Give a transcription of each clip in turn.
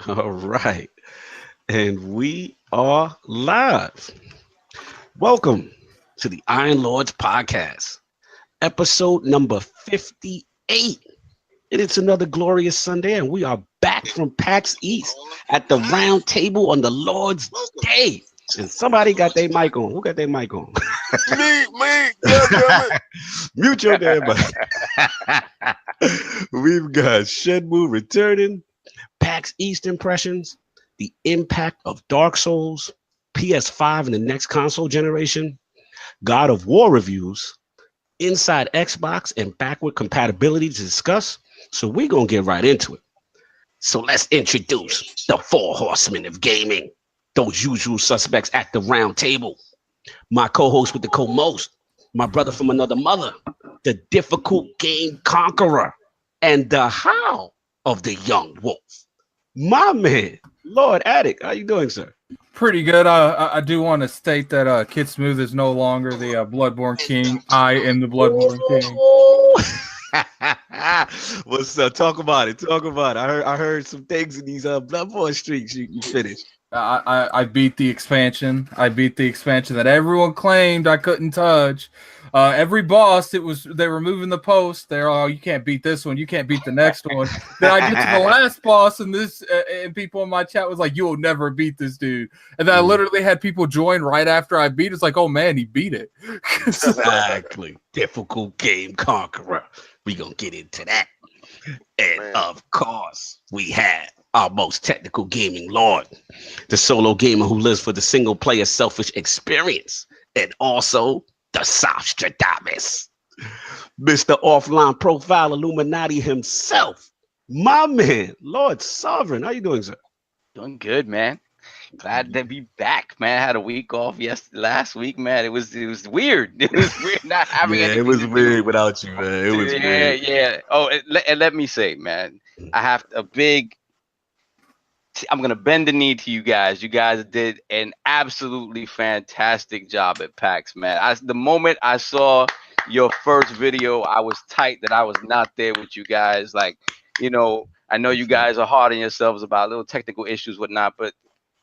All right. And we are live. Welcome to the Iron Lords podcast, episode number 58. And it's another glorious Sunday, and we are back from PAX East at the round table on the Lord's Day. And somebody got their mic on. Who got their mic on? Me, goddammit. Mute your damn mic. We've got Shenmue returning, PAX East impressions, the impact of Dark Souls, PS5 in the next console generation, God of War reviews, inside Xbox and backward compatibility to discuss. So we're going to get right into it. So let's introduce the four horsemen of gaming, those usual suspects at the round table. My co-host with the co-most, my brother from another mother, the difficult game conqueror, and the how of the young wolf. My man, Lord Attic, how you doing, sir? Pretty good. I do want to state that Kid Smooth is no longer the Bloodborne King. I am the Bloodborne King. What's up? Talk about it. Talk about it. I heard some things in these Bloodborne streaks you finished. I beat the expansion. I beat the expansion that everyone claimed I couldn't touch. Every boss, they were moving the post. They're you can't beat this one. You can't beat the next one. Then I get to the last boss, and and people in my chat was like, "You will never beat this dude." And then I literally had people join right after I beat. It's like, "Oh man, he beat it." Exactly. Difficult game conqueror. We gonna get into that. And of course, we have our most technical gaming lord, the solo gamer who lives for the single player selfish experience, and also the Sostradamus, Mr. Offline Profile Illuminati himself, my man, Lord Sovereign. How you doing, sir? Doing good, man. Glad to be back, man. I had a week off last week, man. It was weird. It was weird not having anything. It was weird without you, man. It was weird. Yeah. Oh, and let me say, man, I have a big. I'm gonna bend the knee to you guys. You guys did an absolutely fantastic job at PAX, man. The moment I saw your first video, I was tight that I was not there with you guys. Like, I know you guys are hard on yourselves about little technical issues, whatnot, but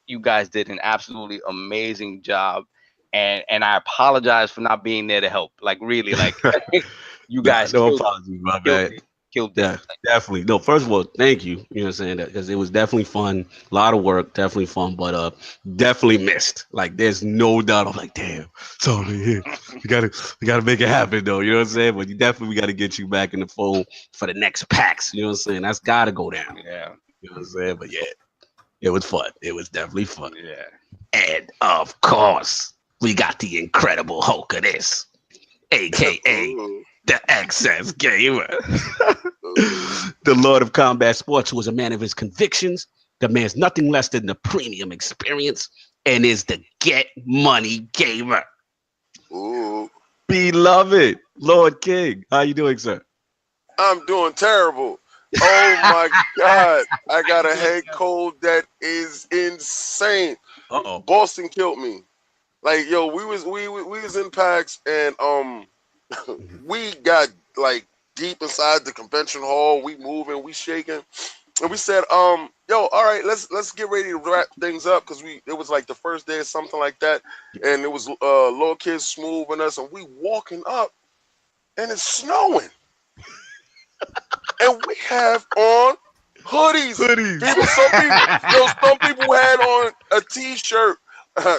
you guys did an absolutely amazing job, and I apologize for not being there to help. Like, really, like you guys. No apologies, my bad. Killed yeah, definitely. No, first of all, thank you. You know what I'm saying? Because it was definitely fun. A lot of work, definitely fun, but definitely missed. Like, there's no doubt. I'm like, damn, sorry. We gotta make it happen though. You know what I'm saying? But we gotta get you back in the fold for the next PAX. You know what I'm saying? That's gotta go down. Yeah. You know what I'm saying? But yeah, it was fun. It was definitely fun. Yeah. And of course, we got the Incredible Hulk of this, aka the excess gamer, the Lord of Combat Sports, who is a man of his convictions, demands nothing less than the premium experience, and is the get money gamer. Ooh. Beloved Lord King, how you doing, sir? I'm doing terrible. Oh my God. I got a head cold that is insane. Uh-oh. Boston killed me. Like, yo, we was in PAX, and we got like deep inside the convention hall. We moving, we shaking, and we said, yo, all right, let's get ready to wrap things up, because it was like the first day or something like that, and it was little kids smoothing us, and we walking up, and it's snowing, and we have on hoodies. Some people had on a t-shirt.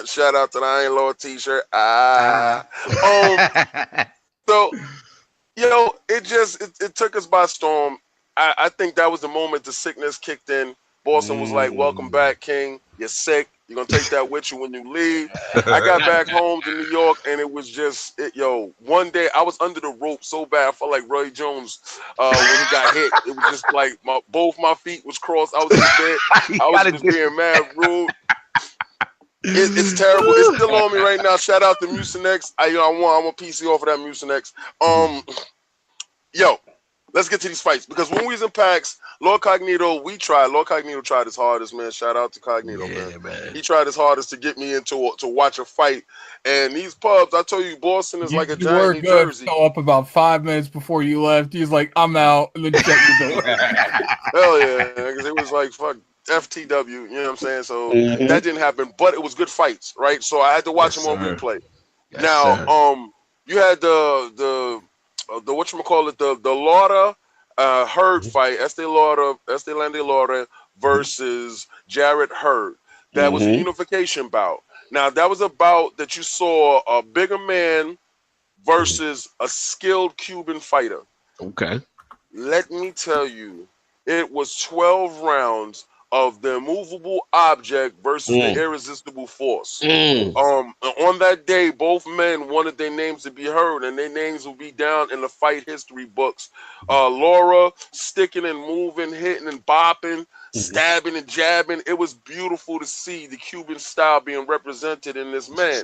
Shout out to the Iron Lord t-shirt. So, it took us by storm. I think that was the moment the sickness kicked in. Boston was like, welcome back, King. You're sick. You're going to take that with you when you leave. I got back home to New York, and it was just, one day I was under the rope so bad. I felt like Roy Jones when he got hit. It was just like both my feet was crossed. I was in bed. I was just being mad rude. It's terrible. It's still on me right now. Shout out to Mucinex. I want PC off of that Mucinex. let's get to these fights because when we was in PAX, Lord Cognito tried his hardest, man. Shout out to Cognito, man. He tried his hardest to get me into to watch a fight. And these pubs, I told you, Boston is like a giant New Jersey. Show up about 5 minutes before you left. He's like, I'm out, and then shut the door. Hell yeah, because it was like fuck FTW, you know what I'm saying? So that didn't happen, but it was good fights, right? So I had to watch them on replay. Now, you had the whatchamacallit, the Lauder Hurd fight, Estee Lauder versus Jarrett Hurd. That was a unification bout. Now, that was a bout that you saw a bigger man versus a skilled Cuban fighter. Okay. Let me tell you, it was 12 rounds of the immovable object versus the irresistible force. On that day, both men wanted their names to be heard, and their names will be down in the fight history books. Laura sticking and moving, hitting and bopping, stabbing and jabbing. It was beautiful to see the Cuban style being represented in this man.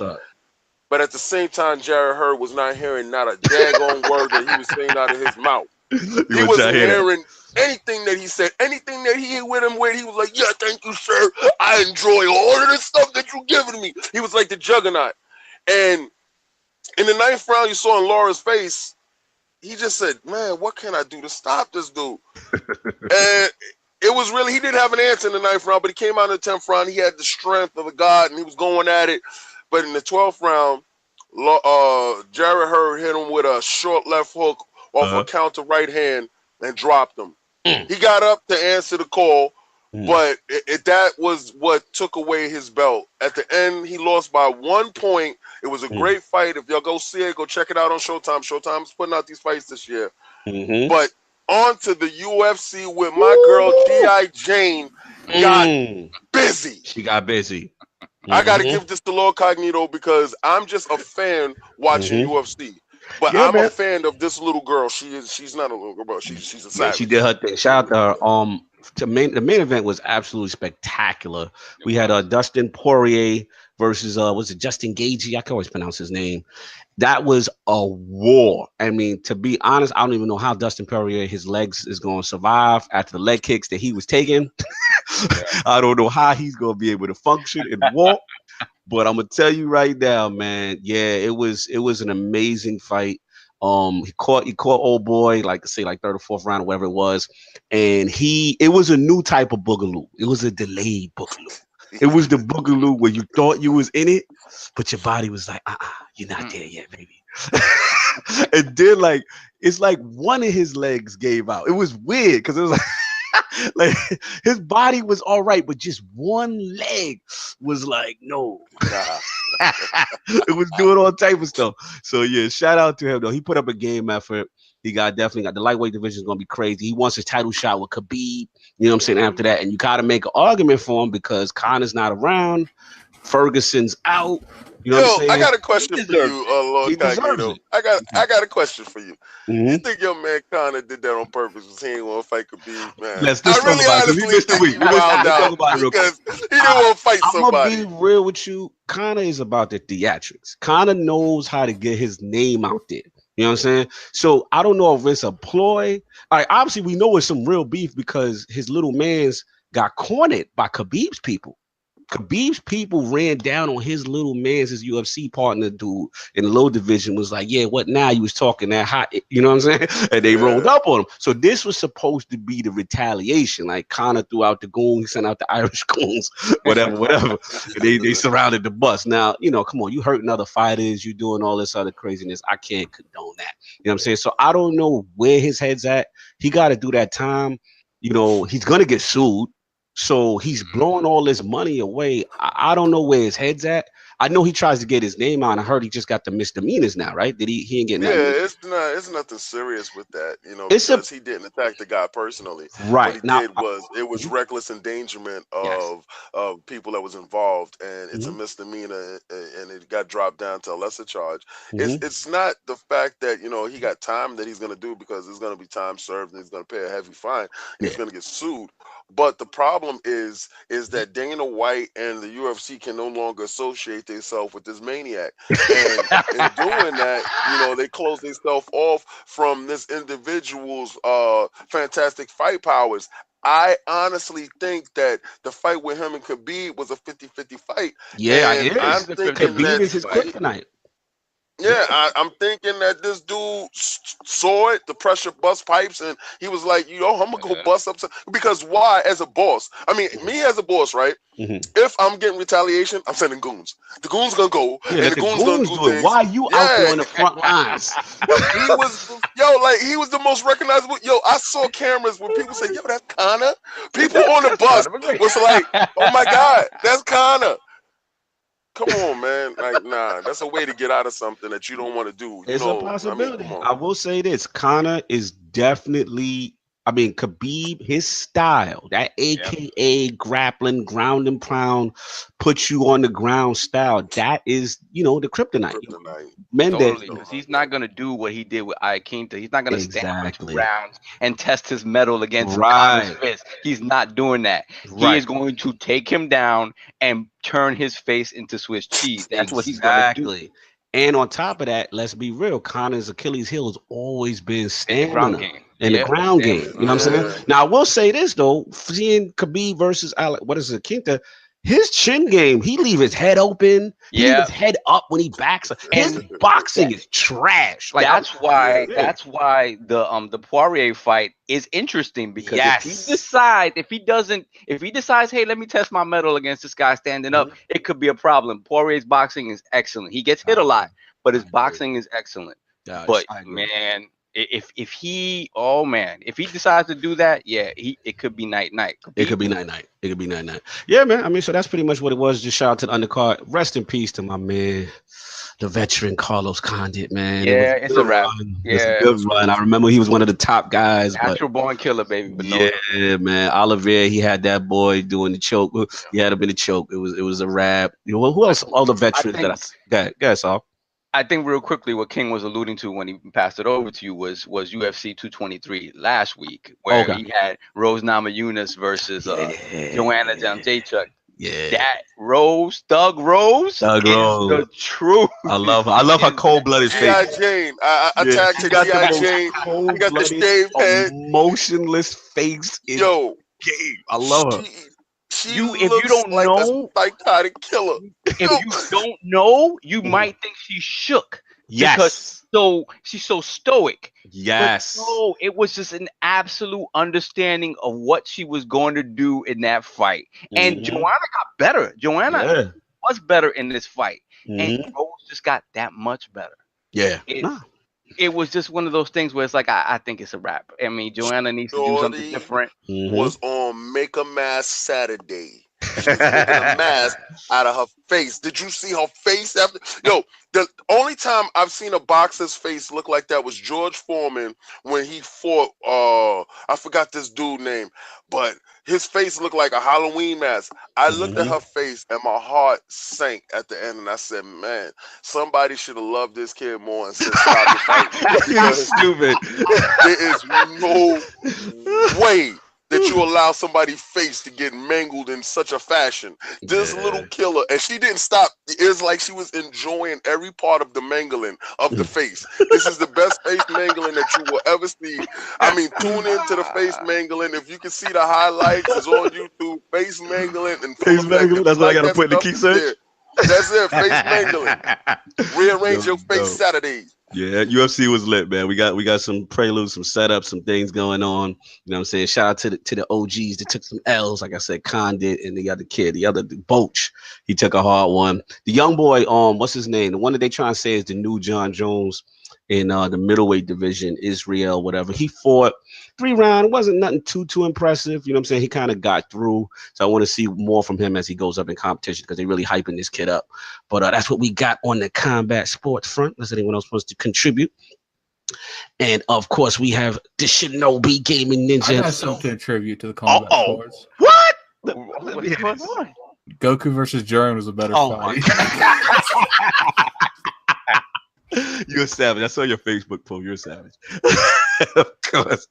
But at the same time, Jarrett Hurd was not hearing not a daggone word that he was saying out of his mouth. He wasn't hearing anything that he said, anything that he with him with. He was like, yeah, thank you, sir. I enjoy all of this stuff that you're giving me. He was like the juggernaut. And in the 9th round, you saw in Laura's face, he just said, man, what can I do to stop this dude? And it was really, he didn't have an answer in the 9th round, but he came out in the 10th round. He had the strength of a god, and he was going at it. But in the 12th round, Jarrett Hurd hit him with a short left hook off a counter right hand and dropped him. He got up to answer the call, but that was what took away his belt. At the end, he lost by 1 point. It was a great fight. If y'all go see it, go check it out on Showtime. Showtime's putting out these fights this year. But on to the UFC with my girl G.I. Jane got busy. She got busy. I got to give this to Lord Cognito because I'm just a fan watching UFC. But I'm a fan of this little girl. She's not a little girl, but she's a savage. She did her thing. Shout out to her. The main event was absolutely spectacular. We had Dustin Poirier versus was it Justin Gaethje? I can always pronounce his name. That was a war. I mean, to be honest, I don't even know how Dustin Poirier, his legs is going to survive after the leg kicks that he was taking. I don't know how he's going to be able to function and walk. But I'm gonna tell you right now, man. Yeah, it was an amazing fight. He caught old boy, like say like 3rd or 4th round, or whatever it was, and it was a new type of boogaloo. It was a delayed boogaloo. It was the boogaloo where you thought you was in it, but your body was like, you're not there yet, baby. And then like it's like one of his legs gave out. It was weird because it was like. Like his body was all right, but just one leg was like, no. It was doing all type of stuff. So yeah, shout out to him though. He put up a game effort. He definitely got the lightweight division is gonna be crazy. He wants his title shot with Khabib. You know what I'm saying? After that, and you gotta make an argument for him because Connor's not around, Ferguson's out. You know what I'm saying? I got a question for you, Lord Cognito. I got a question for you. You think your man Connor did that on purpose because he ain't want to fight Khabib, man? Let's talk about it. We missed the week. Let's talk about it real quick. Because he didn't want to fight somebody. I'm gonna be real with you. Connor is about the theatrics. Connor knows how to get his name out there. You know what I'm saying? So I don't know if it's a ploy. All right, obviously we know it's some real beef because his little man's got cornered by Khabib's people. Khabib's people ran down on his little man's, his UFC partner dude in the low division was like, yeah, what now? You was talking that hot, you know what I'm saying? And they rolled up on him. So this was supposed to be the retaliation. Like Conor threw out the goon, he sent out the Irish goons, whatever. They surrounded the bus. Now, you know, come on, you hurting other fighters, you doing all this other craziness. I can't condone that. You know what I'm saying? So I don't know where his head's at. He got to do that time. You know, he's going to get sued. So he's blowing all this money away. I don't know where his head's at. I know he tries to get his name out. I heard he just got the misdemeanors now, right? Did he ain't getting that? Yeah, it's nothing serious with that, you know, because he didn't attack the guy personally. Right. What he did was reckless endangerment of people that was involved, and it's a misdemeanor, and it got dropped down to a lesser charge. It's not the fact that, you know, he got time that he's going to do because there's going to be time served and he's going to pay a heavy fine and he's going to get sued. But the problem is that Dana White and the UFC can no longer associate themselves with this maniac. And in doing that, you know, they close themselves off from this individual's fantastic fight powers. I honestly think that the fight with him and Khabib was a 50-50 fight. Yeah, and it is. I'm thinking Khabib that is his kryptonite. yeah, I'm thinking that this dude saw it, the pressure bust pipes, and he was like, yo, I'm gonna go bust up because why? As a boss, I mean, me as a boss, right? If I'm getting retaliation, I'm sending goons. The goons gonna go, and the goons gonna do things. Why are you out there on the front lines? He was, he was the most recognizable. Yo, I saw cameras when people say, yo, that's Connor. People on the bus was like, oh my God, that's Connor. Come on, man. Like, nah, that's a way to get out of something that you don't want to do. It's a possibility. I will say this. Connor is definitely, I mean, Khabib, his style, that AKA grappling, ground and pound, put you on the ground style, that is, you know, the kryptonite. Totally, because he's not going to do what he did with Iaquinta. He's not going to stand for 2 rounds and test his mettle against Connor's fist. He's not doing that. He is going to take him down and turn his face into Swiss cheese. That's what he's going to do. And on top of that, let's be real, Connor's Achilles heel has always been stamina in the ground game. You know what I'm saying? Now, I will say this, though. Seeing Khabib versus Quinta, his chin game, he leave his head open. He leave his head up when he backs. His boxing is trash. Like that's why the Poirier fight is interesting because if he decides, hey, let me test my mettle against this guy standing up, it could be a problem. Poirier's boxing is excellent. He gets hit a lot, but his boxing is excellent. But man, if he decides to do that, it could be night. It could be night. Yeah, man. I mean, so that's pretty much what it was. Just shout out to the undercard. Rest in peace to my man, the veteran Carlos Condit, man. Yeah, it's a wrap. It's a good run. I remember he was one of the top guys. Natural born killer, baby. But man. Olivier, he had that boy doing the choke. He had him in the choke. It was a wrap. You know, who else? All the veterans Go ahead, Saul. I think real quickly what King was alluding to when he passed it over to you was UFC 223 last week, where he had Rose Namajunas versus Joanna Jędrzejczyk. Yeah, that Thug Rose, the truth. I love her cold-blooded face. G.I. Jane, I tagged G.I. Jane. He got the shaved head, emotionless face in game. I love her. If you don't like know, a psychotic killer. If you don't know, you might think she's shook. Yes. Because she's so stoic. Yes. But no, it was just an absolute understanding of what she was going to do in that fight. And Joanna got better. Joanna was better in this fight. And Rose just got that much better. Yeah. It was just one of those things where it's like, I think it's a wrap. I mean, Joanna needs to do something different. Was on Make a Mask Saturday. She was making a mask out of her face. Did you see her face after? Yo, the only time I've seen a boxer's face look like that was George Foreman when he fought, I forgot this dude's name, but his face looked like a Halloween mask. I looked at her face and my heart sank at the end, and I said, man, somebody should have loved this kid more and said, stop the fight. You're stupid. There is no way that you allow somebody's face to get mangled in such a fashion. This little killer, and she didn't stop. It's like she was enjoying every part of the mangling of the face. This is the best face mangling that you will ever see. I mean, tune into the face mangling. If you can see the highlights, it's on YouTube. Face mangling and face mangling. That's what I gotta put in the key search. That's it. Face mangling. Rearrange your face Saturdays. Yeah, UFC was lit, man. We got some preludes, some setups, some things going on. You know what I'm saying? Shout out to the OGs that took some L's, like I said, Condit and the other kid, the Boach. He took a hard one. The young boy, what's his name? The one that they trying to say is the new John Jones in the middleweight division, Israel, whatever. He fought 3 rounds. It wasn't nothing too impressive. You know what I'm saying? He kind of got through. So I want to see more from him as he goes up in competition because they're really hyping this kid up. But that's what we got on the combat sports front. Unless anyone else wants to contribute. And of course, we have the Shinobi Gaming Ninja. I got something to contribute to the combat sports. What? What's going on? Goku versus Jiren was a better fight. You're a savage. I saw your Facebook post. You're a savage. Of course.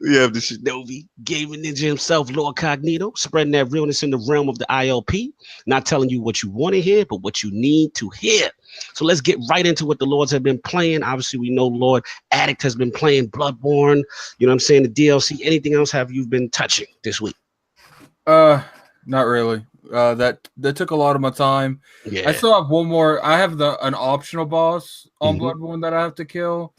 We have the Shinobi gaming ninja himself, Lord Cognito, spreading that realness in the realm of the ILP. Not telling you what you want to hear, but what you need to hear. So let's get right into what the Lords have been playing. Obviously, we know Lord Addict has been playing Bloodborne. You know what I'm saying? The DLC. Anything else have you been touching this week? Not really. That took a lot of my time. Yeah. I still have one more. I have an optional boss on Bloodborne that I have to kill.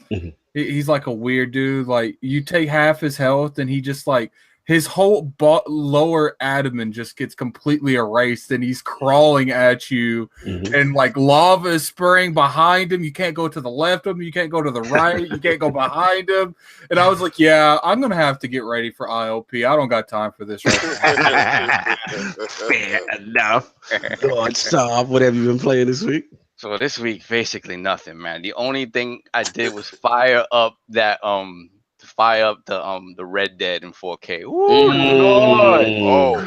He's like a weird dude. Like you take half his health, and he just like his whole lower abdomen just gets completely erased, and he's crawling at you, and like lava is spraying behind him. You can't go to the left of him. You can't go to the right. You can't go behind him. And I was like, yeah, I'm gonna have to get ready for ILP. I don't got time for this right now. Fair enough. Lord Saab, what have you been playing this week? So this week, basically nothing, man. The only thing I did was fire up the Red Dead in 4K. Ooh, Lord. Oh,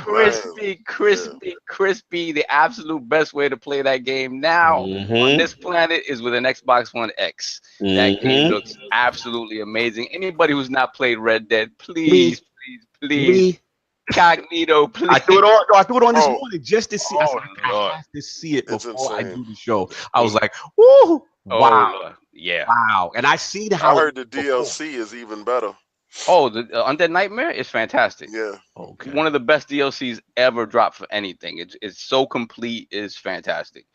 crispy. The absolute best way to play that game now on this planet is with an Xbox One X. That game looks absolutely amazing. Anybody who's not played Red Dead, please. Cognito, please. I threw it on this morning just to see. I have to see it before I do the show. I I was like, woo! Wow. Lord. Yeah. Wow. And I see how I heard the DLC is even better. Oh, the Undead Nightmare is fantastic. Yeah. Okay. One of the best DLCs ever dropped for anything. It's so complete. It's fantastic.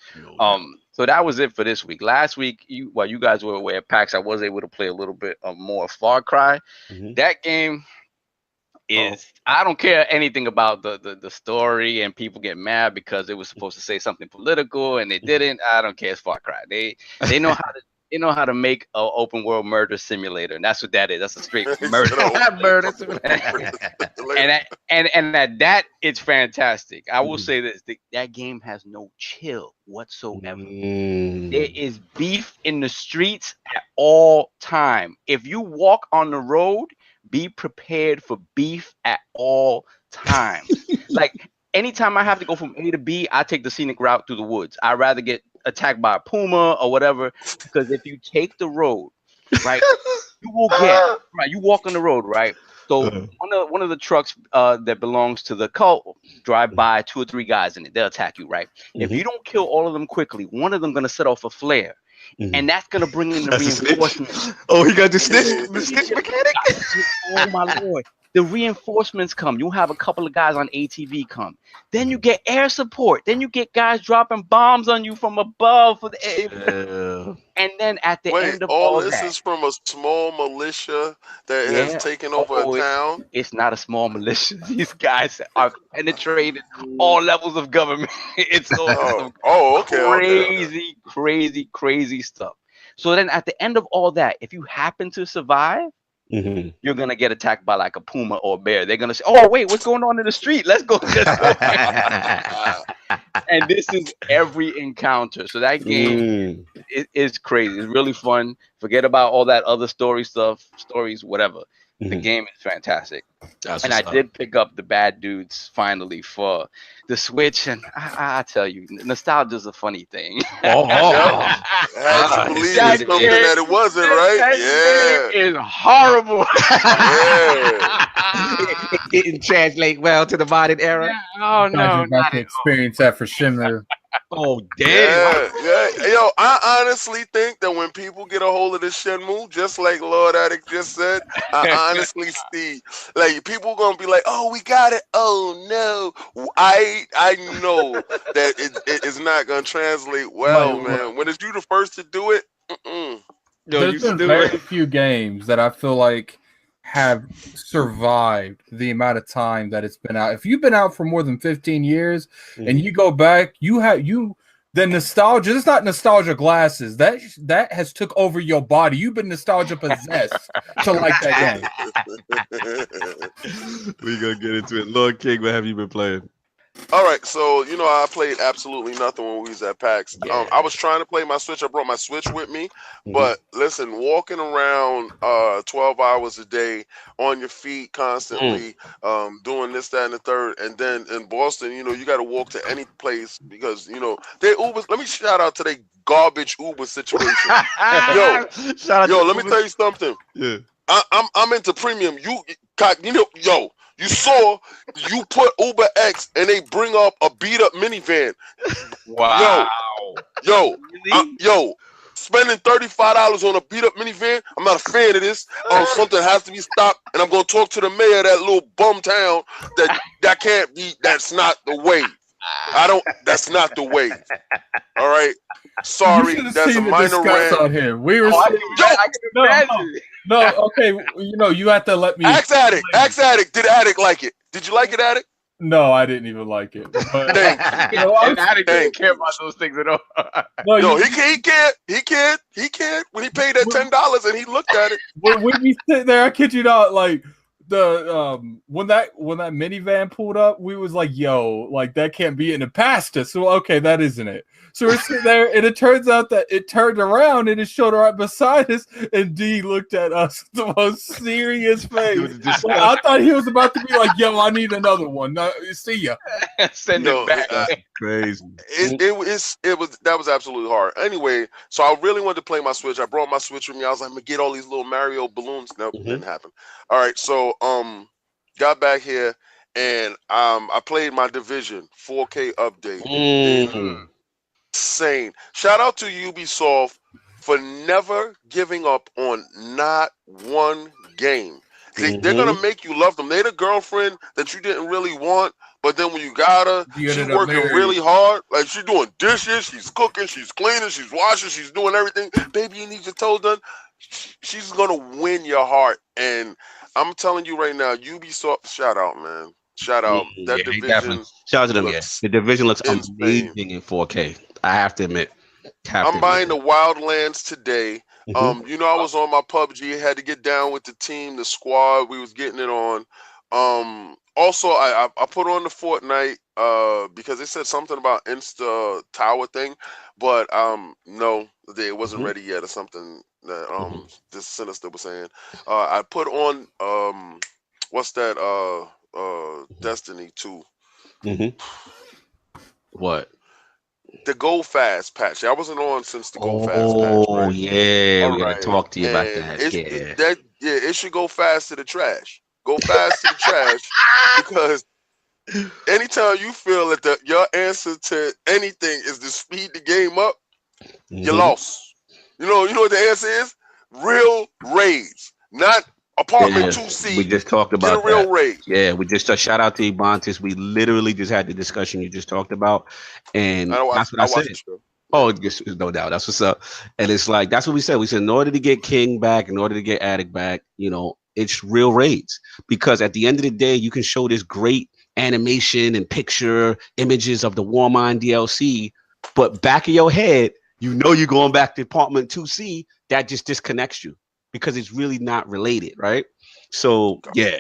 So that was it for this week. Last week, while you guys were away at PAX, I was able to play a little bit more Far Cry. That game is I don't care anything about the story, and people get mad because it was supposed to say something political and they didn't. I don't care. It's Far Cry. They know how to. They know how to make an open world murder simulator, and that's what that is. That's a straight murder simulator. and at that, it's fantastic. I will say this: that game has no chill whatsoever. There is beef in the streets at all time. If you walk on the road, be prepared for beef at all times. Like anytime I have to go from A to B, I take the scenic route through the woods. I'd rather get attacked by a puma or whatever, because if you take the road, right, you will get right. You walk on the road, right. So one of the trucks that belongs to the cult drive by 2 or 3 guys in it. They'll attack you, right. If you don't kill all of them quickly, one of them gonna set off a flare. And that's gonna bring in the reinforcements. Oh, he got the snitch mechanic. Oh my Lord. The reinforcements come. You'll have a couple of guys on ATV come. Then you get air support. Then you get guys dropping bombs on you from above. And then at the end of all this is from a small militia that has taken over a town. It's not a small militia. These guys are penetrating all levels of government. It's crazy stuff. So then at the end of all that, if you happen to survive, you're gonna get attacked by like a puma or a bear. They're gonna say, "Oh wait, what's going on in the street? Let's go." And this is every encounter. So that game is crazy. It's really fun. Forget about all that other stories, whatever. The game is fantastic. And I did pick up the Bad Dudes finally for the Switch, and I tell you, nostalgia is a funny thing. I had to believe something that it wasn't, right? It's horrible. It didn't translate well to the modern era. Oh no, not to experience that for Shenmue. Oh damn! Yo, I honestly think that when people get a hold of this Shenmue, just like Lord Addict just said, I honestly see like people gonna be like, "Oh, we got it." Oh no, I know that it is not gonna translate well, man. When it's you the first to do it, there's been very few games that I feel like have survived the amount of time that it's been out. If you've been out for more than 15 years and you go back, the nostalgia, it's not nostalgia glasses. That has took over your body. You've been nostalgia possessed to like that game. We're gonna get into it. Lord King, what have you been playing? All right, so you know I played absolutely nothing when we was at PAX. Yeah. I was trying to play my Switch. I brought my Switch with me, Mhm. but listen, walking around 12 hours a day on your feet constantly, doing this, that, and the third, and then in Boston, you know, you got to walk to any place because you know they Ubers. Let me shout out to the garbage Uber situation. Yo, Shout out yo, to let me Uber. tell you something. Yeah. I'm into premium. You know, yo, you saw you put Uber X and they bring up a beat up minivan. Wow. Yo, Really? yo, spending $35 on a beat up minivan. I'm not a fan of this. Something has to be stopped, and I'm gonna talk to the mayor of that little bum town. That can't be. That's not the wave. That's not the wave. All right. Sorry, You should have that's a seen the minor disgust rant. on him. We were Oh, sitting- I can no, imagine. no, okay. You know, you have to let me. Ask Addict. Did Addict like it? Did you like it, Addict? No, I didn't even like it. But Thank you know, And Addict doesn't Thank care about those things at all. no, Yo, you, he cared when he paid that $10 and he looked at it. when we sit there, I kid you not, like the when that minivan pulled up, we was like, yo, like that can't be in the pasta. So okay, that isn't it. So we're sitting there, and it turns out that it turned around and it showed right beside us, and D looked at us with the most serious face. Like, I thought he was about to be like, yo, I need another one. No, see ya. Send No, it back. Crazy. That was absolutely hard. Anyway, so I really wanted to play my Switch. I brought my Switch with me. I was like, I'm gonna get all these little Mario balloons. Nope, didn't happen. All right, so got back here and I played my Division 4K update. Insane. Shout out to Ubisoft for never giving up on not one game. They're gonna make you love them. They're the girlfriend that you didn't really want, but then when you got her, You she's ended up working married. really hard. Like she's doing dishes, she's cooking, she's cleaning, she's washing, she's doing everything. Baby, you need your toes done. She's gonna win your heart. And I'm telling you right now, Ubisoft, shout out, man. Shout out. That Yeah, Division definitely. Shout out to them. Yeah, looks the Division looks insane. amazing in 4K. I have to admit. I'm buying the Wildlands today. Mhm. You know, I was on my PUBG, had to get down with the team, the squad. We was getting it on. Also, I put on the Fortnite because they said something about Insta Tower thing, but no, it wasn't ready yet or something that this Sinister was saying. I put on what's that Destiny 2. What? The Go Fast patch. I wasn't on since the Go Fast patch. Oh Right? yeah, All we gotta right. talk to you about And that. it should go fast to the trash. Go fast to the trash because anytime you feel that your answer to anything is to speed the game up, you lost. You know what the answer is? Real raids, not apartment 2C. We just talked about Get a real that. raid. Yeah, we just shout out to Ebontis. We literally just had the discussion you just talked about, and that's what I said. Oh, just no doubt. That's what's up. And it's like that's what we said. We said in order to get King back, in order to get Addict back, you know, it's real raids. Because at the end of the day, you can show this great animation and picture images of the Warmind DLC, but back of your head, you know you're going back to Apartment 2C. That just disconnects you because it's really not related, right? So yeah,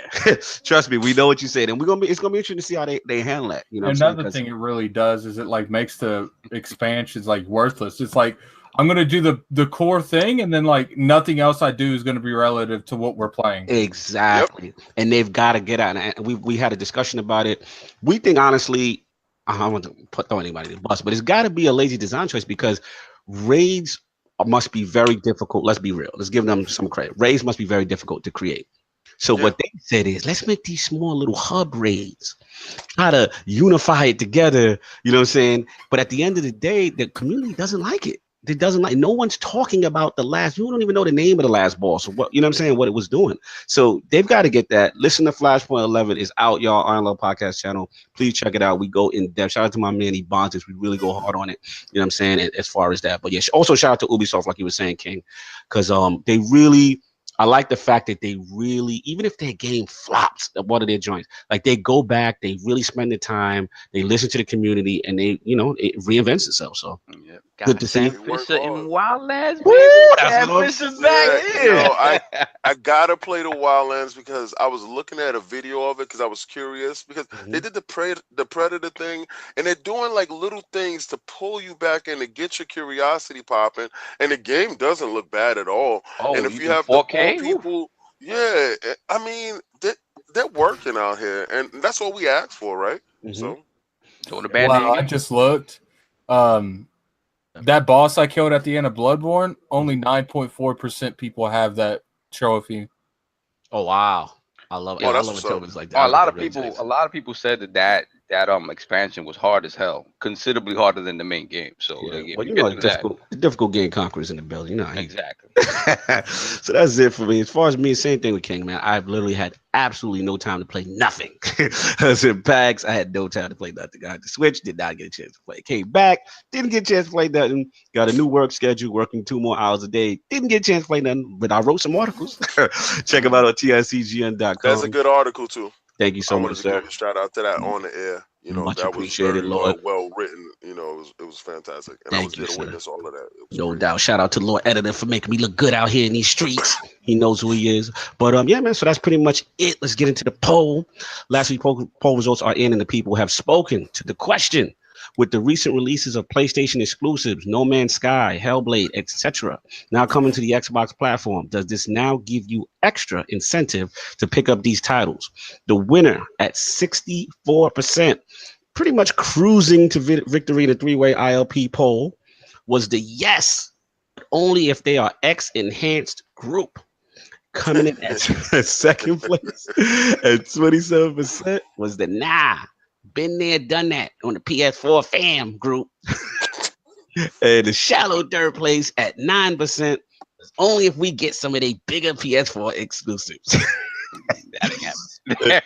trust me, we know what you said, and it's gonna be interesting to see how they handle that. You know, another thing it really does is it like makes the expansions like worthless. It's like I'm gonna do the core thing, and then like nothing else I do is gonna be relative to what we're playing. Exactly, and they've got to get out. And we had a discussion about it. We think honestly, I don't want to throw anybody in the bus, but it's got to be a lazy design choice because raids must be very difficult. Let's be real. Let's give them some credit. Raids must be very difficult to create. So what they said is, let's make these small little hub raids, try to unify it together. You know what I'm saying? But at the end of the day, the community doesn't like it. It doesn't like. No one's talking about the last. You don't even know the name of the last boss or what. You know what I'm saying? What it was doing. So they've got to get that. Listen to Flashpoint 11 is out, y'all. Iron Love Podcast channel. Please check it out. We go in depth. Shout out to my man Ebontis. We really go hard on it. You know what I'm saying? As far as that, but yeah. Also shout out to Ubisoft, like you were saying, King, because they really. I like the fact that they really, even if their game flops at one of their joints, like they go back, they really spend the time, they listen to the community, and they, you know, it reinvents itself. So, Good to see you. He worked Fisher in hard. Wildlands, baby. Woo, that's Sam what I'm Fisher Yeah, back. I gotta play the Wildlands because I was looking at a video of it because I was curious because they did the Predator thing and they're doing like little things to pull you back in to get your curiosity popping, and the game doesn't look bad at all. Oh, And if you you in have the poor 4K? Woo. people, yeah, I mean they're working out here, and that's what we asked for, right? So Throw the Wow, band-aid. I just looked. That boss I killed at the end of Bloodborne, only 9.4% people have that trophy. Oh wow, I love it. Oh, I that's love what's it. up. It's like Oh, that. a lot of people said that expansion was hard as hell, considerably harder than the main game. So Yeah, like, if well, you you know, get through that, the difficult game conquerors in the building. You know, how he exactly. so that's it for me. As far as me, same thing with King, man. I've literally had absolutely no time to play nothing. I was in PAX. I had no time to play nothing. I had to Switch, did not get a chance to play. Came back, didn't get a chance to play nothing. Got a new work schedule, working 2 more hours a day. Didn't get a chance to play nothing, but I wrote some articles. Check them out on That's a TICGN.com. good article too. Thank you I so much, wanted to give sir. a shout out to that on the air. You know, Much that was appreciated, very Lord. well written. You know, it was fantastic, and I was Thank you, there to sir. witness all of that. It was No great. doubt. Shout out to Lord Editor for making me look good out here in these streets. He knows who he is. But yeah, man. So that's pretty much it. Let's get into the poll. Last week's poll results are in, and the people have spoken to the question. With the recent releases of PlayStation exclusives, No Man's Sky, Hellblade, etc., now coming to the Xbox platform, does this now give you extra incentive to pick up these titles? The winner at 64%, pretty much cruising to victory in a 3-way ILP poll, was the yes, but only if they are X enhanced group. Coming in at second place at 27% was the nah. Been there, done that on the PS4 fam group. And the shallow third place at 9% was only if we get some of the bigger PS4 exclusives. That ain't happening.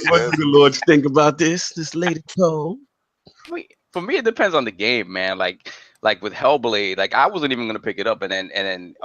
What do the Lords think about this latest poll? For me, it depends on the game, man. Like with Hellblade, like I wasn't even gonna pick it up, and then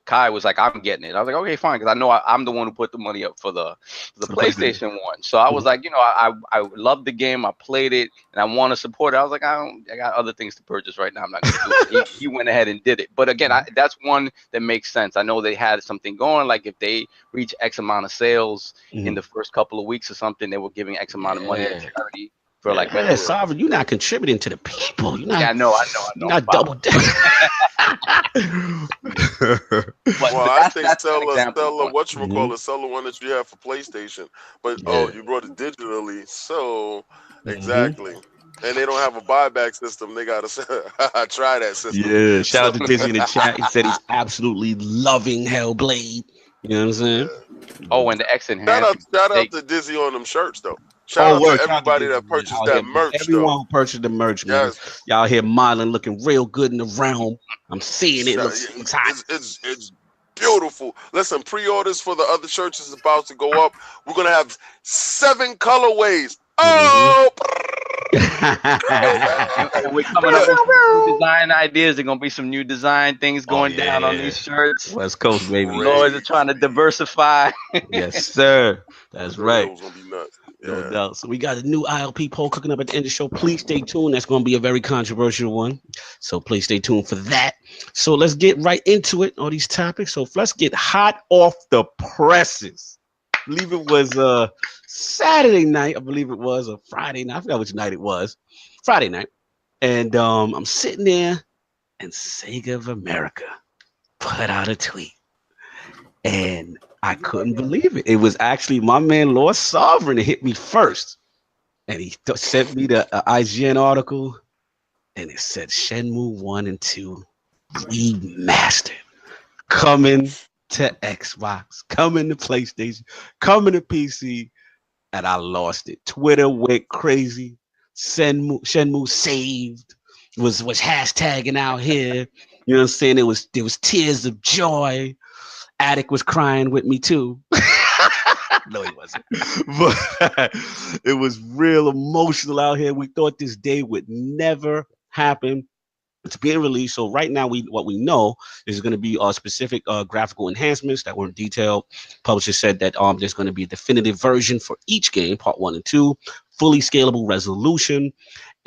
Kai was like, "I'm getting it." I was like, "Okay, fine," because I know I'm the one who put the money up for the PlayStation one. So I was like, you know, I love the game, I played it, and I want to support it. I was like, I got other things to purchase right now. I'm not gonna do it. He went ahead and did it. But again, that's one that makes sense. I know they had something going, like if they reach X amount of sales in the first couple of weeks or something, they were giving X amount of money to charity. For like, Sovereign, you're not contributing to the people. You're not. Yeah, I know. You're not double. Well, I think sell whatchamacallit, sell the one that you have for PlayStation. But you brought it digitally, so exactly. And they don't have a buyback system. They gotta try that system. Yeah, shout out to Dizzy in the chat. He said he's absolutely loving Hellblade. You know what I'm saying? Yeah. Oh, and the X enhancement. Shout out to Dizzy on them shirts though. Shout out to everybody that purchased that merch. Everyone who purchased the merch, man. Yes. Y'all here modeling, looking real good in the realm. I'm seeing it. Looks hot. It's beautiful. Listen, pre-orders for the other shirts is about to go up. We're gonna have 7 colorways. Oh. And we're coming up with new design ideas. There's gonna be some new design things going down on these shirts. West Coast, baby. Lords are trying to diversify. Yes, sir. That's right. It's gonna be nuts. No doubt. So we got a new ILP poll cooking up at the end of the show. Please stay tuned. That's going to be a very controversial one. So please stay tuned for that. So let's get right into it, all these topics. So let's get hot off the presses. I believe it was Saturday night. I believe it was a Friday night. I forgot which night it was. Friday night. And I'm sitting there and Sega of America put out a tweet. And I couldn't believe it. It was actually my man, Lord Sovereign, that hit me first. And he sent me the IGN article. And it said Shenmue 1 and 2 remastered. Coming to Xbox, coming to PlayStation, coming to PC. And I lost it. Twitter went crazy. Shenmue saved. Was hashtagging out here. You know what I'm saying? There was tears of joy. Attic was crying with me too. No, he wasn't. But it was real emotional out here. We thought this day would never happen. It's being released. So right now, what we know is going to be specific graphical enhancements that weren't detailed. Publisher said that there's going to be a definitive version for each game, part 1 and 2, fully scalable resolution,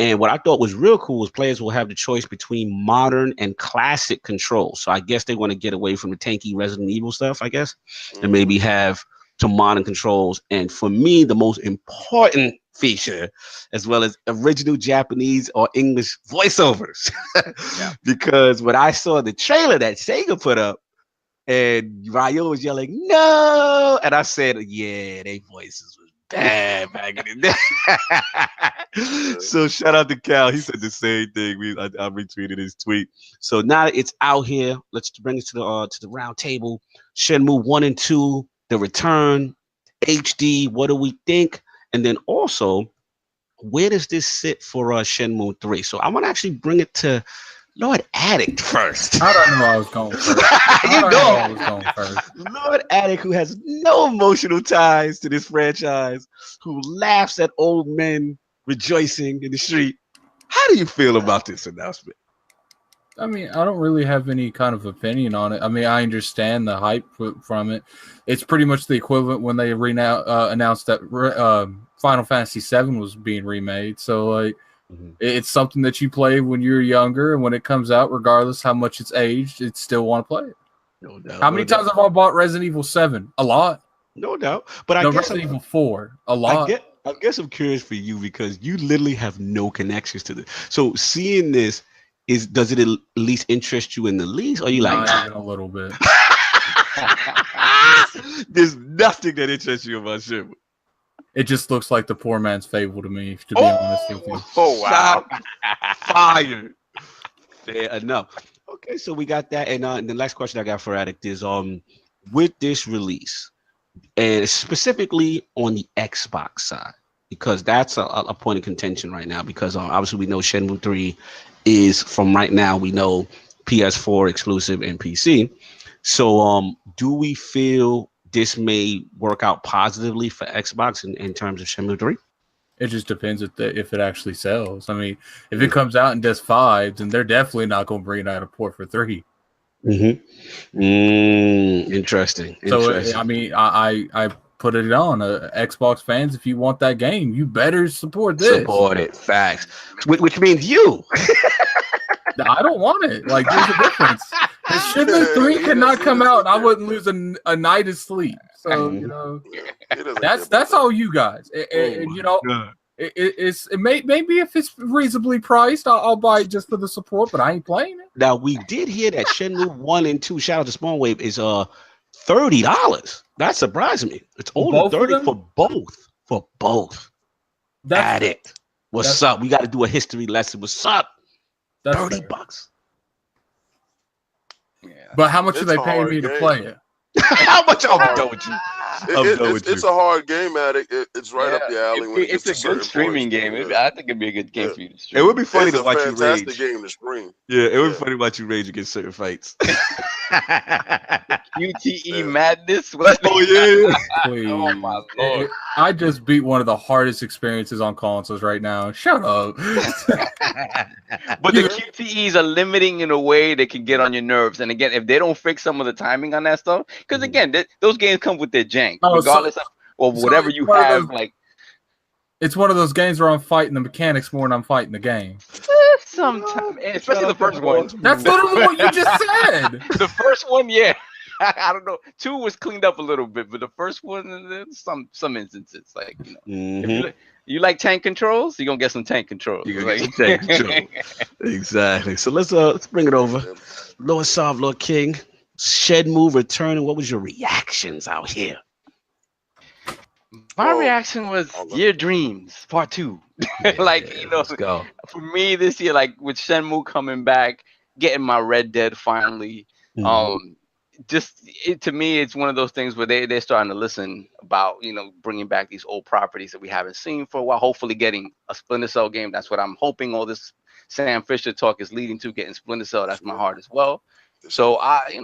And what I thought was real cool was players will have the choice between modern and classic controls. So I guess they want to get away from the tanky Resident Evil stuff, I guess, and maybe have some modern controls. And for me, the most important feature, as well as original Japanese or English voiceovers. Because when I saw the trailer that Sega put up, and Ryo was yelling, "No!" And I said, yeah, they voices was bad back in the day. So shout out to Cal. He said the same thing. I retweeted his tweet. So now it's out here. Let's bring it to the round table. Shenmue 1 and 2, The Return, HD. What do we think? And then also, where does this sit for Shenmue 3? So I want to actually bring it to Lord Addict first. I don't know I was going first. I was going first. Lord Addict, who has no emotional ties to this franchise, who laughs at old men rejoicing in the street. How do you feel about this announcement? I mean, I don't really have any kind of opinion on it. I mean, I understand the hype from it. It's pretty much the equivalent when they announced that Final Fantasy VII was being remade. So, like, it's something that you play when you're younger, and when it comes out, regardless how much it's aged, you still want to play it. No doubt. How many times have I bought Resident Evil 7? A lot. No doubt. But I guess Resident Evil 4, a lot. I guess I'm curious for you because you literally have no connections to this. So seeing this, does it at least interest you in the least? Or are you like, not even a little bit? There's nothing that interests you about Shenmue. It just looks like the poor man's fable to me, to be honest with you. Oh, wow. Fire. Fair enough. Okay, so we got that. And the next question I got for Addict is, with this release, and specifically on the Xbox side, because that's a point of contention right now, because obviously we know Shenmue 3 is, from right now, we know PS4 exclusive and PC. So do we feel this may work out positively for Xbox in terms of Shenmue 3? It just depends if it actually sells. I mean, if it comes out and does 5, then they're definitely not going to bring it out a port for 3. Interesting. So, I mean, I put it on. Xbox fans, if you want that game, you better support this. Support it. Facts. Which means you. I don't want it. Like, there's a difference. If Shenmue 3 could not come out, I wouldn't lose a night of sleep. So, you know, that's all you guys. And you know, maybe if it's reasonably priced, I'll buy it just for the support, but I ain't playing it. Now, we did hear that Shenmue 1 and 2, shout out to Spawnwave, is $30. That surprised me. It's only $30 for both. For both. Addict. What's up? We got to do a history lesson. What's up? $30. Yeah. But how much are they paying me to play it? How much I'm done with you? It's a hard game, Addict. It's right up the alley. It's a good streaming game. I think it'd be a good game for you to stream. It would be funny to watch you rage. It's a fantastic game to stream. Yeah, it would be funny to watch you rage against certain fights. QTE madness. What? Oh yeah. Oh my lord. I just beat one of the hardest experiences on consoles right now. Shut up. But the QTEs are limiting in a way that can get on your nerves. And again, if they don't fix some of the timing on that stuff, because again, those games come with their jank, regardless of whatever you have. Like, it's one of those games where I'm fighting the mechanics more than I'm fighting the game. Sometimes, especially the first one. That's literally what you just said. The first one, yeah. I don't know. 2 was cleaned up a little bit, but the first one, some instances, like, you know, if you like tank controls, you're gonna get some tank controls. You're gonna get some tank control. Exactly. So let's bring it over. Lord Sav, Lord King, Shenmue returning. What was your reactions out here? My reaction was Year Dreams Part 2. Like, you know, let's go. For me this year, like with Shenmue coming back, getting my Red Dead finally, to me, it's one of those things where they're starting to listen about, you know, bringing back these old properties that we haven't seen for a while. Hopefully getting a Splinter Cell game. That's what I'm hoping all this Sam Fisher talk is leading to, getting Splinter Cell. That's my heart as well. So I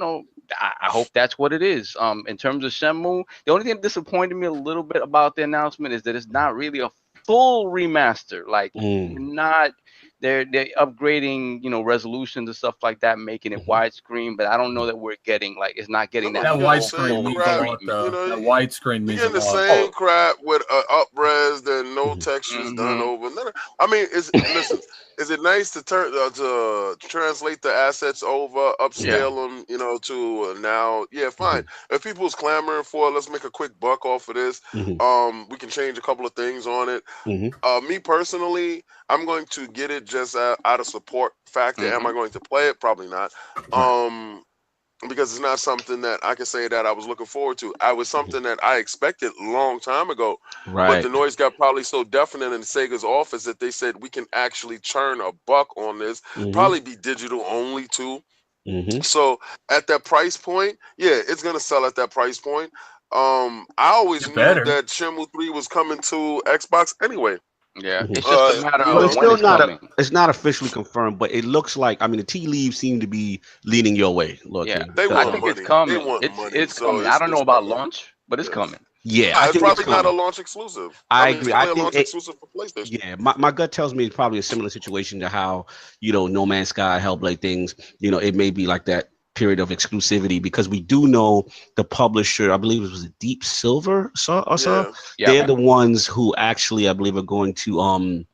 hope that's what it is. In terms of Shenmue, the only thing that disappointed me a little bit about the announcement is that it's not really a full remaster. Like, not they're upgrading, you know, resolutions and stuff like that, making it widescreen. But I don't know that we're getting like it's not getting No, that That you get the widescreen same means a crap. lot, though. You know, That widescreen you're means a getting the lot. same crap with up-res and no Mhm. textures Mhm. done over. I mean, listen, is it nice to to translate the assets over, upscale them, you know, to now? Yeah, fine. If people's clamoring for it, let's make a quick buck off of this. Mhm. We can change a couple of things on it. Mhm. Me personally, I'm going to get it just out of support factor. Am I going to play it? Probably not. Right. Because it's not something that I can say that I was looking forward to. I was something that I expected a long time ago, but the Right. noise got probably so definite in Sega's office that they said we can actually churn a buck on this. Mhm. Probably be digital only too. Mhm. So at that price point, yeah, it's gonna sell at that price point. I always It knew better. that Shenmue 3 was coming to Xbox anyway. Yeah, Mhm. it's just a matter You But of it's know, when still it's not coming. it's not officially confirmed, but it looks like, I mean, the tea leaves seem to be leaning your way, Lord Yeah, King. they I Because want think it's money. They coming. want It's money, it's so coming. I don't know it's about coming. launch, but it's Yeah. coming. yeah, I It's think it's probably not a coming. launch exclusive. I I mean, it's agree. I probably a think launch it. exclusive for PlayStation. Yeah, my gut tells me it's probably a similar situation to how, No Man's Sky, Hellblade things, it may be like that period of exclusivity, because we do know the publisher, I believe it was Deep Silver, Yeah. Yeah. they're the ones who actually, I believe, are going to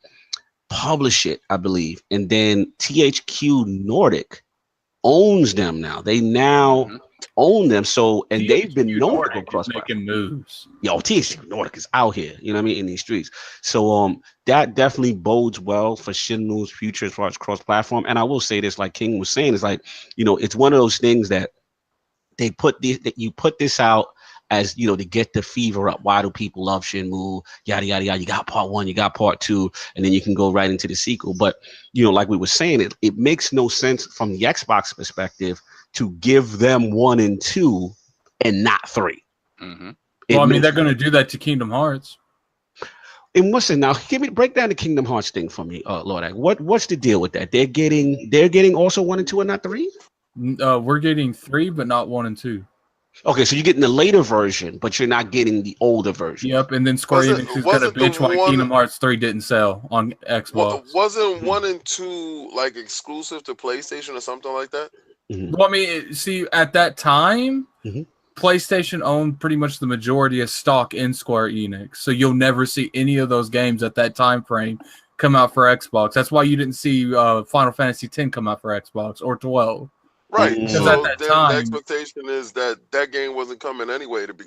publish it, I believe. And then THQ Nordic owns them now. They now hmm own them. So, and they've been THQ known to go Nordic is cross making platform. moves. Yo, THQ Nordic is out here, you know what I mean, in these streets. So that definitely bodes well for Shenmue's future as far as cross-platform. And I will say this, like King was saying, it's like, it's one of those things that that you put this out as, to get the fever up. Why do people love Shenmue? Yada yada yada. You got part one, you got part two, and then you can go right into the sequel. But like we were saying, it makes no sense from the Xbox perspective to give them one and two and not three. hmm It Well, I mean, makes they're going to do that to Kingdom Hearts. And listen now, break down the Kingdom Hearts thing for me, Lord. What's the deal with that? They're getting also one and two and not three. We're getting 3, but not 1 and 2. Okay, so you're getting the later version, but you're not getting the older version. Yep, and then Square Was it Enix is was going to it the bitch why one? Kingdom Hearts 3 didn't sell on Xbox. Wasn't 1 and 2 like exclusive to PlayStation or something like that? Mhm. Well, I mean, see, at that time, Mhm. PlayStation owned pretty much the majority of stock in Square Enix, so you'll never see any of those games at that time frame come out for Xbox. That's why you didn't see Final Fantasy X come out for Xbox or 12. Right. Mm. Because at So that then the time, expectation is that that game wasn't coming anyway. To be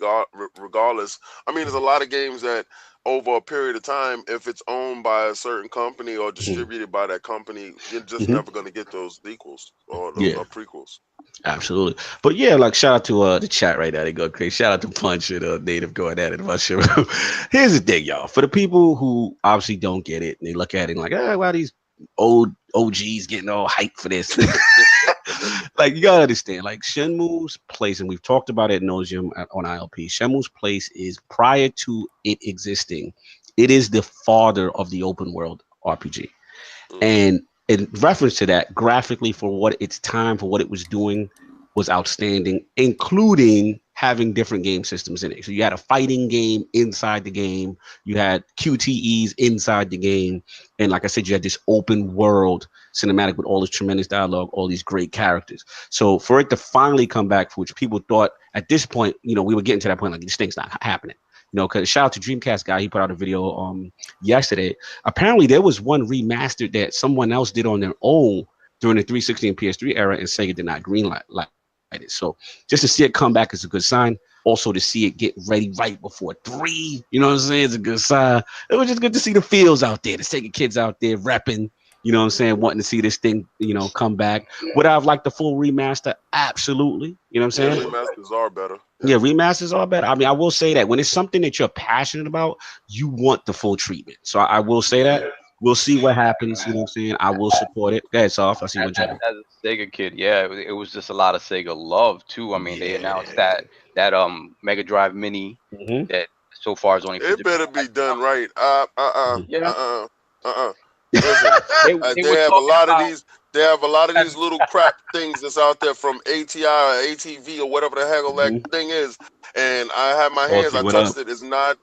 regardless, I mean, there's a lot of games that over a period of time, if it's owned by a certain company or distributed by that company, you're just Mhm. never going to get those sequels or those Yeah, prequels. absolutely. But yeah, like shout out to the chat right now. They go crazy. Shout out to Punch and Native going at it about shit. Here's the thing, y'all. For the people who obviously don't get it, and they look at it like, why these old OGs getting all hyped for this? Like, you gotta understand, like Shenmue's place, and we've talked about it nauseum on ILP. Shenmue's place is, prior to it existing, it is the father of the open world RPG. Mhm. And in reference to that, graphically, for what its time, for what it was doing, was outstanding, including having different game systems in it. So you had a fighting game inside the game, you had QTEs inside the game, and like I said, you had this open world cinematic with all this tremendous dialogue, all these great characters. So for it to finally come back, for which people thought at this point, we were getting to that point, like this thing's not happening. Because shout out to Dreamcast guy, he put out a video yesterday. Apparently there was one remastered that someone else did on their own during the 360 and PS3 era, and Sega did not greenlight it. So just to see it come back is a good sign. Also to see it get ready right before 3, you know what I'm saying, it's a good sign. It was just good to see the feels out there, the Sega kids out there repping, you know what I'm saying, wanting to see this thing, come back. Would I have liked the full remaster? Absolutely. You know what I'm Yeah, saying? remasters are better. Yeah, remasters are better. I mean, I will say that when it's something that you're passionate about, you want the full treatment. So I will say that. We'll see what happens. You know what I'm saying? I will support it. Go ahead, Soft. I see you jumping. As a Sega kid, yeah, it was just a lot of Sega love too. I mean, they announced Yeah. that Mega Drive Mini Mm-hmm. that so far is only for It Japan better be right now. done right. Yeah, Listen, they they were have a talking lot of about these. They have a lot of that. these little crap things that's out there from ATI or ATV or whatever the heck that Mm-hmm. thing is. And I have my hands. Salty, I what up? touched it. It's not.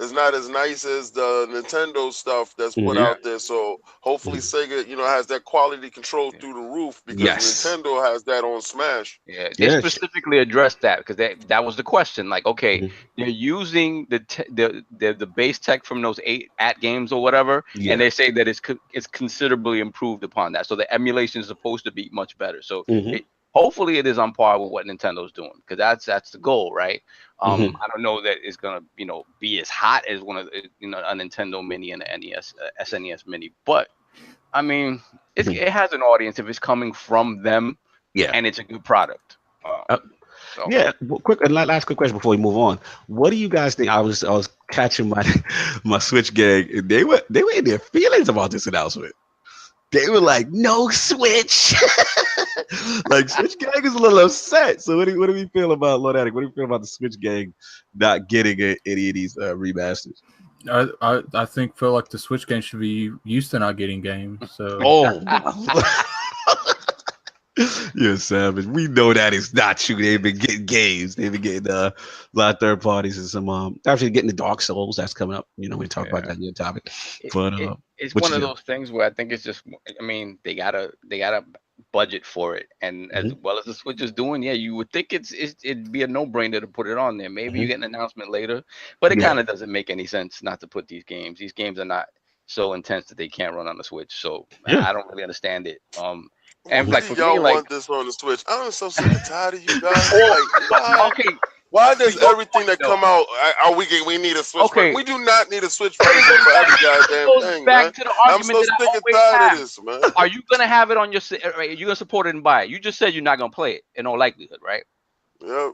is not as nice as the Nintendo stuff that's put out there. So hopefully Sega, has that quality control through the roof, because Nintendo has that on Smash. Yeah, they specifically addressed that, because that was the question. Like, okay, they're using the base tech from those 8 games or whatever, and they say that it's considerably improved upon that. So the emulation is supposed to be much better. So hopefully it is on par with what Nintendo's doing, because that's the goal, right? I don't know that it's gonna be as hot as one of the, a Nintendo Mini and the NES SNES Mini, but I mean it has an audience if it's coming from them, and it's a good product. Well, last quick question before we move on. What do you guys think? I was catching my Switch gang, and they were in their feelings about this announcement. They were like, "No Switch." Like, Switch gang is a little upset. So what do we feel about Lord Attic? What do you feel about the Switch gang not getting any of these remasters? I feel like the Switch gang should be used to not getting games. So you're savage. We know that is not true. They've been getting games. They've been getting a lot of third parties and some actually getting the Dark Souls that's coming up. We talk about that in the topic. But it's one of those things where I think it's just, I mean, they gotta budget for it, and as well as the Switch is doing, you would think it'd be a no-brainer to put it on there. Maybe you get an announcement later, but it kind of doesn't make any sense not to put these games. These games are not so intense that they can't run on the Switch. So I don't really understand it. And like, for y'all me, want this on the Switch? I'm so sick and tired of you guys. Why does everything that come out? We need a Switch. Okay. We do not need a Switch for every goddamn thing, man. I'm so sick and tired of this, man. Are you gonna have it on your? Are you gonna support it and buy it? You just said you're not gonna play it in all likelihood, right? Yeah.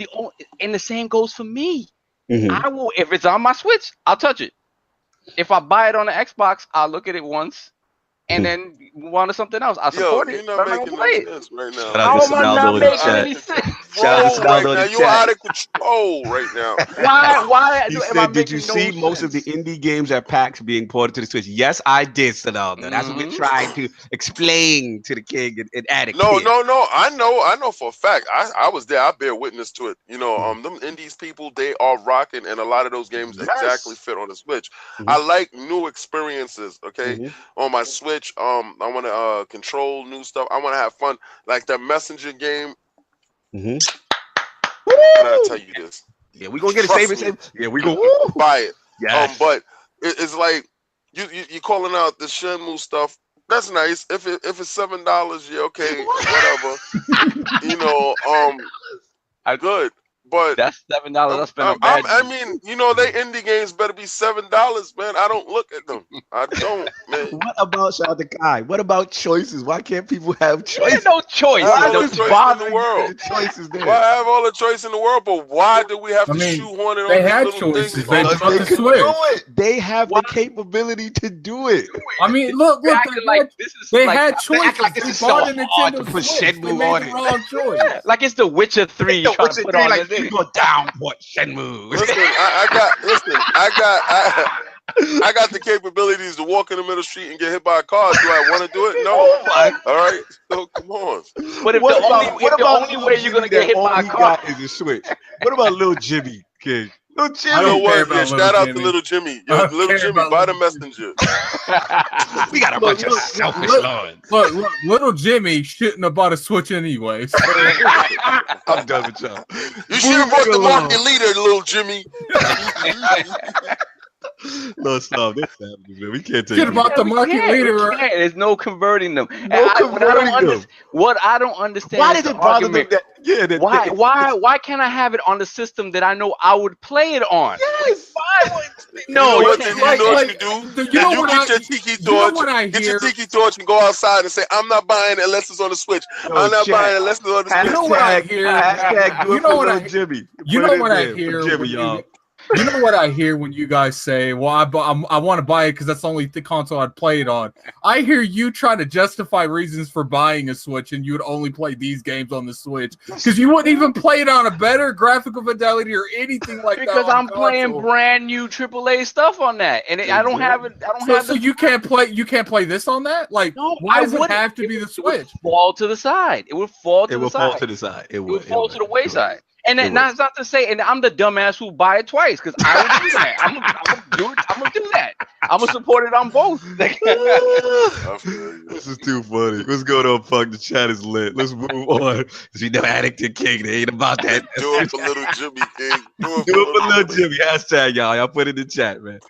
And the same goes for me. I will, if it's on my Switch, I'll touch it. If I buy it on the Xbox, I'll look at it once, and then move on to something else. I support it. You're not making no sense right now. How am I not making any sense? You're out of control right now. Why? He said, did you see most of the indie games at PAX being ported to the Switch? Yes, I did, Sonaldo. That's what we're trying to explain to the king and Attic. No. I know for a fact. I was there. I bear witness to it. Them indies people, they are rocking, and a lot of those games exactly fit on the Switch. I like new experiences. Okay, on my Switch, I want to control new stuff. I want to have fun, like that Messenger game. Can I tell you this? Yeah, we gonna get it. Save. Yeah, we gonna buy it. Yes. But it's like you calling out the Shenmue stuff. That's nice. If it's $7, yeah, okay, whatever. Good. But that's $7. I spent on bad. I mean, they indie games better be $7, man. I don't look at them. I don't, man. What about Shout the Kai? What about choices? Why can't people have choices? There's no choice. Why have all the choice in the world? Choices there. Why have all the choice in the world? But why do we have to shoehorn it on? They had choices. They can do it. They have the capability to do it. I mean, look. They had choices. Like this is so hard to put Shenmue on it. Wrong choice. Like it's The Witcher 3. You trying to put on this. You go down, what Shenmue? Listen, I got the capabilities to walk in the middle of the street and get hit by a car. Do I want to do it? No. All right. So come on. But if the only way you're gonna get hit by a car is a Switch. What about Little Jimmy, King? Little Jimmy. You know what? Yeah, shout out to Little Jimmy. Little Jimmy, buy the Messenger. We got a bunch of selfish lords. Look, Little Jimmy shouldn't have bought a Switch anyway. So. I'm done with y'all. You should have bought the market leader, Little Jimmy. No, stop. This happens, man. We can't take it. About the market leader. There's no converting them. What I don't understand. Why did it bother them that? Yeah. Why can't I have it on the system that I know I would play it on? Yes. Why would? No. You know what you do? You get your tiki torch. Get your tiki torch and go outside and say, "I'm not buying it unless it's on the Switch. I'm not buying it unless it's on the Switch." You know what I hear? You know what I Jimmy. You know what I hear? Jimmy, y'all. You know what I hear when you guys say, well, I want to buy it because that's the only console I'd play it on. I hear you trying to justify reasons for buying a Switch, and you would only play these games on the Switch because you wouldn't even play it on a better graphical fidelity or anything like that. Because I'm playing brand new AAA stuff on that, and I don't have it. So you can't play this on that? Like, no, why does it have to be the Switch? It would fall to the side. It would fall to the side. It would fall to the side. It would fall to the wayside. And then that's not to say, and I'm the dumbass who buy it twice because I would do that. I'm a I'm gonna do that. I'm gonna support it on both. I feel you. This is too funny. Let's go to Punk. The chat is lit. Let's move on. You know, Addict and King. They ain't about that. Do it for little Jimmy, King. Do it for little Jimmy. Hashtag y'all. Y'all put it in the chat, man.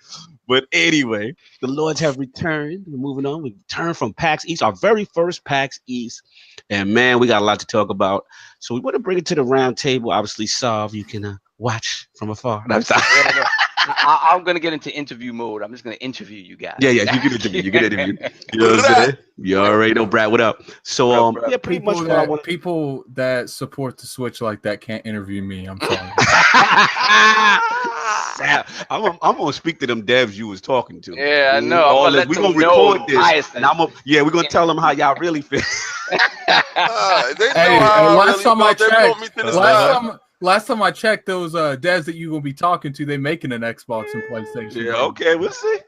But anyway, the Lords have returned. We're moving on. We returned from PAX East, our very first PAX East. And man, we got a lot to talk about. So we want to bring it to the round table. Obviously, Sav, you can watch from afar. No, I'm sorry. I'm gonna get into interview mode. I'm just gonna interview you guys. Yeah, you can interview. You can interview. You know what I'm saying? You already know, Brad. What up? So, yeah, pretty much what I want. People that support the Switch like that can't interview me. I'm sorry. I'm gonna speak to them devs you was talking to. Yeah, I know. We're gonna record this, and we're gonna tell them how y'all really feel. They know how I really felt. They brought me to the side. Last time I checked, those devs that you gonna be talking to, they making an Xbox and PlayStation. Yeah, okay, we'll see.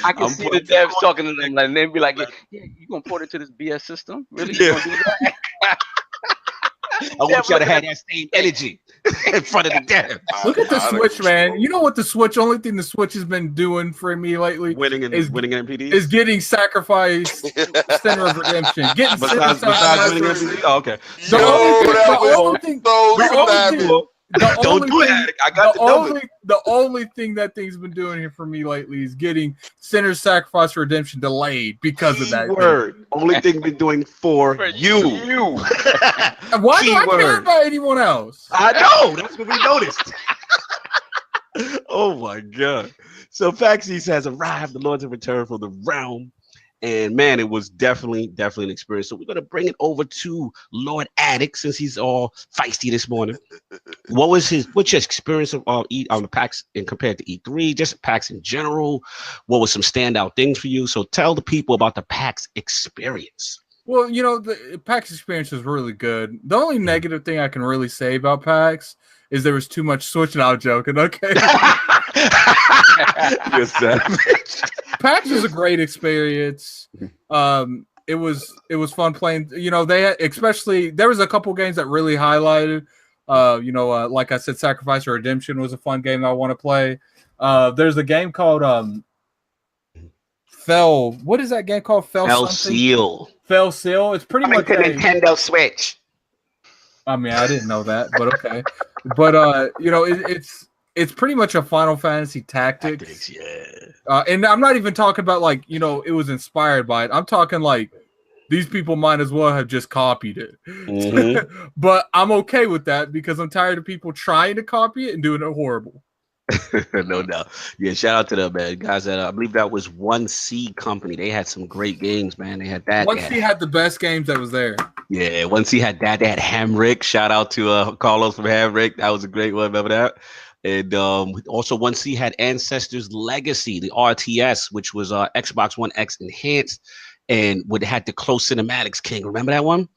I can see the devs talking to them, and they'd be like, "Yeah, you gonna port it to this BS system? Really? You gonna do that?" I want y'all to have that same energy in front of the dev. Look at the Switch, man. You know what the Switch? Only thing the Switch has been doing for me lately winning MPD is getting sacrificed Center of Redemption. Getting besides winning MPD. Oh, okay. The only thing that thing's been doing here for me lately is getting Sinner's Sacrifice Redemption delayed because of that. Word. Only thing been doing for you. Why do I care about anyone else? I know. That's what we noticed. Oh my God. So PAX East has arrived. The Lords have returned from the realm. And man, it was definitely an experience. So we're gonna bring it over to Lord Addict since he's all feisty this morning. What's your experience of on the PAX in compared to E3? Just PAX in general. What was some standout things for you? So tell the people about the PAX experience. Well, you know, the PAX experience was really good. The only negative thing I can really say about PAX is there was too much Switch. And I'm joking. Okay. You're savage. PAX was a great experience. It was fun playing. You know, they had, especially there was a couple games that really highlighted. Like I said, Sacrifice or Redemption was a fun game I want to play. There's a game called Fell. What is that game called? Fell Seal. Fell Seal. It's pretty much a Nintendo Switch. I mean, I didn't know that, but okay. But it's pretty much a Final Fantasy Tactics. Yeah. And I'm not even talking about like, you know, it was inspired by it. I'm talking like these people might as well have just copied it. Mm-hmm. But I'm okay with that because I'm tired of people trying to copy it and doing it horrible. No doubt. Yeah, shout out to them, man. Guys, I believe that was 1C Company. They had some great games, man. They had that. 1C had the best games that was there. Yeah, 1C had that. They had Hamrick. Shout out to Carlos from Hamrick. That was a great one. Remember that? And also 1C had Ancestors Legacy, the RTS, which was Xbox One X enhanced and would had the close cinematics, King. Remember that one?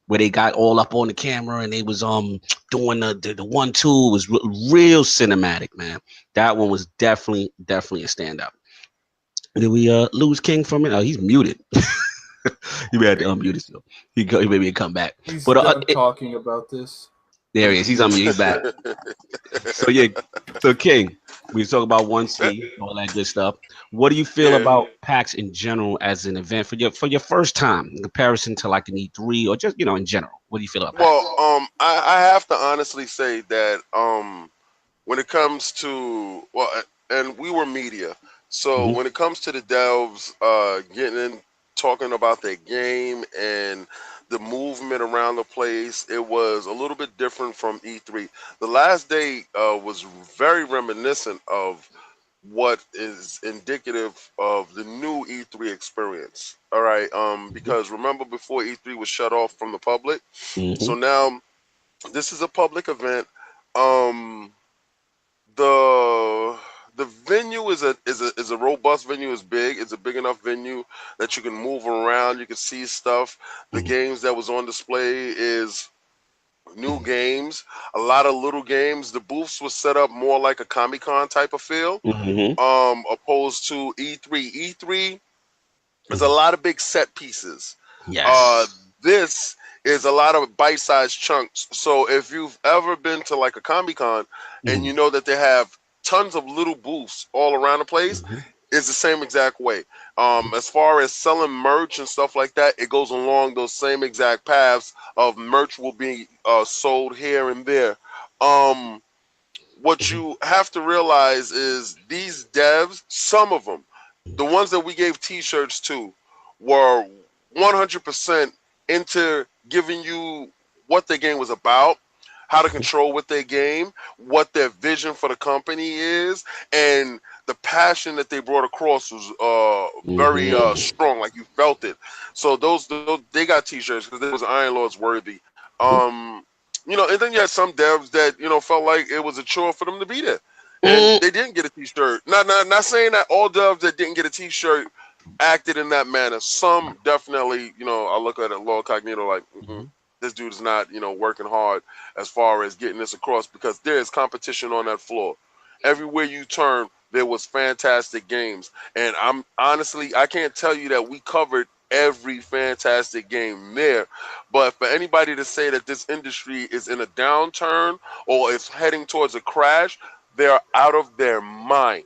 Where they got all up on the camera and they was doing the 1-2 was real cinematic, man. That one was definitely a standout. Did we lose King from it? Oh, he's muted. He may have to unmute himself. He maybe come back. He's done talking about this. There he is. He's unmuted. He's back. So yeah. So King, we talk about 1C, all that good stuff. What do you feel about PAX in general as an event for your first time in comparison to like an E3 or just in general? What do you feel about PAX? Well, I have to honestly say that when it comes to and we were media, so when it comes to the devs getting in, talking about their game and the movement around the place, it was a little bit different from E3. The last day was very reminiscent of what is indicative of the new E3 experience. All right, because remember before E3 was shut off from the public, so now this is a public event. The venue is a robust venue. It's big. It's a big enough venue that you can move around. You can see stuff. The games that was on display is new games, a lot of little games. The booths was set up more like a Comic-Con type of feel, opposed to E3. E3 is a lot of big set pieces. Yes. This is a lot of bite-sized chunks. So if you've ever been to like a Comic-Con and you know that they have tons of little booths all around the place. It's the same exact way. As far as selling merch and stuff like that, it goes along those same exact paths of merch will be sold here and there. What you have to realize is these devs, some of them, the ones that we gave T-shirts to, were 100% into giving you what their game was about, how to control with their game, what their vision for the company is, and the passion that they brought across was very strong. Like you felt it. So those they got T-shirts because it was Iron Lords worthy. And then you had some devs that felt like it was a chore for them to be there, and they didn't get a T-shirt. Not saying that all devs that didn't get a T-shirt acted in that manner. Some definitely, I look at it, Lord Cognito, like this dude is not, working hard as far as getting this across, because there is competition on that floor. Everywhere you turn, there was fantastic games, and I can't tell you that we covered every fantastic game there, but for anybody to say that this industry is in a downturn or is heading towards a crash, they're out of their mind.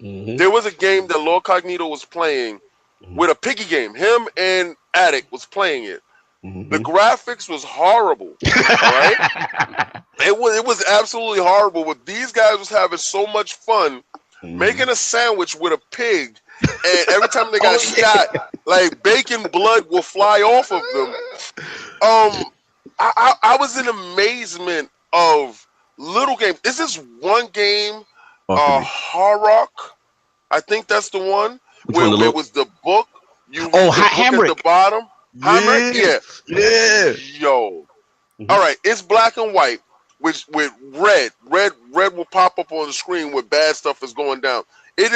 There was a game that Lord Cognito was playing with a piggy game. Him and Attic was playing it. The graphics was horrible. All right, it was absolutely horrible. But these guys was having so much fun making a sandwich with a pig, and every time they got shot, like bacon blood will fly off of them. I was in amazement of little games. Is this one game? Harrock, I think that's the one. Where it was the book. Hamrick at the bottom. Hamrick, yeah. Yo. All right, it's black and white, with red. Red will pop up on the screen where bad stuff is going down. It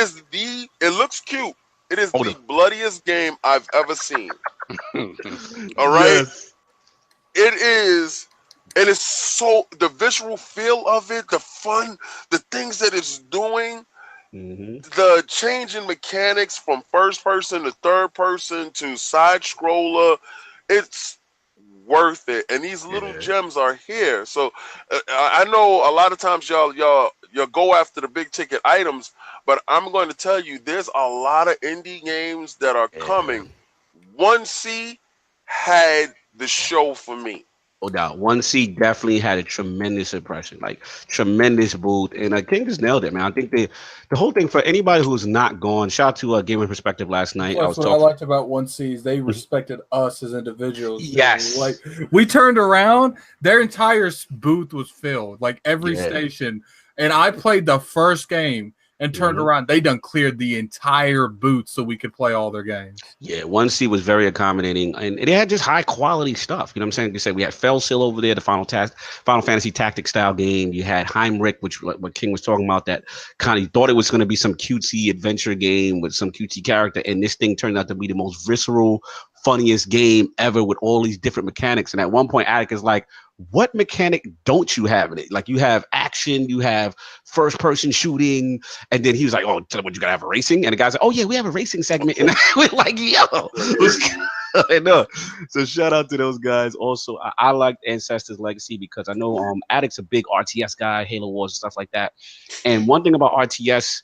looks cute. It is the bloodiest game I've ever seen. All right? Yes. It is. And it's so, the visceral feel of it, the fun, the things that it's doing, the change in mechanics from first person to third person to side scroller, it's worth it. And these little gems are here. So I know a lot of times y'all go after the big ticket items, but I'm going to tell you, there's a lot of indie games that are coming. 1C had the show for me. No doubt. 1C definitely had a tremendous impression, like tremendous booth, and King just nailed it, man. I think the whole thing, for anybody who's not gone, shout out to Gaming Perspective last night. That's what I liked about 1C is they respected us as individuals. Yes, like we turned around, their entire booth was filled, like every station, and I played the first game and turned around. They done cleared the entire booth so we could play all their games. Yeah, 1C was very accommodating, and it had just high quality stuff. You know what I'm saying? You said we had Fellsil over there, the Final Fantasy Tactics style game. You had Heimrich, which what King was talking about, that kind of thought it was going to be some cutesy adventure game with some cutesy character, and this thing turned out to be the most visceral, funniest game ever with all these different mechanics. And at one point, Attic is like, what mechanic don't you have in it? Like, you have action, you have first person shooting, and then he was like, oh, what, you gotta have a racing? And the guy's like, oh yeah, we have a racing segment. And we're like, yo. I know. So shout out to those guys. Also, I like Ancestors Legacy because I know Addict's a big RTS guy, Halo Wars and stuff like that. And one thing about RTS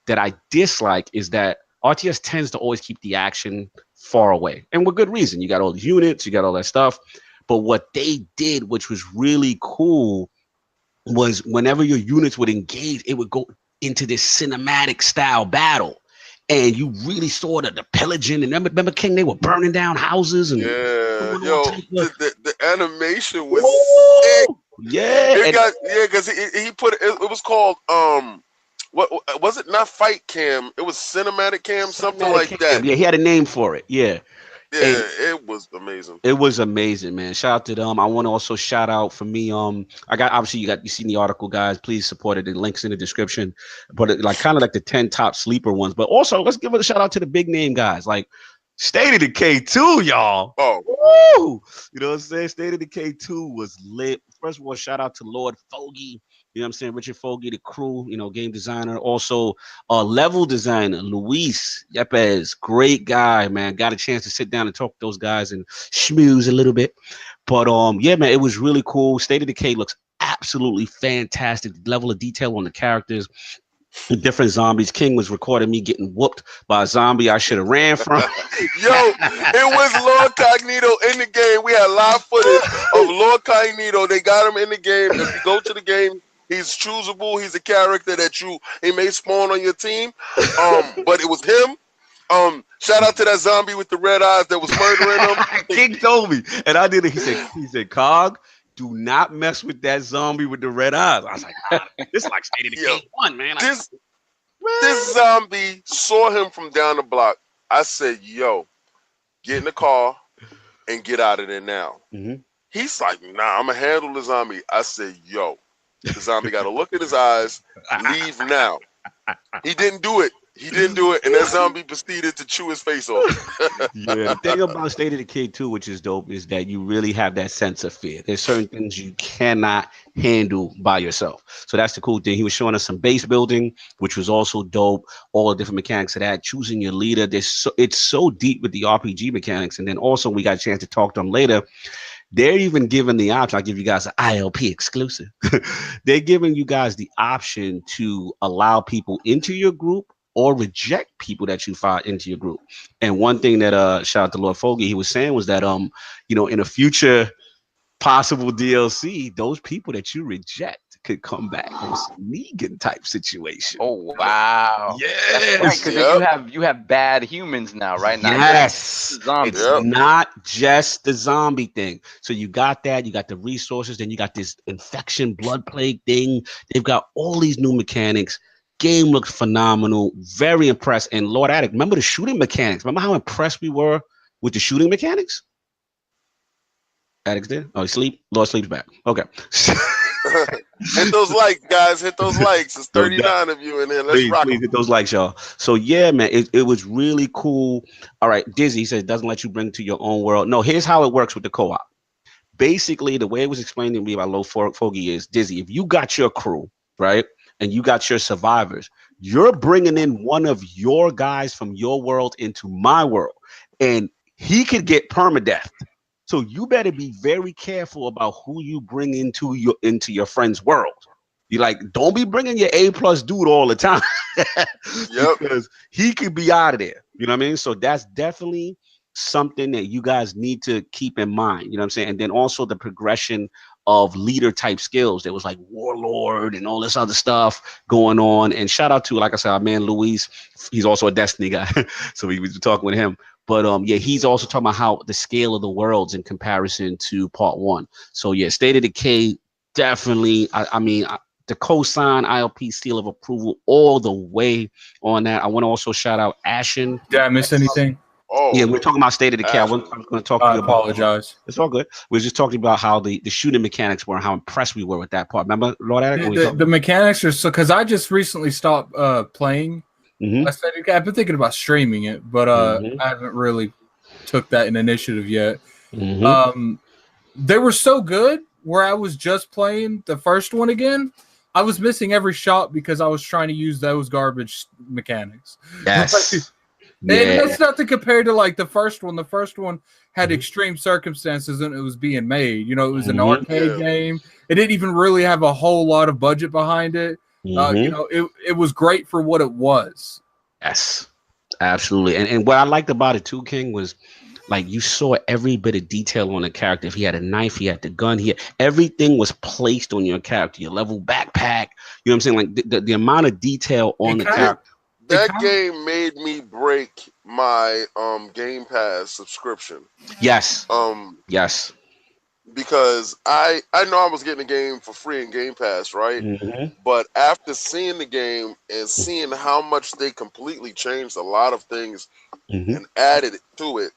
that I dislike is that RTS tends to always keep the action far away, and with good reason. You got all the units, you got all that stuff. But what they did, which was really cool, was whenever your units would engage, it would go into this cinematic style battle. And you really saw the pillaging. And remember, King, they were burning down houses. And the animation was sick. Yeah. Because he put it was called, what was it? Not Fight Cam. It was Cinematic Cam, something like that. Yeah, he had a name for it. Yeah. Yeah, it was amazing. It was amazing, man. Shout out to them. I want to also shout out for me. I got, obviously you seen the article, guys. Please support it. The links in the description. But like kind of like the 10 top sleeper ones. But also let's give a shout out to the big name guys, like State of Decay 2, y'all. Oh, woo! You know what I'm saying? State of Decay 2 was lit. First of all, shout out to Lord Fogey. You know what I'm saying? Richard Fogey, the crew, game designer. Also, level designer, Luis Yepes. Great guy, man. Got a chance to sit down and talk to those guys and schmooze a little bit. But, yeah, man, it was really cool. State of Decay looks absolutely fantastic. The level of detail on the characters. different zombies. King was recording me getting whooped by a zombie I should have ran from. Yo, it was Lord Cognito in the game. We had live footage of Lord Cognito. They got him in the game. If you go to the game, he's choosable. He's a character that he may spawn on your team. But it was him. Shout out to that zombie with the red eyes that was murdering him. King told me, and I did it. He said, Cog, do not mess with that zombie with the red eyes. I was like, this is like State of Decay 1, man. This zombie saw him from down the block. I said, yo, get in the car and get out of there now. Mm-hmm. He's like, nah, I'm going to handle the zombie. I said, yo, the zombie got to look in his eyes, leave now. He didn't do it. And that zombie proceeded to chew his face off. Yeah, the thing about State of Decay 2, which is dope, is that you really have that sense of fear. There's certain things you cannot handle by yourself. So that's the cool thing. He was showing us some base building, which was also dope. All the different mechanics of that. Choosing your leader. It's so deep with the RPG mechanics. And then also we got a chance to talk to them later. They're even giving the option. I'll give you guys an ILP exclusive. They're giving you guys the option to allow people into your group or reject people that you find into your group. And one thing that shout out to Lord Fogey, he was saying was that in a future possible DLC, those people that you reject could come back in some Negan type situation. Oh wow! Yes, because you have bad humans now, right? Now, yes, zombies. It's not just the zombie thing. So you got that, you got the resources, then you got this infection, blood plague thing. They've got all these new mechanics. Game looked phenomenal. Very impressed. And Lord Attic, remember the shooting mechanics? Remember how impressed we were with the shooting mechanics? Addict's there? Oh, he sleep? Lord sleeps back. Okay. Hit those likes, guys. Hit those likes. It's 39 of you in there. Let's rock. Please hit those likes, y'all. So yeah, man, it was really cool. All right, Dizzy says it doesn't let you bring it to your own world. No, here's how it works with the co-op. Basically, the way it was explained to me by Low Fogey is, Dizzy, if you got your crew, right, and you got your survivors, you're bringing in one of your guys from your world into my world, and he could get permadeath. So you better be very careful about who you bring into your friend's world. You don't be bringing your A+ dude all the time. Yep. Because he could be out of there. You know what I mean? So that's definitely something that you guys need to keep in mind. You know what I'm saying? And then also the progression of leader type skills. There was like Warlord and all this other stuff going on. And shout out to, like I said, our man Luis. He's also a Destiny guy. So we was talking with him. But yeah, he's also talking about how the scale of the worlds in comparison to part 1. So yeah, State of Decay, definitely. I mean, the cosign ILP seal of approval all the way on that. I want to also shout out Ashen. Did I miss anything? Oh, yeah, we're talking about State of Decay. I was going to talk to you about. I apologize. It's all good. We were just talking about how the shooting mechanics were and how impressed we were with that part. Remember, Lord Attic? The mechanics are so, because I just recently stopped playing. Mm-hmm. I've been thinking about streaming it, but I haven't really took that in initiative yet. Mm-hmm. They were so good where I was just playing the first one again. I was missing every shot because I was trying to use those garbage mechanics. Yes. And that's nothing compared to like the first one. The first one had extreme circumstances and it was being made. You know, it was an arcade game. It didn't even really have a whole lot of budget behind it. You know, it was great for what it was. Yes, absolutely. And what I liked about it too, King, was like you saw every bit of detail on the character. If he had a knife, he had the gun, everything was placed on your character, your level backpack. You know what I'm saying? Like the amount of detail on the character. That game made me break my Game Pass subscription. Yes. Yes. Because I know I was getting the game for free in Game Pass, right? Mm-hmm. But after seeing the game and seeing how much they completely changed a lot of things and added to it,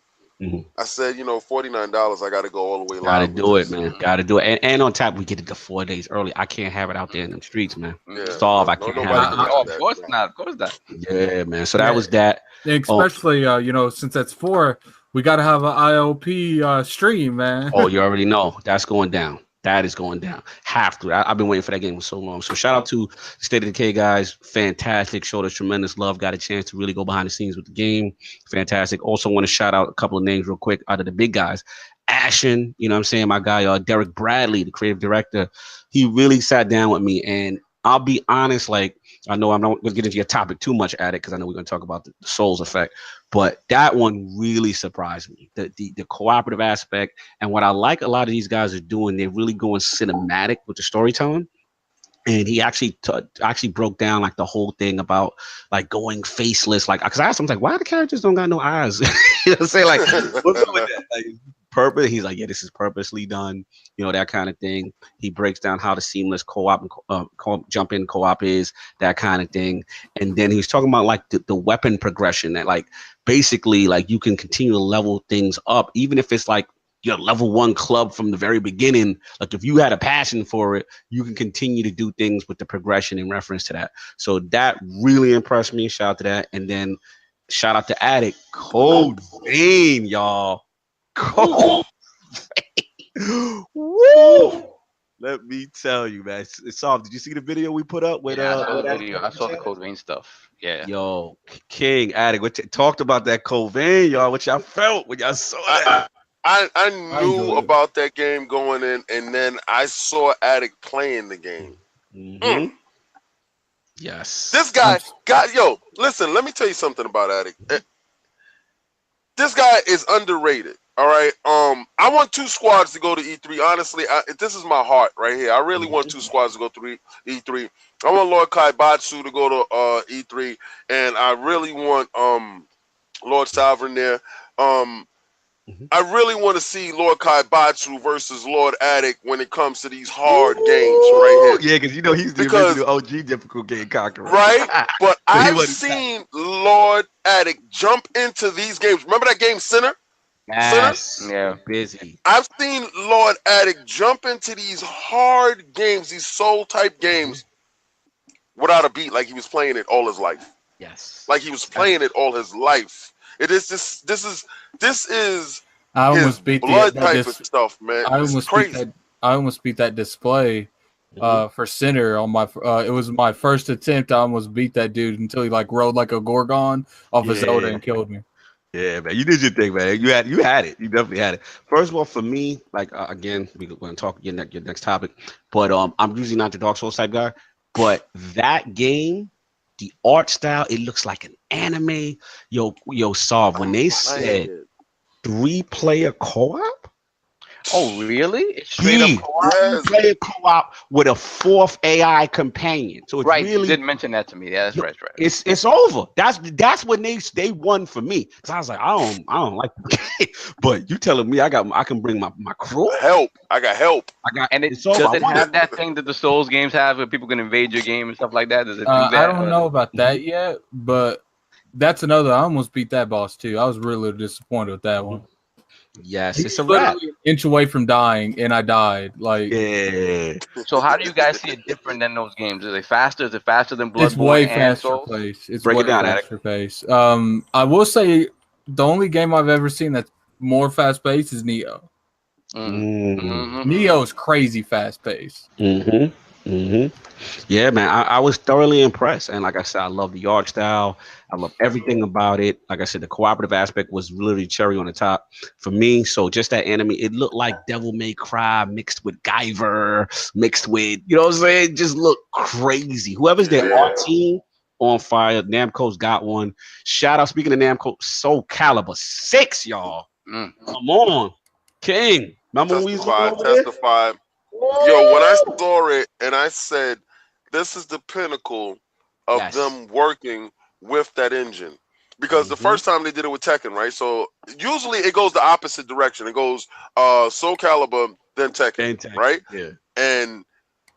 I said, $49, I got to go all the way live. Got to do it, man. Got to do it. And on top, we get it to 4 days early. I can't have it out there in the streets, man. Yeah. Starve. I can't have it. Of course not. Of course not. Yeah, man. So that was that. Especially, since that's 4, we got to have an ILP stream, man. Oh, you already know. That's going down. That is going down. Have to. I've been waiting for that game for so long. So shout out to State of Decay guys. Fantastic. Showed us tremendous love. Got a chance to really go behind the scenes with the game. Fantastic. Also want to shout out a couple of names real quick out of the big guys. Ashen, you know what I'm saying? My guy, Derek Bradley, the creative director. He really sat down with me and I'll be honest, like I know I'm not going to get into your topic too much at it because I know we're going to talk about the Souls effect, but that one really surprised me. The cooperative aspect and what I like a lot of these guys are doing, they're really going cinematic with the storytelling. And he actually broke down like the whole thing about like going faceless, like because I asked him like, why the characters don't got no eyes? You know what I'm saying? Like, what's up with that? Like, purpose. He's like, yeah, this is purposely done. You know, that kind of thing. He breaks down how the seamless co-op and jump in co-op is, that kind of thing. And then he's talking about like the weapon progression that like basically like you can continue to level things up, even if it's like your level 1 club from the very beginning. Like if you had a passion for it, you can continue to do things with the progression in reference to that. So that really impressed me. Shout out to that. And then shout out to Addict. Code Vein, y'all. Code Vein. Woo! Let me tell you, man. It's soft. Did you see the video we put up with I saw the video. I saw the Code Vein stuff. Yeah. Yo, King, Addict, what talked about that Code Vein, y'all. What y'all felt when y'all saw that? I knew about that game going in, and then I saw Addict playing the game. Mm-hmm. Yes. This guy listen, let me tell you something about Addict. This guy is underrated. All right. I want 2 squads to go to E3. Honestly, this is my heart right here. I really want 2 squads to go to E3. I want Lord Kaibatsu to go to E3, and I really want Lord Sovereign there. I really want to see Lord Kaibatsu versus Lord Addict when it comes to these hard games right here. Yeah, because you know he's the original OG difficult game conqueror. Right? But I've seen Lord Addict jump into these games. Remember that game Sinner? Yes. Sinner? Yeah. Busy. I've seen Lord Addict jump into these hard games, these soul type games, without a beat, like he was playing it all his life. Yes. Like he was playing it all his life. It is this is I almost his beat blood type of stuff, man. I Almost beat that display for Sinner on my it was my first attempt. I almost beat that dude until he like rode like a Gorgon off his Zelda and killed me. Yeah, man, you did your thing, man. You had it. You definitely had it. First of all, for me, like again, we're gonna talk your next topic, but I'm usually not the Dark Souls type guy, but that game, the art style, it looks like an anime. Yo, Sav, when they said 3-player co-op. Oh, really? It's straight up co-op? 3-player co-op with a 4th AI companion. So it's right. really, You did mention that to me. Yeah, that's right. It's over. That's when they won for me. Because I was like, I don't like the but you telling me I can bring my crew? Help. I got help. And does it have that thing that the Souls games have where people can invade your game and stuff like that? Does it do that? I don't know about that yet, but that's another. I almost beat that boss too. I was really disappointed with that one. Yes, it's a wrap. An inch away from dying, and I died. Like, yeah. So how do you guys see it different than those games? Is it faster? Is it faster than Bloodborne? It's way faster pace. It's Break way it down, faster pace. I will say the only game I've ever seen that's more fast paced is Neo. Neo is crazy fast paced. Yeah, man, I was thoroughly impressed, and like I said, I love the art style. I love everything about it. Like I said, the cooperative aspect was literally cherry on the top for me. So just that anime, it looked like Devil May Cry mixed with Guyver, mixed with, you know what I'm saying? It just looked crazy. Whoever's their art team, on fire. Namco's got one. Shout out, speaking of Namco, Soul Calibur 6, y'all. Come on, King. Remember when we testified. Yo, when I saw it and I said, this is the pinnacle of them working with that engine. Because the first time they did it with Tekken, right? So usually it goes the opposite direction. It goes Soul Calibur, then Tekken, right? Yeah. And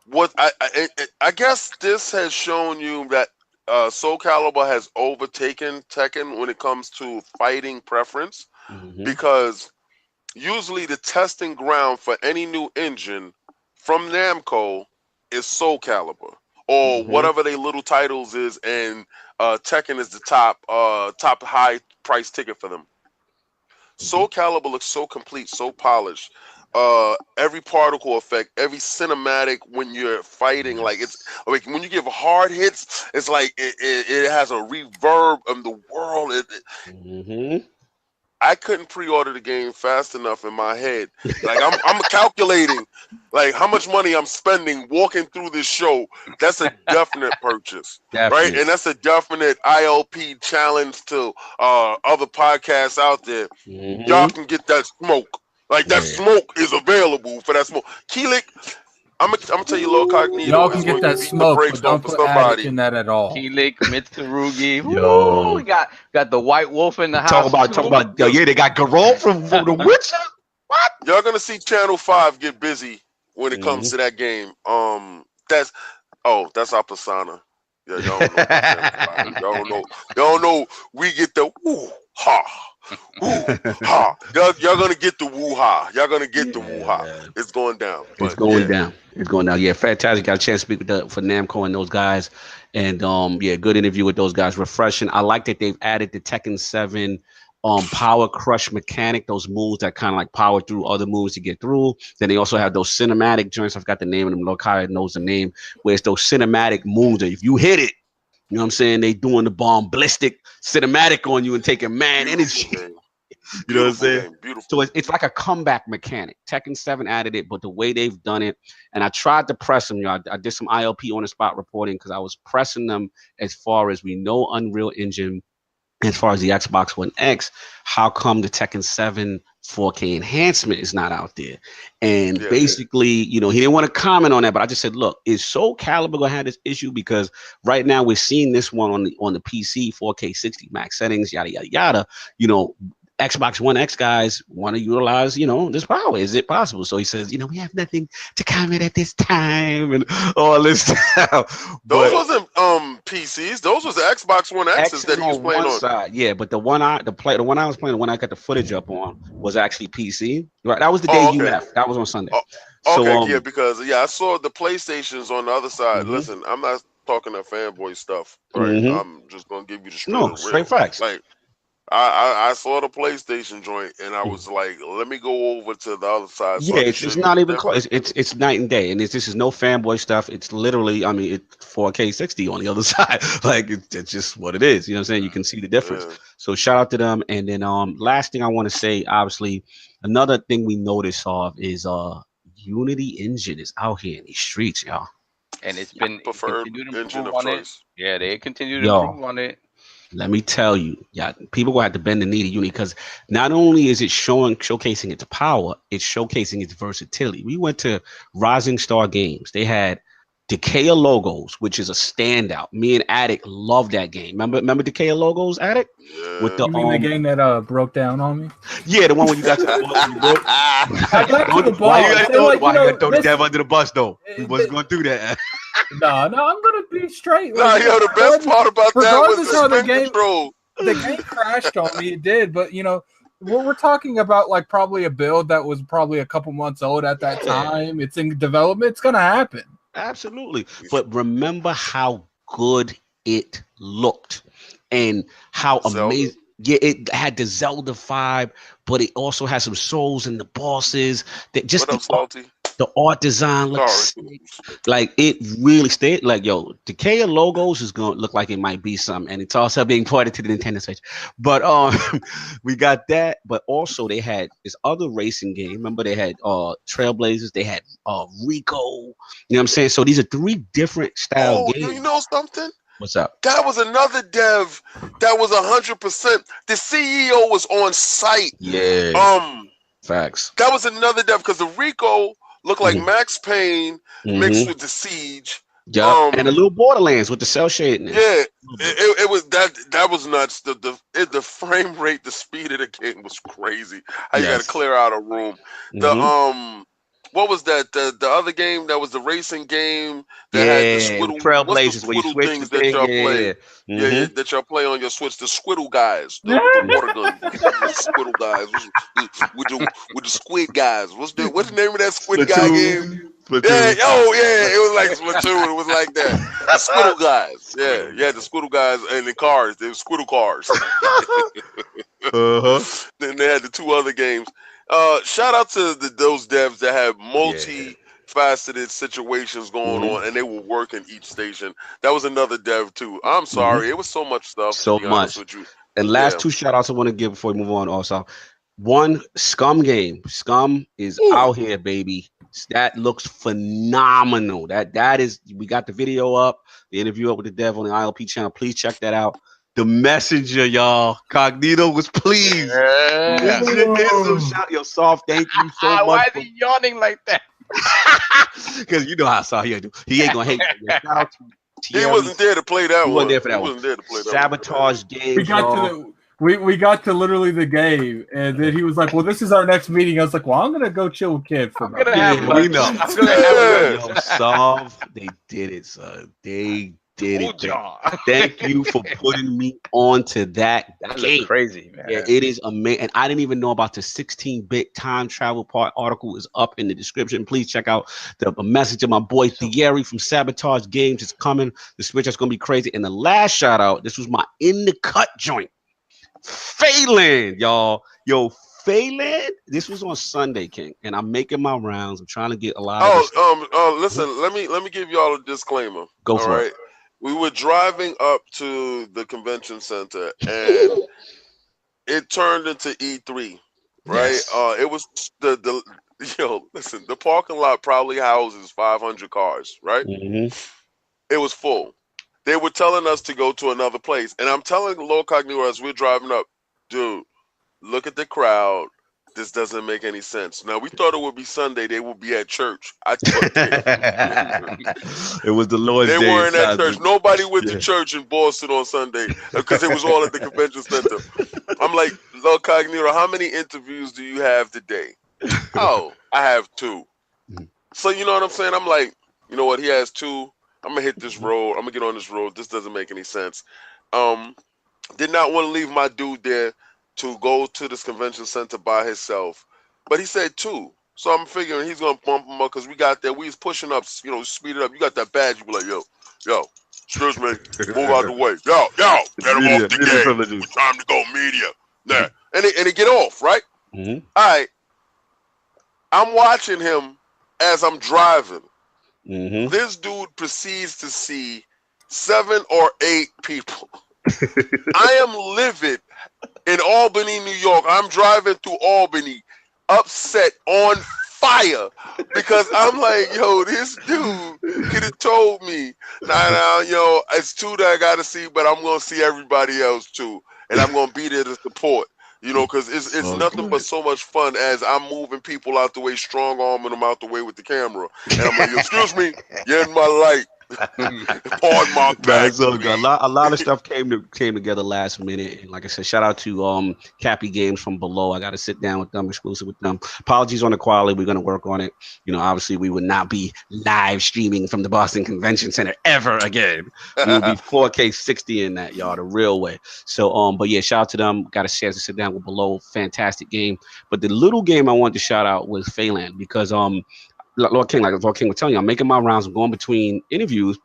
what I guess this has shown you that Soul Calibur has overtaken Tekken when it comes to fighting preference. Because usually the testing ground for any new engine from Namco is Soul Calibur or whatever their little titles is, and Tekken is the top high price ticket for them. Soul Calibur looks so complete, so polished. Every particle effect, every cinematic when you're fighting, like it's like when you give hard hits, it's like it has a reverb of the world. I couldn't pre-order the game fast enough in my head. Like I'm calculating like how much money I'm spending walking through this show. That's a definite purchase, right? And that's a definite ILP challenge to other podcasts out there. Y'all can get that smoke. Like that smoke is available for that smoke. Keelik, I'm gonna tell you, Low Cognito. Y'all can get that smoke, but don't put Attic in that at all. Keelik, Mitsurugi. Yo, we got the White Wolf in the house. Talk about. Yo, yeah, they got Geralt from The Witcher. What? Y'all gonna see Channel 5 get busy when it comes to that game. That's our persona. Yeah, y'all don't know. Y'all don't know. We get the woo ha. Woo ha. Y'all gonna get the woo ha. Y'all gonna get the woo ha. It's going down. It's going down. It's going down. Yeah, fantastic. Got a chance to speak with for Namco and those guys. And good interview with those guys. Refreshing. I like that they've added the Tekken 7 power crush mechanic, those moves that kind of like power through other moves to get through. Then they also have those cinematic joints. I forgot the name of them. Lokai knows the name, where it's those cinematic moves that if you hit it, you know what I'm saying, they doing the bomb ballistic cinematic on you and taking man energy. You know what I'm saying? So it's like a comeback mechanic. Tekken 7 added it, but the way they've done it, and I tried to press them, y'all. I did some ILP on the spot reporting because I was pressing them as far as we know Unreal Engine. As far as the Xbox One X, how come the Tekken 7 4K enhancement is not out there? And basically, you know, he didn't want to comment on that, but I just said, look, is Soul Calibur gonna have this issue? Because right now we're seeing this one on the PC, 4K 60 max settings, yada yada yada. You know, Xbox One X guys want to utilize, you know, this power. Is it possible? So he says, you know, we have nothing to comment at this time and all this stuff. Those wasn't PCs. Those was the Xbox One X's that he was playing on. Side. Yeah, but the one I was playing, the one I got the footage up on was actually PC. Right, that was the day you left. That was on Sunday. Okay, because I saw the PlayStations on the other side. Listen, I'm not talking that fanboy stuff. Right, I'm just gonna give you the straight facts. Like, I saw the PlayStation joint and I was like, let me go over to the other side. So it's not even close. It's night and day, and this is no fanboy stuff. It's literally, I mean, it's 4K 60 on the other side. Like it's just what it is. You know what I'm saying? You can see the difference. Yeah. So shout out to them. And then last thing I want to say, obviously, another thing we noticed is Unity Engine is out here in these streets, y'all. And it's been preferred engine of choice. Yeah, they continue to improve on it. Let me tell you, people gonna have to bend the knee to Unity because not only is it showcasing its power, it's showcasing its versatility. We went to Rising Star Games. They had Decay Logos, which is a standout. Me and Attic loved that game. Remember Decay Logos, Attic? Yeah. With the game that broke down on me? Yeah, the one where you got to the bus. I got to the bus. Why you gotta throw the dev under the bus though? We wasn't gonna do that. No, I'm gonna be straight. The best part about that was the spin control. The game crashed on me. It did, but you know, we're talking about like probably a build that was probably a couple months old at that time. It's in development. It's gonna happen. Absolutely. But remember how good it looked and how amazing. Yeah, it had the Zelda vibe, but it also has some souls in the bosses. That just the art design looks like it really stayed. Like, yo, Decay Logos is gonna look like it might be something, and it's also being ported to the Nintendo Switch. But we got that. But also they had this other racing game. Remember they had Trailblazers. They had Rico. You know what I'm saying? So these are 3 different style games. You know something? What's up? That was another dev that was 100%. The CEO was on site. Yeah. Facts. That was another dev because the Rico looked like Max Payne mixed with the Siege. Yeah, and a little Borderlands with the cell shading. Yeah, it was that was nuts. The frame rate, the speed of the game was crazy. How you got to clear out a room. What was that? The other game that was the racing game that had the squiddle Trailblazers where you switch things that y'all play. That y'all play on your Switch. The squiddle guys, the water gun, the squiddle guys with the squid guys. What's the name of that squid guy game? Splatoon. Yeah, it was like Splatoon. It was like that. The squiddle guys. Yeah, the squiddle guys and the cars. They were squiddle cars. Then they had the 2 other games. Shout out to those devs that have multi-faceted situations going on, and they were working each station. That was another dev too. I'm sorry, it was so much stuff. So much. With you. And last two shout outs I want to give before we move on. Also, one, Scum game. Scum is out here, baby. That looks phenomenal. That is. We got the video up, the interview up with the dev on the ILP channel. Please check that out. The Messenger, y'all. Cognito was pleased. Yo, Soft, thank you so much. Why is he yawning like that? Because you know how Soft he do. He ain't gonna hate you. Shout out to he wasn't there to play that one. He wasn't there for that one. Wasn't there to play that Sabotage games. We got to literally the game, and then he was like, "Well, this is our next meeting." I was like, "Well, I'm gonna go chill with Kid for a minute." We know. I'm gonna have Yo, Solve, they did it, son. They did it. Thank you for putting me onto that game. Crazy, man. Yeah, it is amazing. And I didn't even know about the 16-bit time travel part. Article is up in the description. Please check out a message of my boy Thierry from Sabotage Games. It's coming. The Switch is gonna be crazy. And the last shout out, this was my in the cut joint. Phelan, y'all. Yo, Phelan. This was on Sunday, King, and I'm making my rounds. I'm trying to get a lot of listen, let me give y'all a disclaimer. Go for it. We were driving up to the convention center and it turned into E3, right? Yes. It was listen, the parking lot probably houses 500 cars, right? Mm-hmm. It was full. They were telling us to go to another place. And I'm telling Lord Cognito as we're driving up, dude, look at the crowd. This doesn't make any sense. Now, we thought it would be Sunday. They would be at church. It was the Lord's Day. They weren't at church. Nobody went to church in Boston on Sunday because it was all at the convention center. I'm like, Lord Cognito, how many interviews do you have today? Oh, I have 2. So, you know what I'm saying? I'm like, you know what? He has 2. I'm going to hit this road. I'm going to get on this road. This doesn't make any sense. Did not want to leave my dude there to go to this convention center by himself. But he said 2. So I'm figuring he's going to bump him up because we got there. We was pushing up, speed it up. You got that badge. You be like, yo, excuse me, move out the way. Yo, get him off the game. Time to go, media. Nah. And they get off, right? Mm-hmm. All right. I'm watching him as I'm driving. Mm-hmm. This dude proceeds to see 7 or 8 people. I am livid in Albany, New York. I'm driving through Albany, upset, on fire, because I'm like, yo, this dude could have told me, nah, it's 2 that I got to see, but I'm going to see everybody else too, and I'm going to be there to support. Because it's nothing but so much fun as I'm moving people out the way, strong arming them out the way with the camera. And I'm like, excuse me, you're in my light. Pardon my back. So a lot of stuff came together last minute. And like I said, shout out to Cappy Games from below. I got to sit down with them, exclusive with them. Apologies on the quality. We're going to work on it. Obviously we would not be live streaming from the Boston Convention Center ever again. We will be 4K 60 in that, y'all, the real way. So, but yeah, shout out to them. Got a chance to sit down with below. Fantastic game. But the little game I wanted to shout out was Phelan because Lord King was telling you, I'm making my rounds. I'm going between interviews,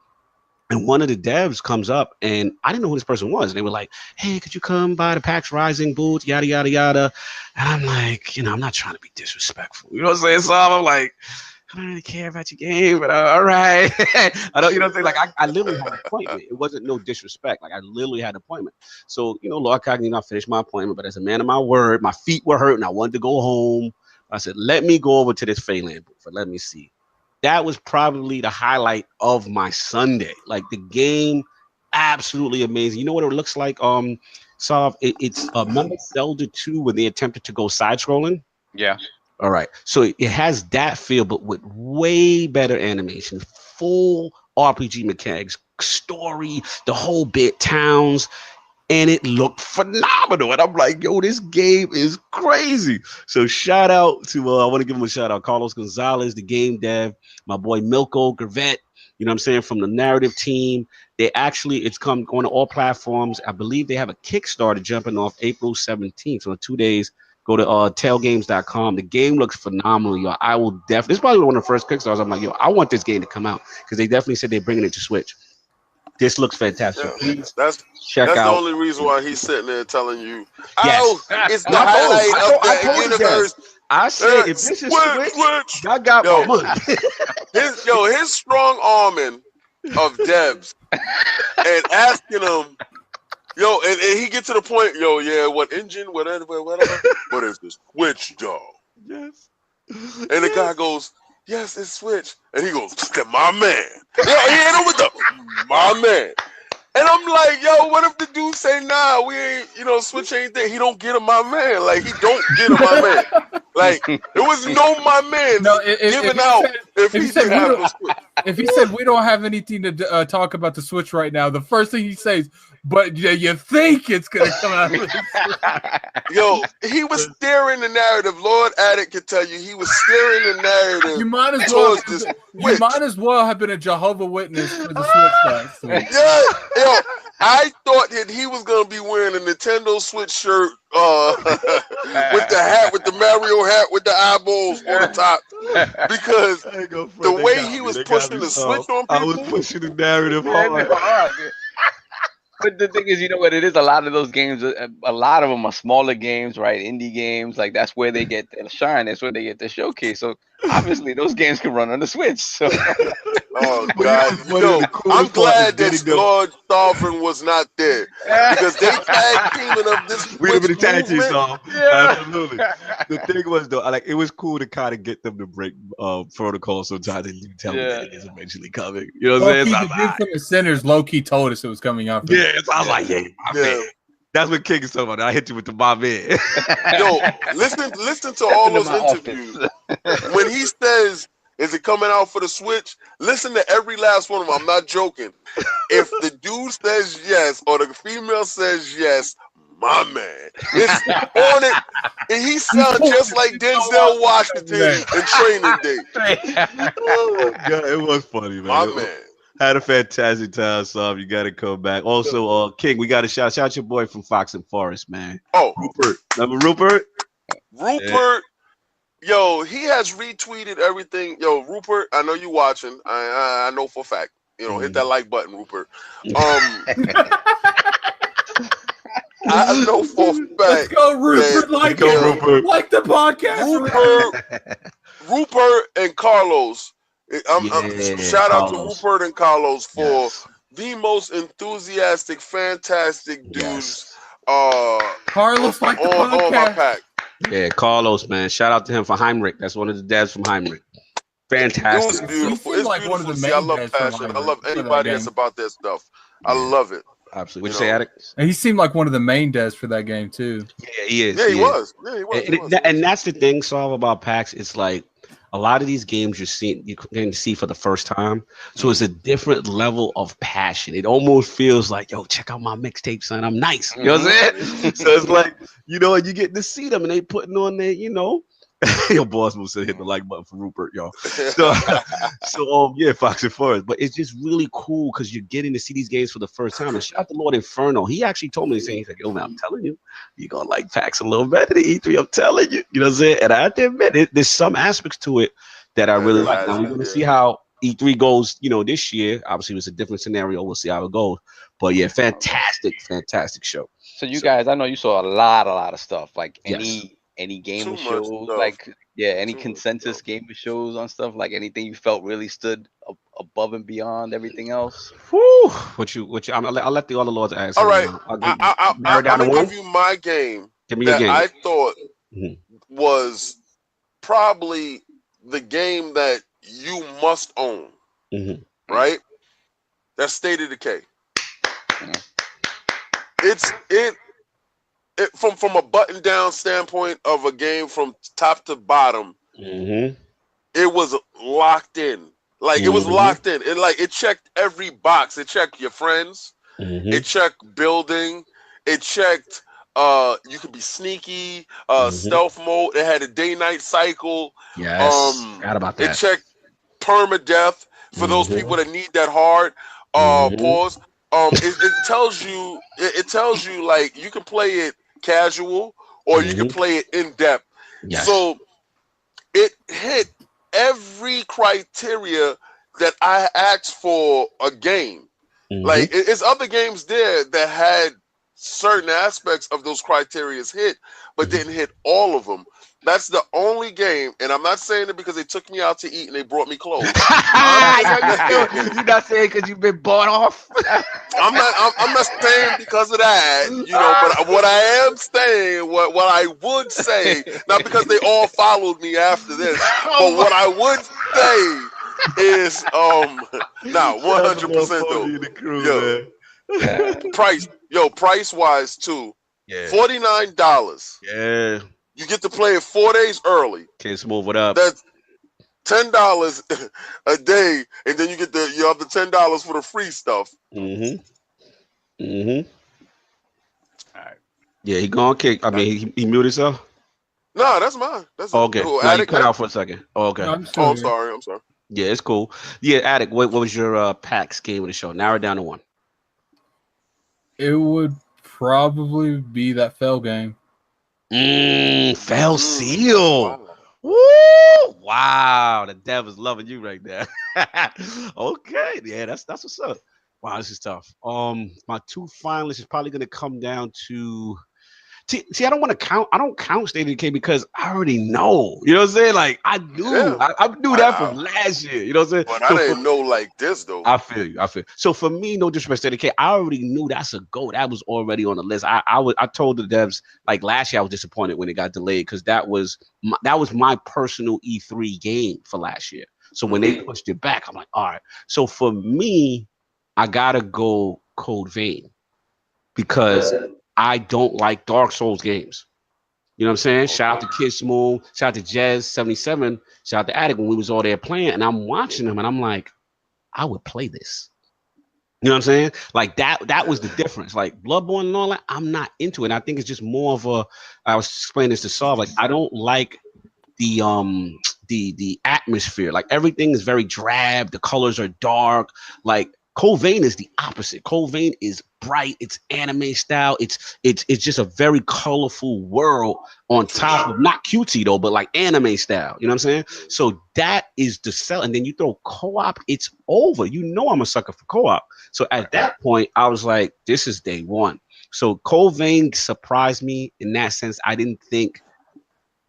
and one of the devs comes up, and I didn't know who this person was. And they were like, "Hey, could you come by the PAX Rising booth? Yada yada yada." And I'm like, I'm not trying to be disrespectful. You know what I'm saying? So I'm like, I don't really care about your game, but all right. I don't, like I literally had an appointment. It wasn't no disrespect. Like I literally had an appointment. So Lord Cognito, I finished my appointment, but as a man of my word, my feet were hurting. I wanted to go home. I said, let me go over to this Phelan booth and let me see. That was probably the highlight of my Sunday. Like the game, absolutely amazing. You know what it looks like? It's remember Zelda 2 when they attempted to go side scrolling? Yeah. All right. So it has that feel, but with way better animation, full RPG mechanics, story, the whole bit, towns. And it looked phenomenal. And I'm like, yo, this game is crazy. So shout out to, I want to give him a shout out, Carlos Gonzalez, the game dev, my boy Milko Gervet, from the narrative team. It's going to all platforms. I believe they have a Kickstarter jumping off April 17th. So in 2 days, go to tailgames.com. The game looks phenomenal, yo. I will definitely, it's probably one of the first Kickstarters. I'm like, yo, I want this game to come out because they definitely said they're bringing it to Switch. This looks fantastic. Yeah, that's the only reason why he's sitting there telling you, it's the highlight of the universe. I said, if this is Switch, y'all got my money. His strong arming of devs and asking them Yo, and he get to the point, yo, yeah, what engine, whatever. But it's the Switch, dog. Yes. And the guy goes, yes, it's Switch. And he goes, my man. Yo, he hit him with the, my man. And I'm like, yo, what if the dude say, nah, we ain't, Switch ain't there. He don't get him, my man. Like, he don't get him, my man. Like, there was no my man giving out if he didn't have no Switch. If he said we don't have anything to talk about the Switch right now, the first thing he says, but you think it's going to come out. Yo, he was steering the narrative. Lord Addict can tell you, he was steering the narrative. You might as well have been a Jehovah's Witness for the Switch. Yeah, yo, I thought that he was going to be wearing a Nintendo Switch shirt with the hat, with the Mario hat, with the eyeballs on the top. Because the way he was pushing the Switch on people. I was pushing the narrative hard. But the thing is, you know what it is? A lot of those games, a lot of them are smaller games, right? Indie games, like that's where they get their shine. That's where they get their showcase. So obviously, those games can run on the Switch. So. Oh God! I'm glad that Lord Sovereign was not there because they tag teaming up this. We'd have been a tag team song. Yeah. Absolutely. The thing was though, like it was cool to kind of get them to break protocol. Sometimes they do tell me that it is eventually coming. You know what I'm saying? The from the Sinners low-key told us it was coming out. Yeah, so I was like, man. That's what King is talking about. I hit you with the my man. Yo, listen to all those interviews. When he says, is it coming out for the Switch? Listen to every last one of them. I'm not joking. If the dude says yes or the female says yes, my man, it's on it. And he sounds just like Denzel Washington in Training Day. Oh my God, it was funny, man. My man. Had a fantastic time, Sam. You got to come back. Also, King, we got to shout your boy from Fox and Forest, man. Oh, Rupert. Remember Rupert? Rupert. Yeah. Yo, he has retweeted everything. Yo, Rupert, I know you watching. I know for a fact. Hit that like button, Rupert. I know for a fact. Let's go, Rupert. Rupert. Like the podcast. Rupert and Carlos. Shout out to Rupert and Carlos for the most enthusiastic, fantastic dudes. Carlos on my pack. Yeah, Carlos, man. Shout out to him for Heinrich. That's one of the dads from Heinrich. Fantastic. It was beautiful. It's like beautiful. One of the main I love passion. I love anybody that's about that stuff. I love it. Absolutely. Would you say, Addict? And he seemed like one of the main devs for that game too. Yeah, he is. Yeah, he was. Yeah, he was. And that's the thing, Saul, about PAX. It's like a lot of these games you're going to see for the first time. So it's a different level of passion. It almost feels like, yo, check out my mixtape, son. I'm nice. You know what I'm saying? So it's like, and you get to see them and they putting on their, your boss will say hit the like button for Rupert, y'all. So Fox and Forest. But it's just really cool because you're getting to see these games for the first time. And shout out to Lord Inferno. He actually told me, he's like, yo, man, I'm telling you, you're going to like PAX a little better than E3. I'm telling you. You know what I'm saying? And I have to admit, there's some aspects to it that I really like. Now we're going to see how E3 goes, this year. Obviously, it's a different scenario. We'll see how it goes. But yeah, fantastic show. So you guys, I know you saw a lot of stuff. Like any gamer shows, any consensus gamer shows on stuff, like anything you felt really stood above and beyond everything else? Whew. I'll let the other lords answer. All right, I'm gonna give you my game. Give me your game. I thought was probably the game that you must own. Right? That's State of Decay. From a button down standpoint of a game from top to bottom, it was locked in. Like it was locked in. It checked every box. It checked your friends. It checked building. It checked you could be sneaky, stealth mode. It had a day-night cycle. Yes. Forgot about that. It checked permadeath for those people that need that hard pause. It tells you like you can play it casual or you can play it in depth. Yes. So it hit every criteria that I asked for a game. Like it's other games there that had certain aspects of those criteria hit, but didn't hit all of them. That's the only game, and I'm not saying it because they took me out to eat and they brought me clothes. You're not saying because you've been bought off. I'm not saying because of that, but what I am saying, what I would say, not because they all followed me after this, but what I would say is, now 100% though, price wise too, $49. Yeah, you get to play it 4 days early. Kids, move it up. That's $10 a day, and then you have the $10 for the free stuff. Mm-hmm. All right. Yeah, he gonna kick. I mean, he muted himself. No, that's mine. That's okay. Now you cut out for a second. Okay. No, I'm sorry. Yeah, it's cool. Yeah, Attic, what was your PAX game of the show? Narrow it down to one. It would probably be that Fell game. Fell Seal. Wow. Woo! Wow, the dev is loving you right there. Okay, yeah, that's what's up. Wow, this is tough. My two finalists is probably gonna come down to. See, I don't want to count. I don't count State of Decay because I already know. You know what I'm saying? Like I knew, Yeah. I knew that from last year. You know what I'm saying? But I didn't know like this though. I feel you. So for me, no disrespect, State of Decay, I already knew that's a go. That was already on the list. I told the devs like last year I was disappointed when it got delayed because that was my personal E3 game for last year. So when they pushed it back, I'm like, all right. So for me, I gotta go Code Vein because I don't like Dark Souls games. You know what I'm saying? Shout out to Kid Smooth, shout out to Jazz77, shout out to Attic when we was all there playing, and I'm watching them and I'm like, I would play this. You know what I'm saying? Like that was the difference. Like Bloodborne and all that, I'm not into it. And I think it's just more of a, I was explaining this to Saul, like I don't like the atmosphere. Like everything is very drab, the colors are dark. Like Code Vein is the opposite. Code Vein is bright, it's anime style, it's just a very colorful world on top of not cutesy though, but like anime style. You know what I'm saying? So that is the sell. And then you throw co-op, it's over. You know I'm a sucker for co-op. So at that point, I was like, this is day one. So Code Vein surprised me in that sense. I didn't think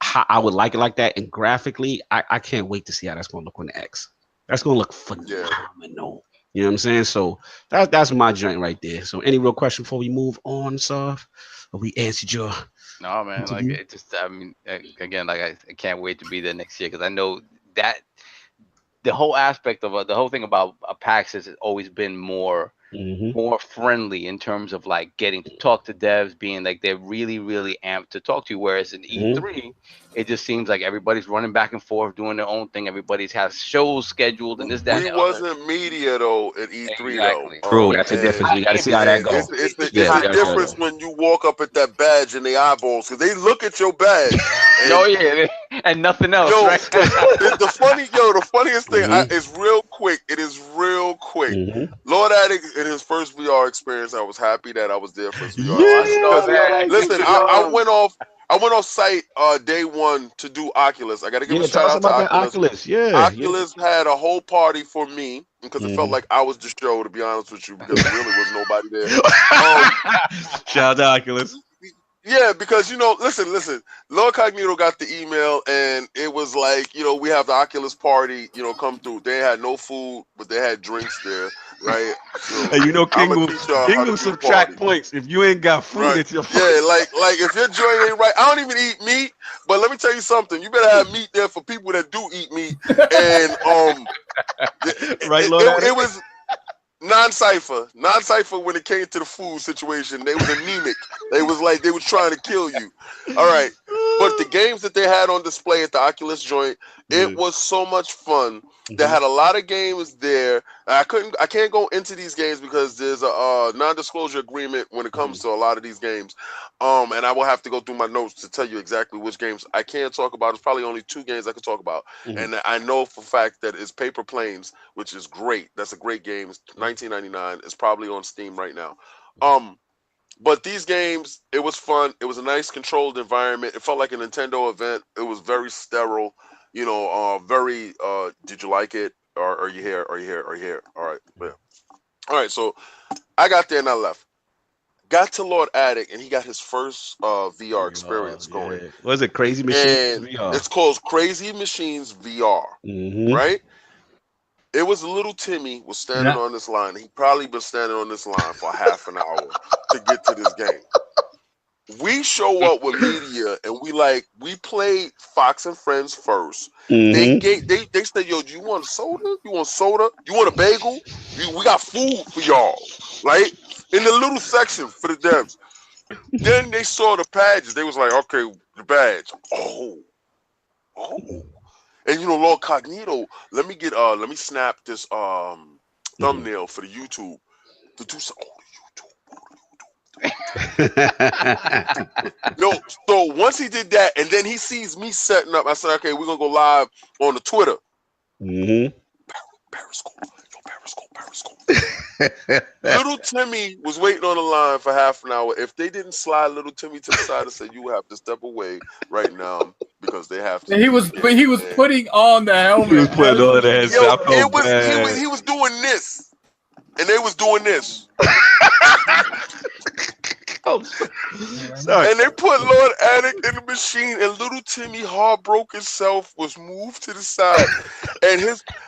how I would like it like that. And graphically, I can't wait to see how that's going to look on the X. That's going to look phenomenal. You know what I'm saying? So that's my joint right there. So any real question before we move on, Sov? Or we answered your No, man. interview? Like it just, I mean, again, like I can't wait to be there next year because I know that the whole aspect of the whole thing about PAX has always been more friendly in terms of like getting to talk to devs, being like they're really, really amped to talk to you. Whereas in E3, it just seems like everybody's running back and forth doing their own thing. Everybody's has shows scheduled and this, that. We wasn't media though at E3 Exactly. though. True, that's a difference. We got to see how that goes. It's the difference when you walk up at that badge in the eyeballs because they look at your badge. And nothing else. Yo, right? the funniest thing is real quick. It is real quick. Lord Addict in his first VR experience, I was happy that I was there for his VR. Listen, I went off site day one to do Oculus. I got to give a shout out to Oculus. Oculus had a whole party for me because it felt like I was the show, to be honest with you, because there really was nobody there. Shout out to Oculus. Yeah, because listen, Lord Cognito got the email and it was like, we have the Oculus party, come through. They had no food, but they had drinks there, right? So, and King will subtract points if you ain't got food. Right. It's your yeah, like if your joint ain't right. I don't even eat meat, but let me tell you something. You better have meat there for people that do eat meat. And it was non-cipher when it came to the food situation. They was anemic. They was like they was trying to kill you. All right, but the games that they had on display at the Oculus joint, it was so much fun. They had a lot of games there. I can't go into these games because there's a non-disclosure agreement when it comes to a lot of these games. And I will have to go through my notes to tell you exactly which games I can talk about. There's probably only 2 games I can talk about. And I know for a fact that it's Paper Planes, which is great. That's a great game. It's $19.99. It's probably on Steam right now. But these games, it was fun. It was a nice controlled environment. It felt like a Nintendo event. It was very sterile, very, did you like it? Or are you here? Are you here? Are you here? All right. Yeah. All right. So I got there and I left. got to Lord Attic, and he got his first VR experience going. Yeah. Was it Crazy Machines And VR? it's called Crazy Machines VR, right? It was little Timmy was standing on this line. He probably been standing on this line for half an hour to get to this game. We show up with media, and we played Fox and Friends first. They said, "Yo, do you want a soda? You want soda? You want a bagel? We got food for y'all, right?" In the little section for the devs. Then they saw the badges. They was like, "Okay, the badge. Oh. And Lord Cognito, let me snap this thumbnail for the YouTube to do some. So once he did that, and then he sees me setting up, I said, "Okay, we're gonna go live on the Twitter." Periscope. Little Timmy was waiting on the line for half an hour. If they didn't slide Little Timmy to the side and say, "You have to step away right now," because they have to. He was putting on the helmet. He was putting on the headset. He was doing this, and they was doing this. Sorry. And they put Lord Attic in the machine, and little Timmy, heartbroken self, was moved to the side. And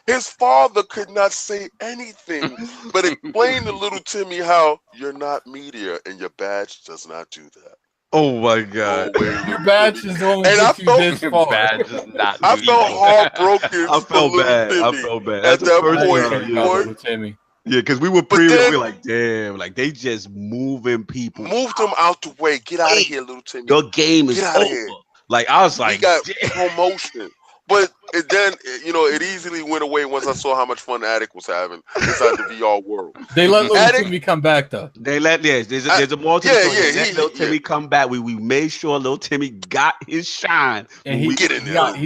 his father could not say anything but explain to little Timmy how you're not media and your badge does not do that. Oh my God! Your badge is only get you this far. I felt heartbroken. I felt bad. At that point. Timmy. Yeah, because we were we were like, damn, like they just moving people. Moved them out the way. Get out of here, little Timmy. Your game is over. Here. Like I was like, we got promotion. But then, it easily went away once I saw how much fun Attic was having inside the VR world. They let little Timmy come back, though. There's a more to the story. They let little Timmy come back. We made sure little Timmy got his shine. And he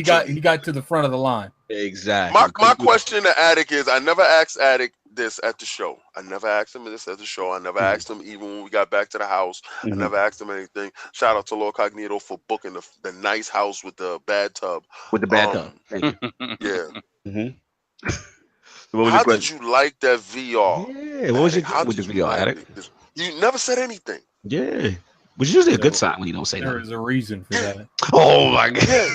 got to the front of the line. Exactly. My question to Attic is, I never asked Attic this at the show. I never asked him this at the show. I never asked him even when we got back to the house. I never asked him anything. Shout out to Lord Cognito for booking the nice house with the bathtub. With the bathtub. Thank you. Yeah. How did you like that VR? Yeah. What was your with the VR, Attic? You never said anything. Yeah. Which is usually a good sign when you don't say that. There is a reason for that. Oh my God. Yeah.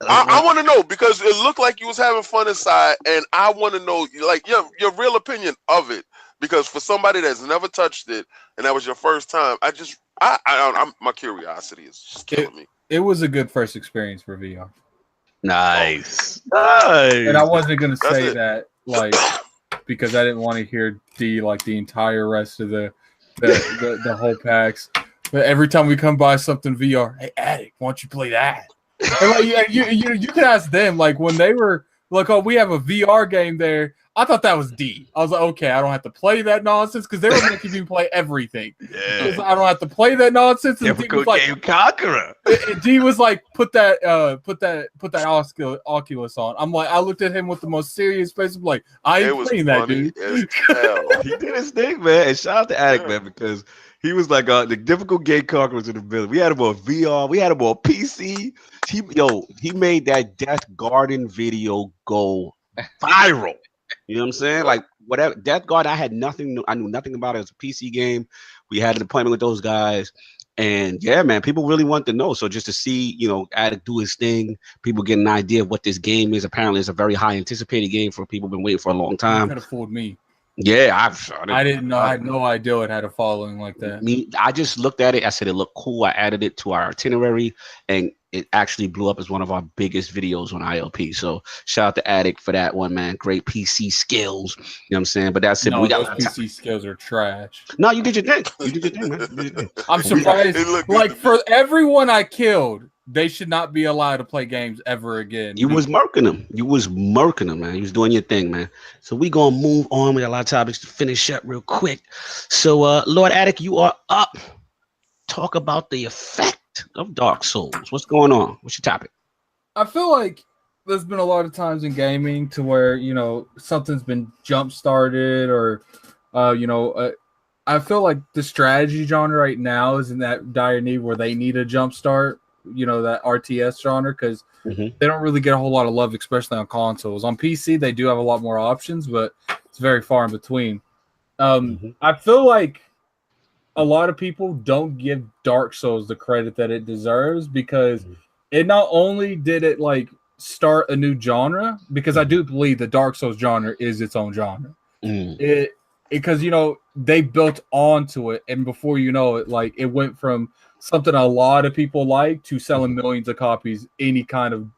I want to know, because it looked like you was having fun inside, and I want to know, like, your real opinion of it, because for somebody that's never touched it and that was your first time, my curiosity is just killing me. It was a good first experience for VR. Nice. And I wasn't gonna say that like because I didn't want to hear the entire rest of the whole packs. But every time we come by something VR, hey Attic, why don't you play that? And like, you could ask them, like when they were like, "Oh, we have a VR game there." I thought that was D. I was like, okay, I don't have to play that nonsense, because they were making me play everything. Yeah. I don't have to play that nonsense. And D was like, Game Conqueror. D was like, put that Oculus on. I'm like, I looked at him with the most serious face. I'm like, I ain't playing that, dude. He did his thing, man. And shout out to Attic, man, because he was like the difficult Game Conquerors in the building. We had him on VR. We had him on PC. He made that Death Garden video go viral. You know what I'm saying? Like whatever Death Guard, I knew nothing about it. It was a PC game. We had an appointment with those guys, and yeah, man, people really want to know. So just to see, Attic do his thing, people get an idea of what this game is. Apparently, it's a very high anticipated game for people been waiting for a long time. That fooled me. Yeah, I didn't know. I had no idea it had a following like that. I just looked at it. I said it looked cool. I added it to our itinerary, and it actually blew up as one of our biggest videos on ILP. So shout out to Attic for that one, man. Great PC skills. You know what I'm saying? But that's it. No, those PC skills are trash. No, you did your thing. You did your thing, man. I'm surprised. Like for everyone I killed, they should not be allowed to play games ever again. You was murking them. Man. You was doing your thing, man. So we gonna move on. We got a lot of topics to finish up real quick. So Lord Attic, you are up. Talk about the effect of Dark Souls. What's going on? What's your topic? I feel like there's been a lot of times in gaming to where something's been jump started, or I feel like the strategy genre right now is in that dire need where they need a jump start. That RTS genre, because they don't really get a whole lot of love, especially on consoles. On PC, they do have a lot more options, but it's very far in between. I feel like a lot of people don't give Dark Souls the credit that it deserves, because it not only did it like start a new genre, because I do believe the Dark Souls genre is its own genre. It because they built onto it, and before you know it, like it went from something a lot of people like to selling millions of copies. Any kind of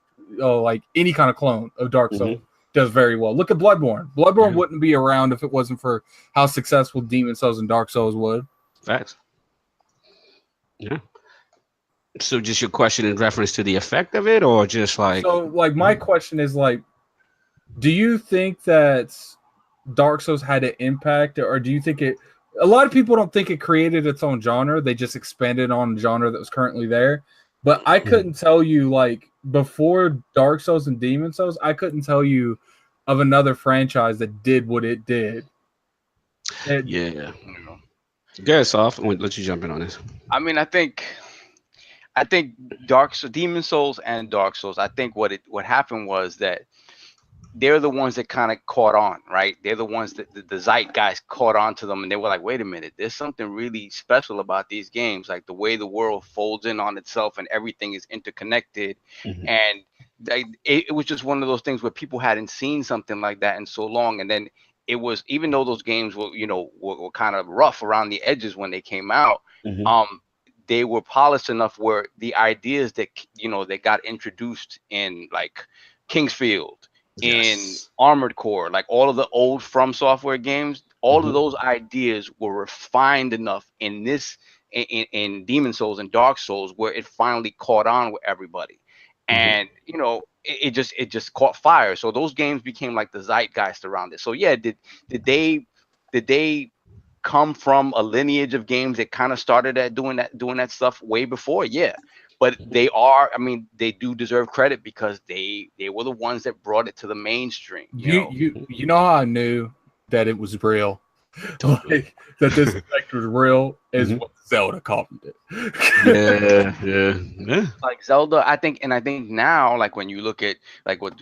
clone of Dark Souls does very well. Look at Bloodborne. Bloodborne wouldn't be around if it wasn't for how successful Demon Souls and Dark Souls would. Facts. Yeah. So just your question in reference to the effect of it, or just like... So like my question is like, do you think that Dark Souls had an impact, or do you think it... A lot of people don't think it created its own genre. They just expanded on a genre that was currently there. But I couldn't tell you, like, before Dark Souls and Demon Souls, I couldn't tell you of another franchise that did what it did. Yeah. Go Soft. I'm going to let you jump in on this. I mean, I think Demon Souls and Dark Souls, I think what happened was that they're the ones that kind of caught on, right? They're the ones that the zeitgeist caught on to them, and they were like, wait a minute, there's something really special about these games, like the way the world folds in on itself and everything is interconnected. And it was just one of those things where people hadn't seen something like that in so long. And then it was, even though those games were kind of rough around the edges when they came out, they were polished enough where the ideas that that got introduced in like Kingsfield, in Armored Core, like all of the old From Software games, all of those ideas were refined enough in in Demon Souls and Dark Souls where it finally caught on with everybody. And it just caught fire. So those games became like the zeitgeist around it. So yeah, did they come from a lineage of games that kind of started at doing that stuff way before? Yeah. But they do deserve credit because they were the ones that brought it to the mainstream. You know how I knew that it was real? Like, that this effect was real is what Zelda copied it. Yeah. Like Zelda, I think now, like when you look at like what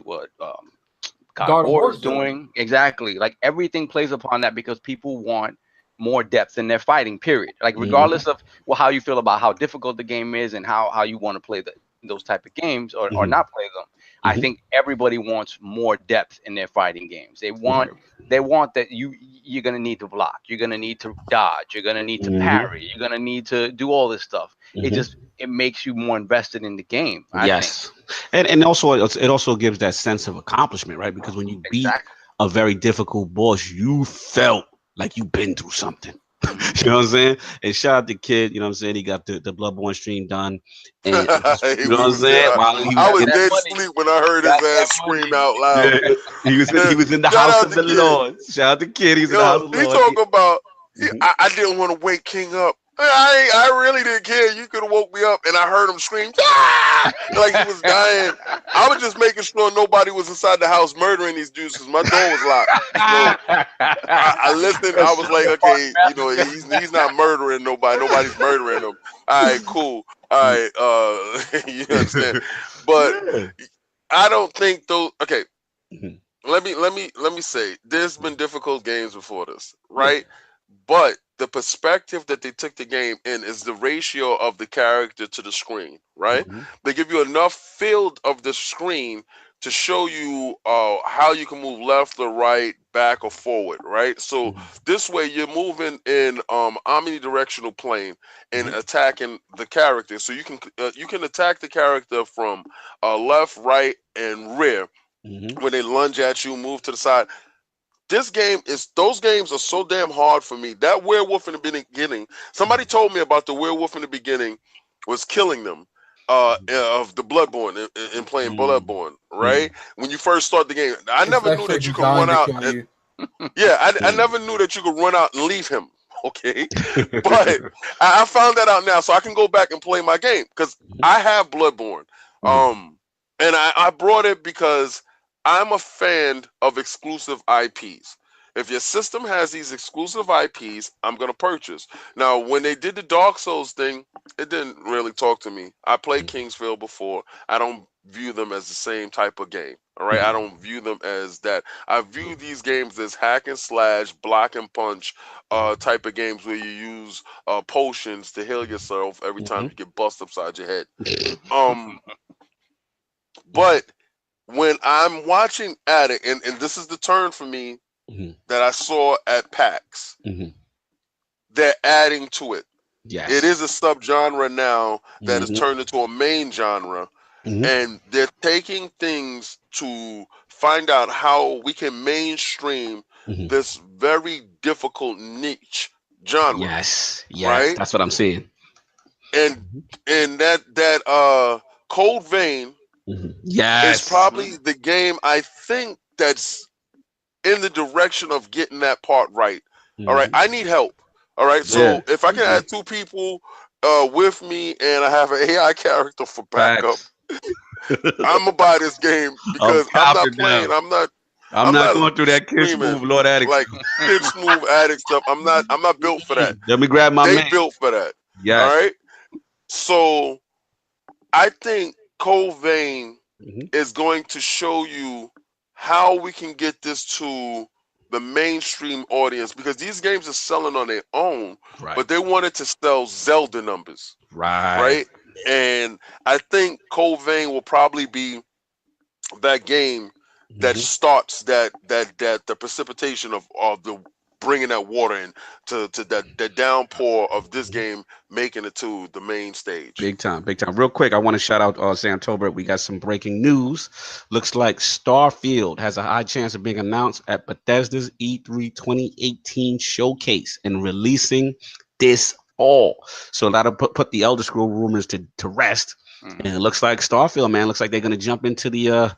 God of War is doing, exactly, like everything plays upon that because people want more depth in their fighting, period. Like regardless of how you feel about how difficult the game is and how you want to play those type of games or not play them. I think everybody wants more depth in their fighting games. They want that you're gonna need to block, you're gonna need to dodge, you're gonna need to parry, you're gonna need to do all this stuff. It makes you more invested in the game. I think. And also it also gives that sense of accomplishment, right? Because when you beat a very difficult boss, you felt like you've been through something. You know what I'm saying? And shout out to Kid, you know what I'm saying? He got the Bloodborne stream done. And you know what I'm saying? I was dead asleep when I heard his ass scream out loud. Yeah. He was in the house of the Lord. Shout out to Kid. He's in the house of the Lord. He talking about I didn't want to wake King up. I really didn't care. You could have woke me up and I heard him scream, yeah! Like he was dying. I was just making sure nobody was inside the house murdering these dudes because my door was locked. So I listened. I was like, okay, he's not murdering nobody. Nobody's murdering him. All right, cool. All right, you understand? But I don't think those. Okay, let me say, there's been difficult games before this, right? But the perspective that they took the game in is the ratio of the character to the screen, right? They give you enough field of the screen to show you how you can move left or right, back or forward, right? So this way you're moving in omnidirectional plane and attacking the character. So you can attack the character from left, right, and rear when they lunge at you, move to the side. Those games are so damn hard for me. That werewolf in the beginning, somebody told me about the werewolf in the beginning was killing them of the Bloodborne and playing Bloodborne, right? When you first start the game, I never knew that you could run out. I never knew that you could run out and leave him. Okay, but I found that out now, so I can go back and play my game because I have Bloodborne, and I brought it because I'm a fan of exclusive IPs. If your system has these exclusive IPs, I'm gonna purchase. Now, when they did the Dark Souls thing, it didn't really talk to me. I played Kingsfield before. I don't view them as the same type of game. All right, I don't view them as that. I view these games as hack and slash, block and punch, type of games where you use potions to heal yourself every time you get bust upside your head. But when I'm watching Addict, and this is the turn for me that I saw at PAX, they're adding to it. Yes. It is a subgenre now that has turned into a main genre, and they're taking things to find out how we can mainstream this very difficult niche genre. Yes, right? That's what I'm saying. And that Cold Vein is probably the game I think that's in the direction of getting that part right. All right, I need help. All right, so if I can add 2 people with me and I have an AI character for backup, I'm gonna buy this game because I'm not playing. I'm not going through that Kid Smooth Lord Addict like Kid Smooth Addict stuff. I'm not built for that. Let me grab my They man. built for that. Yes. All right. So I think Cold Vein is going to show you how we can get this to the mainstream audience, because these games are selling on their own, but they wanted to sell Zelda numbers. Right. And I think Cold Vein will probably be that game that starts that the precipitation of the bringing that water in to that downpour of this game, making it to the main stage. Big time. Real quick, I want to shout out Santobert. We got some breaking news. Looks like Starfield has a high chance of being announced at Bethesda's E3 2018 showcase and releasing this fall. So that'll put the Elder Scroll rumors to rest. And it looks like Starfield, man, looks like they're going to jump into the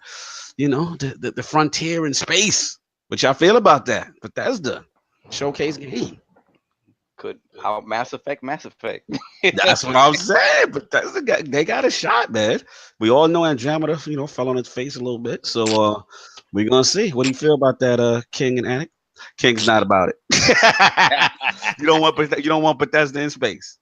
the frontier in space. What y'all feel about that? Bethesda showcase game. Could out Mass Effect. That's what I'm saying. Bethesda they got a shot, man. We all know Andromeda, fell on its face a little bit. So we're gonna see. What do you feel about that, King and Addict? King's not about it. You don't want Bethesda in space.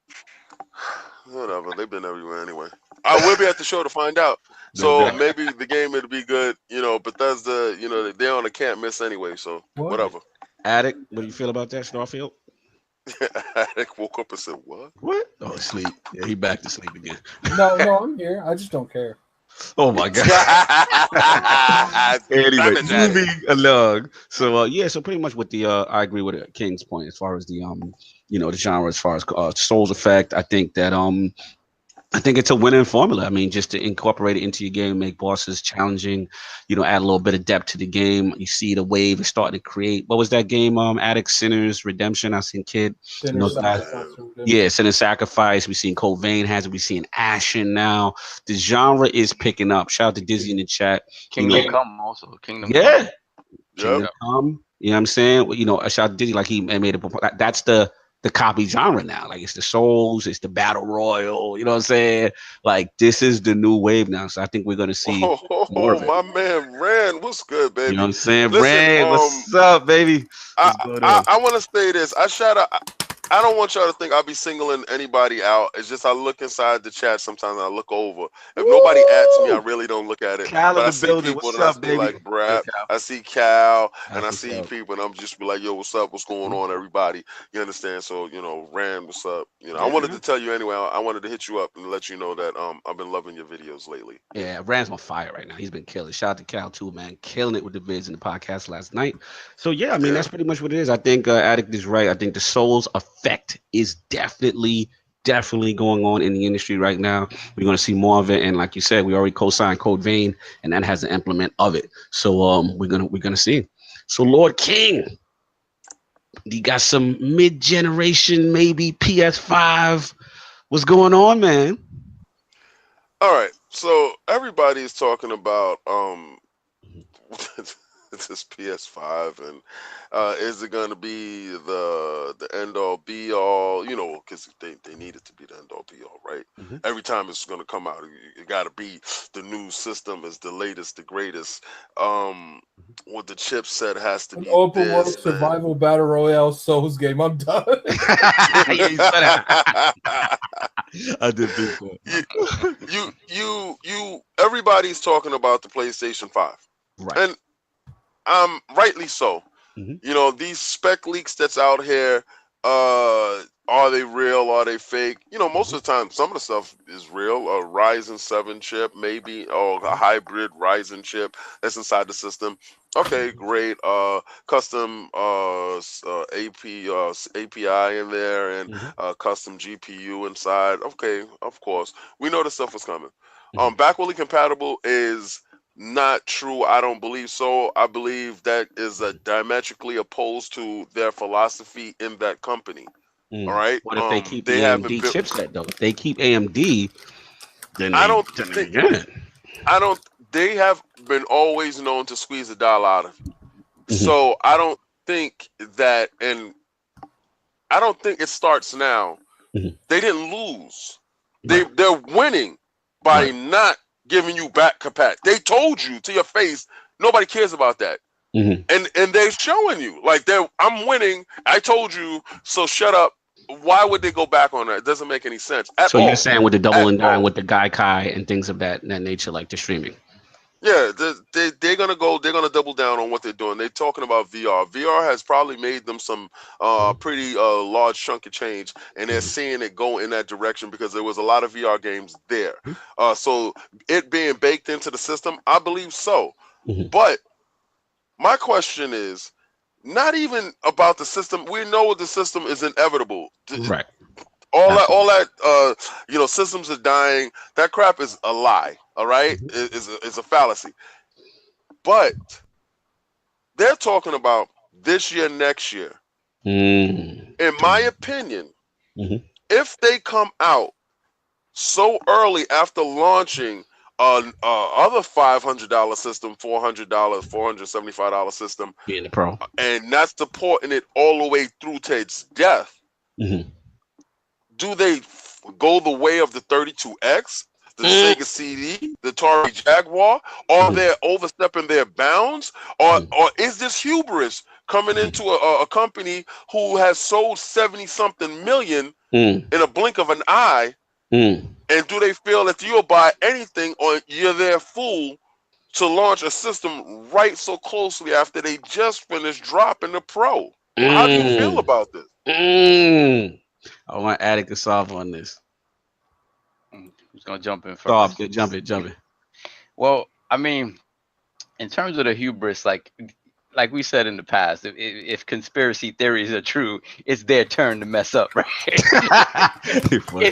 Whatever. They've been everywhere anyway. I will be at the show to find out. So maybe the game it'll be good. Bethesda, they're on a can't miss anyway. So whatever. Addict, what do you feel about that, Starfield? Addict woke up and said, "What? What? Oh, sleep. Yeah, he back to sleep again. No, I'm here. I just don't care. Oh my god. Anyway, moving along. So so pretty much with the I agree with King's point as far as the the genre, as far as Souls Effect. I think it's a winning formula. I mean, just to incorporate it into your game, make bosses challenging, add a little bit of depth to the game. You see the wave is starting to create. What was that game? Addict, Sinners, Redemption. I seen Kid. Sinner's Sacrifice. We've seen Cold Vein has it. We've seen Ashen now. The genre is picking up. Shout out to Dizzy in the chat. Kingdom Come also. Kingdom Come. Yep. Kingdom Come. You know what I'm saying? Shout out to Dizzy, like he made it. That's the copy genre now. Like it's the Souls, it's the Battle Royal, you know what I'm saying? Like this is the new wave now. So I think we're gonna see more of it. My man Rand, what's good, baby? You know what I'm saying? Rand, what's up, baby? I want to say this. I don't want y'all to think I'll be singling anybody out. It's just I look inside the chat sometimes and I look over. If nobody adds me, I really don't look at it. Cal but in I the see building. people What's and I up, be baby? like, Brad. I see Cal and I see people and I'm just be like, yo, what's up? What's going on, everybody? You understand? So, Rand, what's up? I wanted to tell you anyway. I wanted to hit you up and let you know that I've been loving your videos lately. Yeah, Rand's on fire right now. He's been killing. Shout out to Cal too, man. Killing it with the vids in the podcast last night. So yeah, I mean that's pretty much what it is. I think Addict is right. I think the Souls effect is definitely going on in the industry right now. We're going to see more of it, and like you said, we already co-signed Code Vein, and that has an implement of it. So we're gonna see. So Lord King, you got some mid-generation, maybe PS5. What's going on, man? All right, so everybody is talking about this PS5, and is it going to be the end all be all? You know, because they need it to be the end all be all, right? Mm-hmm. Every time it's going to come out, it got to be the new system is the latest, the greatest. What the chipset has to An be open world this. survival battle royale Souls game. I'm done. Yeah, you said it. I did think so. Everybody's talking about the PlayStation 5, Right. and rightly so. Mhm. You know, these spec leaks that's out here, are they real? Are they fake? You know, most of the time, some of the stuff is real. A Ryzen 7 chip, maybe, or a hybrid Ryzen chip that's inside the system. Okay, great. Custom API in there, and Mhm. custom GPU inside. Okay, of course, we know the stuff was coming. Mhm. Backwardly compatible is not true. I don't believe so. I believe that is diametrically opposed to their philosophy in that company. All right. What if they keep They the haven't AMD built. chipset though? If they keep AMD, then I they don't then they think. get it. I don't. They have been always known to squeeze a dollar out of you. Mhm. So I don't think that, and I don't think it starts now. Mhm. They didn't lose. Right. They're winning by Right. not giving you back capacity. They told you to your face. Nobody cares about that. Mhm. And they're showing you like I'm winning. I told you, so shut up. Why would they go back on that? It doesn't make any sense at So you're all. saying with the double At and dime all. with the Gaikai and things of that nature, like the streaming. Yeah, they're gonna go. They're gonna double down on what they're doing. They're talking about VR. VR has probably made them some pretty large chunk of change, and they're seeing it go in that direction because there was a lot of VR games there. So it being baked into the system, I believe so. Mhm. But my question is not even about the system. We know the system is inevitable. Right. All Absolutely. that, systems are dying. That crap is a lie. All right, Mhm. it's a fallacy. But they're talking about this year, next year. Mm. In my opinion, Mhm. if they come out so early after launching other $500 system, $400, $475 system, Being the pro. and not supporting it all the way through to its death, Mhm. do they go the way of the 32X, the Mm. Sega CD, the Atari Jaguar? Are Mhm. they overstepping their bounds? Or Mhm. is this hubris coming into a company who has sold 70-something million Mm. in a blink of an eye? Mm. And do they feel that you'll buy anything or you're their fool to launch a system right so closely after they just finished dropping the Pro? How do you feel Mm. about this? Mm. I want Attic to solve on this. Who's gonna jump in Solve. first? Jump it. Well, I mean, in terms of the hubris, like we said in the past, if conspiracy theories are true, it's their turn to mess up, right? You're funny.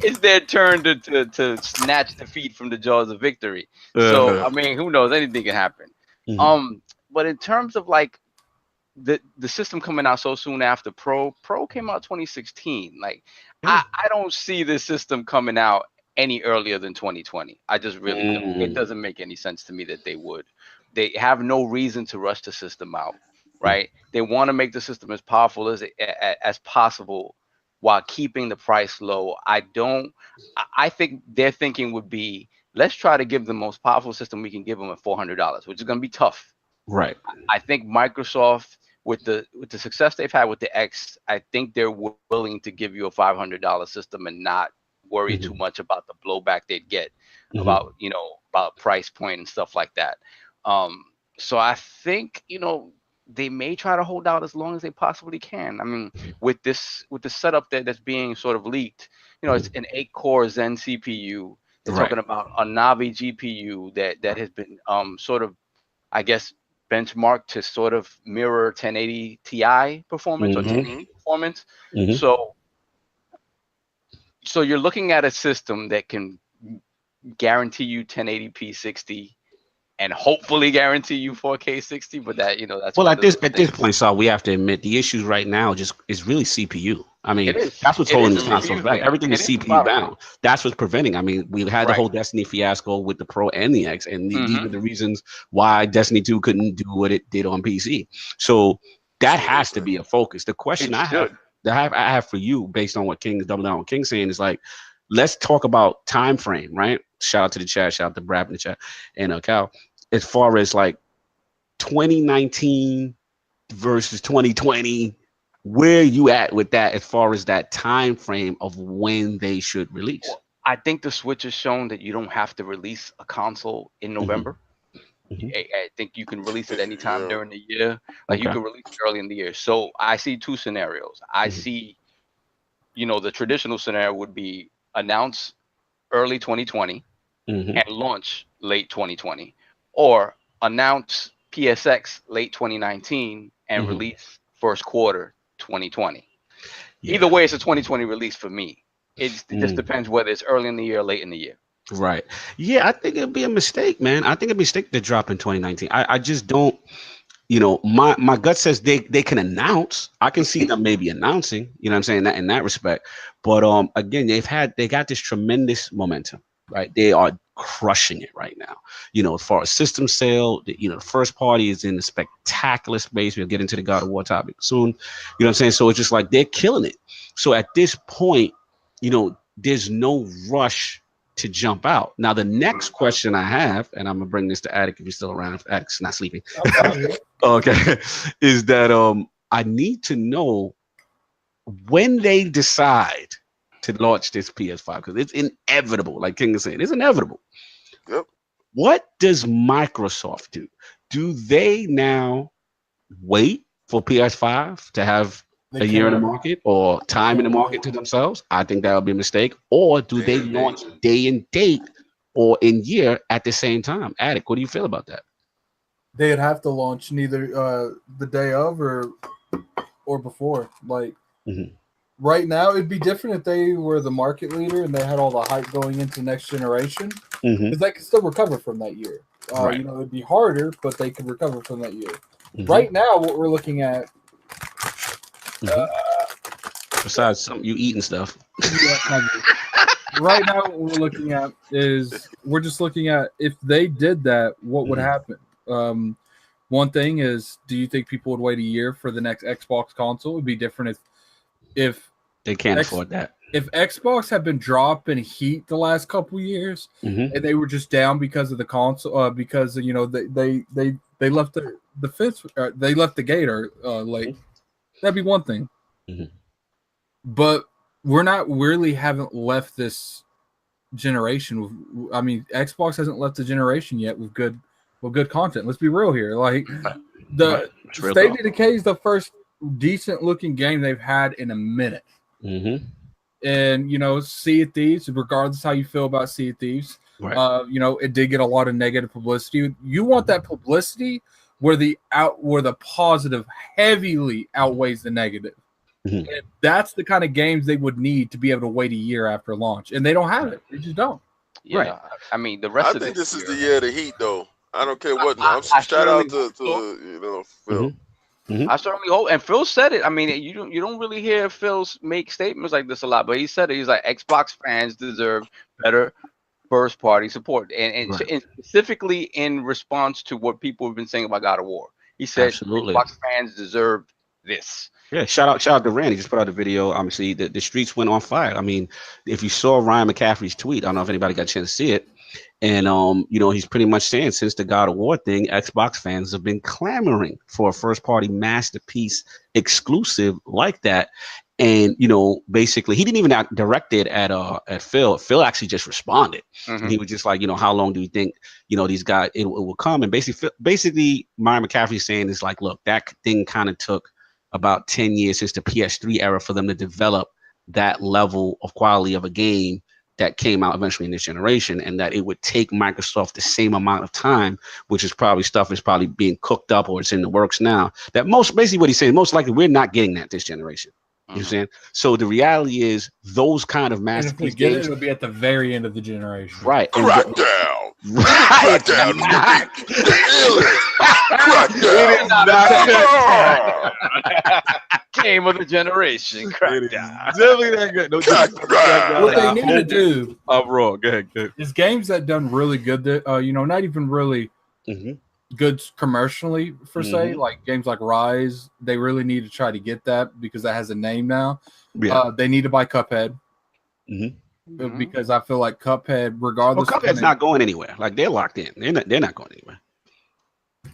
It's their turn to snatch defeat from the jaws of victory. So Uh-huh. I mean, who knows? Anything can happen. Mhm. But in terms of like the system coming out so soon after Pro came out 2016. Like Yeah. I don't see this system coming out any earlier than 2020. I just really don't. It Mm. doesn't make any sense to me that they would. They have no reason to rush the system out, right? They want to make the system as powerful as possible while keeping the price low. I think their thinking would be, let's try to give the most powerful system we can give them at $400, which is going to be tough. Right. I think Microsoft, with the success they've had with the X, I think they're willing to give you a $500 system and not worry too Mhm. much about the blowback they'd get Mhm. about about price point and stuff like that. So I think they may try to hold out as long as they possibly can. I mean, with the setup that's being sort of leaked, it's an 8-core Zen CPU. They're Right. talking about a Navi GPU that has been sort of, I guess, benchmarked to sort of mirror 1080 Ti performance or Mhm. 1080 performance. Mhm. So you're looking at a system that can guarantee you 1080p 60 and hopefully guarantee you 4K 60, but that's Well, one at of those this things. point, Saul, we have to admit the issues right now just is really CPU. I mean, It is. that's what's It holding is this console back. confusing. Everything is It is CPU about- bound. That's what's preventing. I mean, we had the Right. whole Destiny fiasco with the Pro and the X, and these Mhm. are the reasons why Destiny 2 couldn't do what it did on PC. So that has to be a focus. The question It I have, should. I have for you, based on what King is doubling down on King saying, is like, let's talk about time frame, right? Shout out to the chat, shout out to Brad in the chat, and Cal. As far as like 2019 versus 2020, where you at with that as far as that time frame of when they should release? I think the Switch has shown that you don't have to release a console in November. Mhm. I think you can release it anytime Yeah. during the year. Like you Okay. can release it early in the year. So I see two scenarios. I Mhm. see, the traditional scenario would be announce early 2020 Mhm. and launch late 2020, or announce PSX late 2019 and Mhm. release first quarter 2020. Yeah. Either way, it's a 2020 release for me. It just Mm. depends whether it's early in the year or late in the year. Right. Yeah, I think it'd be a mistake, man. I think it'd be a mistake to drop in 2019. I just don't, my gut says they can announce. I can see them maybe announcing, you know what I'm saying, that in that respect. But again, they got this tremendous momentum, right? They are crushing it right now. As far as system sale, the first party is in a spectacular space. We'll get into the God of War topic soon. You know what I'm saying? So it's just like they're killing it. So at this point, there's no rush to jump out. Now, the next question I have, and I'm gonna bring this to Attic if you're still around, if Attic's not sleeping. Okay, is that I need to know when they decide to launch this PS5, because it's inevitable. Like King is saying, it's inevitable. Yep. What does Microsoft do? Do they now wait for PS5 to have a year in the market or time in the market to themselves? I think that would be a mistake. Or do they launch day and date or in year at the same time? Attic, what do you feel about that? They'd have to launch neither the day of or before. Like right now, it'd be different if they were the market leader and they had all the hype going into next generation, because they could still recover from that year. Right. It'd be harder, but they could recover from that year. Right now, what we're looking at. Besides some you eating stuff. Right now, what we're looking at is we're just looking at if they did that, what would happen. One thing is, do you think people would wait a year for the next Xbox console? It would be different if they can't afford that. If Xbox had been dropping heat the last couple years and they were just down because of the console, because they left the fence, they left the gate late. That'd be one thing. But we're not really haven't left this generation. I mean, Xbox hasn't left the generation yet with good content. Let's be real here. Like the State of Decay is the first decent looking game they've had in a minute. And Sea of Thieves, regardless how you feel about Sea of Thieves, it did get a lot of negative publicity. You want that publicity where the positive heavily outweighs the negative. And that's the kind of games they would need to be able to wait a year after launch, and they don't have it. They just don't. Yeah, right. I mean, the rest. I think this is the year of the heat, though. I don't care what. Shout out to Phil. I certainly hope, and Phil said it. I mean, you don't really hear Phil make statements like this a lot, but he said it. He's like, Xbox fans deserve better first party support, and specifically in response to what people have been saying about God of War. He said, Xbox fans deserve this. Yeah, shout out to Randy. Just put out a video. Obviously, the streets went on fire. I mean, if you saw Ryan McCaffrey's tweet, I don't know if anybody got a chance to see it. And he's pretty much saying since the God of War thing, Xbox fans have been clamoring for a first party masterpiece exclusive like that. And basically, he didn't even direct it at Phil. Phil actually just responded. He was just like, how long do you think these guys it will come? And basically, Ryan McCaffrey saying is like, look, that thing kind of took about 10 years since the PS3 era for them to develop that level of quality of a game that came out eventually in this generation, and that it would take Microsoft the same amount of time, which is probably stuff is probably being cooked up or it's in the works now. That basically what he's saying, most likely we're not getting that this generation. You know what I'm saying? So the reality is those kind of masterpiece games, it'll be at the very end of the generation. Right. Crackdown. Right. Crackdown. game of the generation. Crackdown. Definitely that good. No, What they need to do I'm wrong. Go ahead. is games that done really good. Not even really good commercially per se. Like games like Rise, they really need to try to get that because that has a name now. Yeah. They need to buy Cuphead. Because I feel like Cuphead, regardless, Cuphead's not going anywhere. Like they're locked in. They're not going anywhere.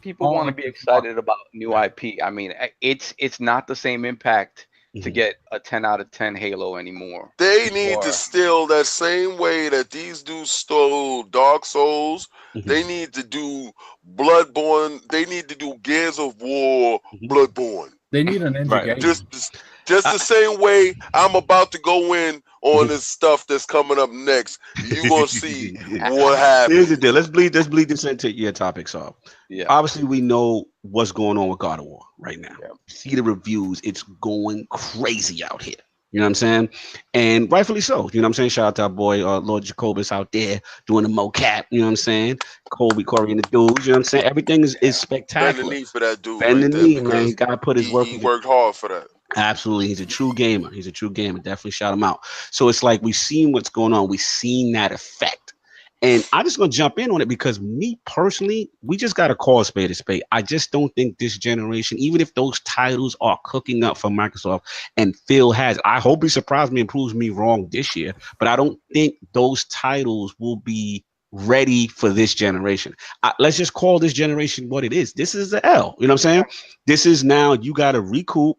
People want to be excited about new IP. I mean, it's not the same impact to get a 10 out of 10 Halo anymore. They need to steal that same way that these dudes stole Dark Souls. They need to do Bloodborne. They need to do Gears of War Bloodborne. They need an ninja game. Just the same way I'm about to go in on this stuff that's coming up next. You're gonna see what happens. Here's the deal. Let's bleed this into your topic, so yeah. Obviously, we know what's going on with God of War right now. Yeah. See the reviews; it's going crazy out here. You know what I'm saying? And rightfully so. You know what I'm saying? Shout out to our boy Lord Jacobus out there doing the mocap. You know what I'm saying? Corey and the dudes. You know what I'm saying? Everything is spectacular. Bend the knee for that dude. Bend the knee, man. He gotta put his work. He worked hard for that. Absolutely. He's a true gamer. Definitely shout him out. So it's like we've seen what's going on. We've seen that effect. And I'm just going to jump in on it because me personally, we just got to call a spade a spade. I just don't think this generation, even if those titles are cooking up for Microsoft and Phil has, I hope he surprised me and proves me wrong this year, but I don't think those titles will be ready for this generation. Let's just call this generation what it is. This is the L. You know what I'm saying? This is now you got to recoup.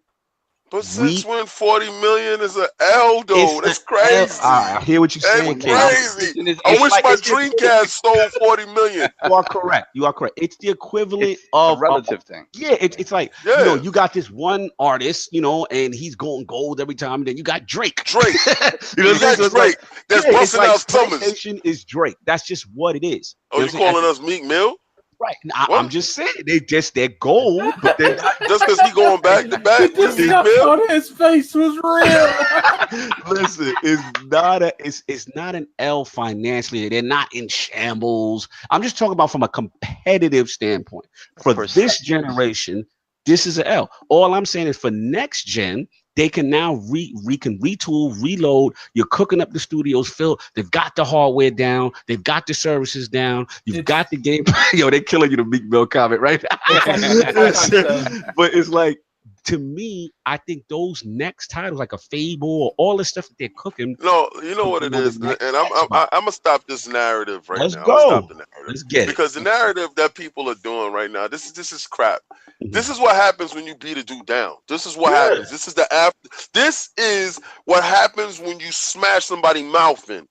But since when 40 million is an L, though, that's crazy. I hear what you're saying. Crazy. I wish my Dreamcast stole 40 million. You are correct. It's the equivalent of a relative thing. Yeah, it's like you got this one artist, and he's going gold every time, and then you got Drake. You got Drake. That's busting out summers. PlayStation is Drake. That's just what it is. Oh, you calling us Meek Mill? Right. I'm just saying they're gold, but they're just because he going back to back. The on his face was real. Listen, it's not an L financially. They're not in shambles. I'm just talking about from a competitive standpoint. For this generation, this is an L. All I'm saying is for next gen, they can now retool, reload. You're cooking up the studios, Phil. They've got the hardware down. They've got the services down. You've got the game. Yo, they're killing you, the Meek Mill comment, right? But it's like, to me, I think those next titles, like a Fable or all the stuff that they're cooking. No, you know what it is, and I'm gonna stop this narrative right now. Let's go. Stop the narrative. Let's get it. Because the narrative that people are doing right now, this is crap. This is what happens when you beat a dude down. This is what happens. This is the after. This is what happens when you smash somebody's mouth in.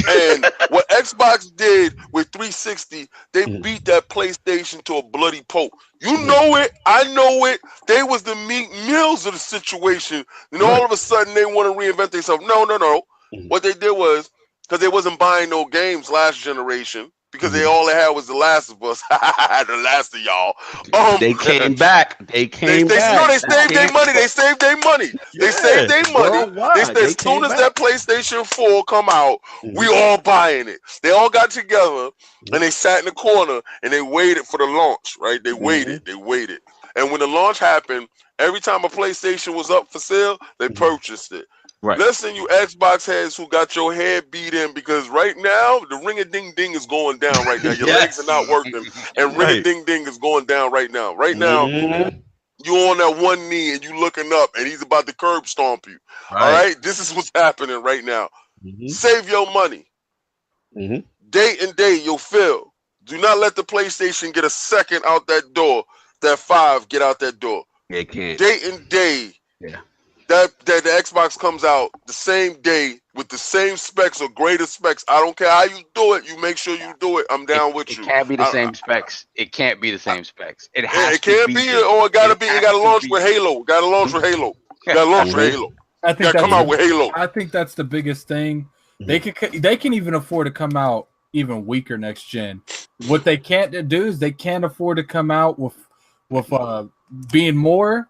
And what Xbox did with 360, they beat that PlayStation to a bloody pulp. You know it. I know it. They was the Meek Mills of the situation. And all of a sudden, they want to reinvent themselves. No. What they did was, because they wasn't buying no games last generation, because they all they had was The Last of Us. The last of y'all. They came back. They saved their money. They saved their money. They saved their money. They said as soon as that PlayStation 4 come out, we all buying it. They all got together and they sat in the corner and they waited for the launch, right? They waited. And when the launch happened, every time a PlayStation was up for sale, they purchased it. Right. Listen, you Xbox heads who got your head beat in, because right now the ring-a-ding-ding is going down right now. Your legs are not working, and ring-a-ding-ding is going down right now. Right now, you on that one knee and you looking up, and he's about to curb stomp you. All right, this is what's happening right now. Save your money. Day and day, you'll feel. Do not let the PlayStation get a second out that door. That 5 get out that door. They can't. Day and day. Yeah. That the Xbox comes out the same day with the same specs or greater specs. I don't care how you do it. You make sure you do it. I'm down with you. It can't be the same specs. It can't be the same specs. It can't be, or it gotta be. It gotta launch with Halo. Got to launch with Halo. I think come out with Halo. I think that's the biggest thing. They can even afford to come out even weaker next gen. What they can't do is they can't afford to come out with being more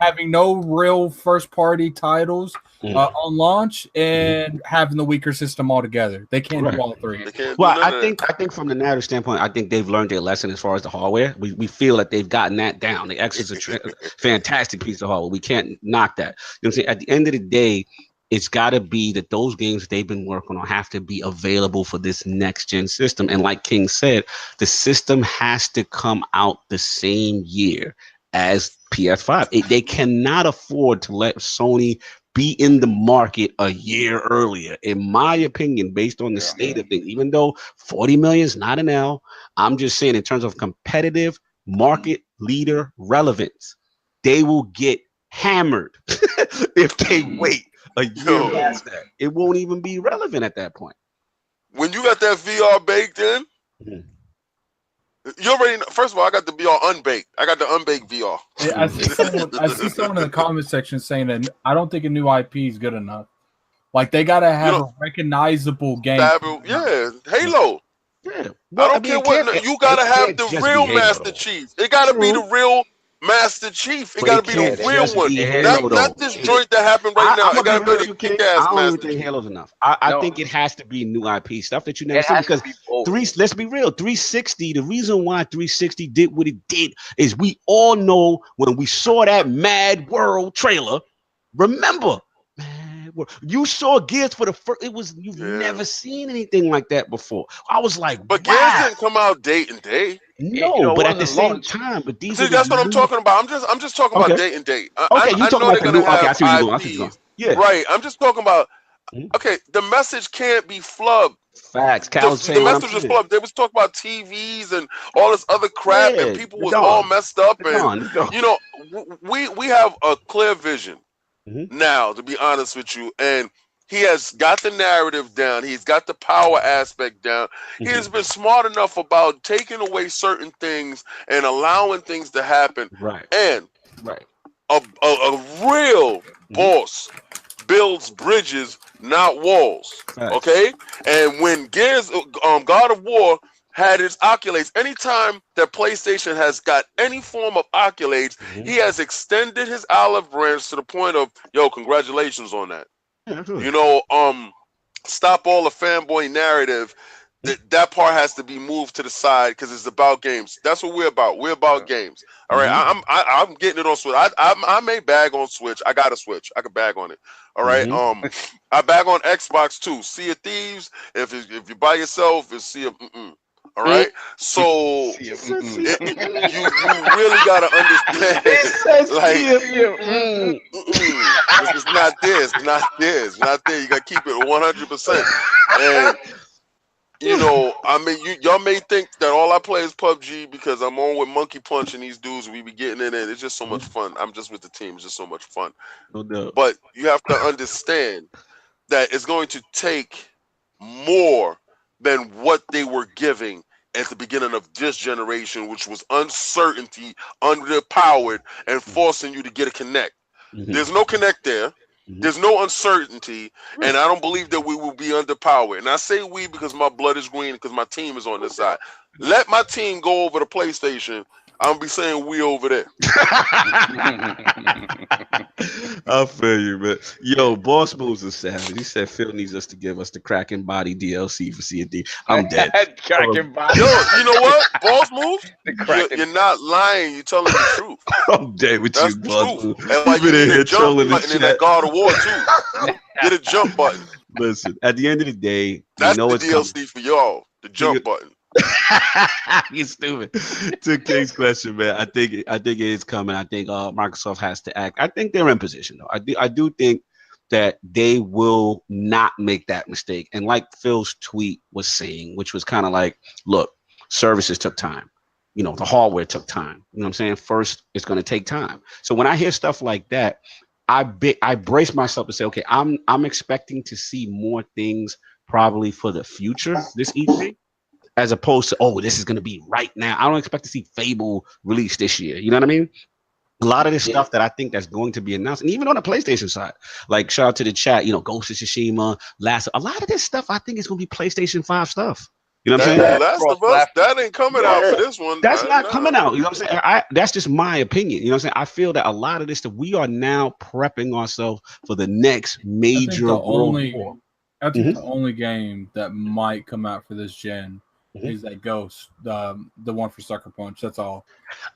having no real first party titles on launch, and having the weaker system altogether. They can't do all three. Well, I think from the narrative standpoint, I think they've learned their lesson as far as the hardware. We feel that they've gotten that down. The X is a fantastic piece of hardware. We can't knock that. You know what I'm saying? At the end of the day, it's got to be that those games they've been working on have to be available for this next gen system. And like King said, the system has to come out the same year as PS5. They cannot afford to let Sony be in the market a year earlier, in my opinion, based on the state of things. Even though 40 million is not an L, I'm just saying in terms of competitive market leader relevance, they will get hammered if they wait a year past that. It won't even be relevant at that point. When you got that VR baked in, you already know. First of all, I got the VR unbaked. I got the unbaked VR. Yeah, I see someone in the comment section saying that I don't think a new IP is good enough. Like they gotta have a recognizable game. Yeah, Halo. Yeah, well, I don't care what. You gotta have the real Master Chief. It gotta be the real Master Chief. It gotta be the real one. Not this joint that happened right now. It gotta be the kick-ass I don't Master even think Chief. Halo's enough. I think it has to be new IP stuff that you never seen, because let's be real, 360, the reason why 360 did what it did is we all know when we saw that Mad World trailer, remember, you saw Gears for the first, you've never seen anything like that before. I was like, but Gears didn't come out day and day. No, but at the same time, but these see, that's what I'm talking about. I'm just talking about day and date. I know they're gonna have I see where you're going. Yeah, right. I'm just talking about. Okay, the message can't be flubbed. Facts. The message was flubbed. They was talking about TVs and all this other crap, and people was all messed up. And you know, we have a clear vision now, to be honest with you, and he has got the narrative down. He's got the power aspect down. He has been smart enough about taking away certain things and allowing things to happen. Right. And a real boss builds bridges, not walls. Okay. And when Gears, God of War had his accolades, anytime that PlayStation has got any form of accolades, he has extended his olive branch to the point of, yo, congratulations on that. You know, stop all the fanboy narrative. That part has to be moved to the side because it's about games. That's what we're about. We're about games. All right, I'm getting it on Switch. I may bag on Switch. I got a Switch. I could bag on it. All right. I bag on Xbox too. Sea of Thieves. If you're by yourself, it's Sea of All right, so you really gotta understand. Like, it's not there. It's not there. It's not there. You gotta keep it 100%. And you know, I mean, y'all may think that all I play is PUBG because I'm on with Monkey Punch and these dudes. We be getting it in. It's just so much fun. I'm just with the team. It's just so much fun. No doubt. But you have to understand that it's going to take more than what they were giving at the beginning of this generation, which was uncertainty, underpowered, and forcing you to get a connect. There's no connect there. There's no uncertainty, and I don't believe that we will be underpowered. And I say we because my blood is green, because my team is on this side. Let my team go over to PlayStation. I'm be saying we over there. I feel you, man. Yo, Boss Moves is savage. He said Phil needs us to give us the Kraken Body DLC for C&D. I'm dead. Kraken Body. Yo, you know what? Boss Moves? You're not lying. You're telling the truth. I'm dead with That's you, Boss Moves. And like, you get a jump button in that God of War too. Get a jump button. Listen, at the end of the day, that's you know the DLC for y'all. The jump button. You stupid. To King's question, man. I think it is coming. I think Microsoft has to act. I think they're in position though. I do think that they will not make that mistake. And like Phil's tweet was saying, which was kind of like, look, services took time. You know, the hardware took time. You know what I'm saying? First, it's going to take time. So when I hear stuff like that, I brace myself to say, okay, I'm expecting to see more things probably for the future this E3. As opposed to, oh, this is going to be right now. I don't expect to see Fable released this year. You know what I mean? A lot of this stuff that I think that's going to be announced, and even on the PlayStation side, like shout out to the chat, you know, Ghost of Tsushima, a lot of this stuff I think is going to be PlayStation 5 stuff. You know what I'm saying? Last of Us, that ain't coming out for this one. That's not coming out. You know what I'm saying? That's just my opinion. You know what I'm saying? I feel that a lot of this that we are now prepping ourselves for the next major world war. I think the only game that might come out for this gen is that Ghost, the one for Sucker Punch. That's all.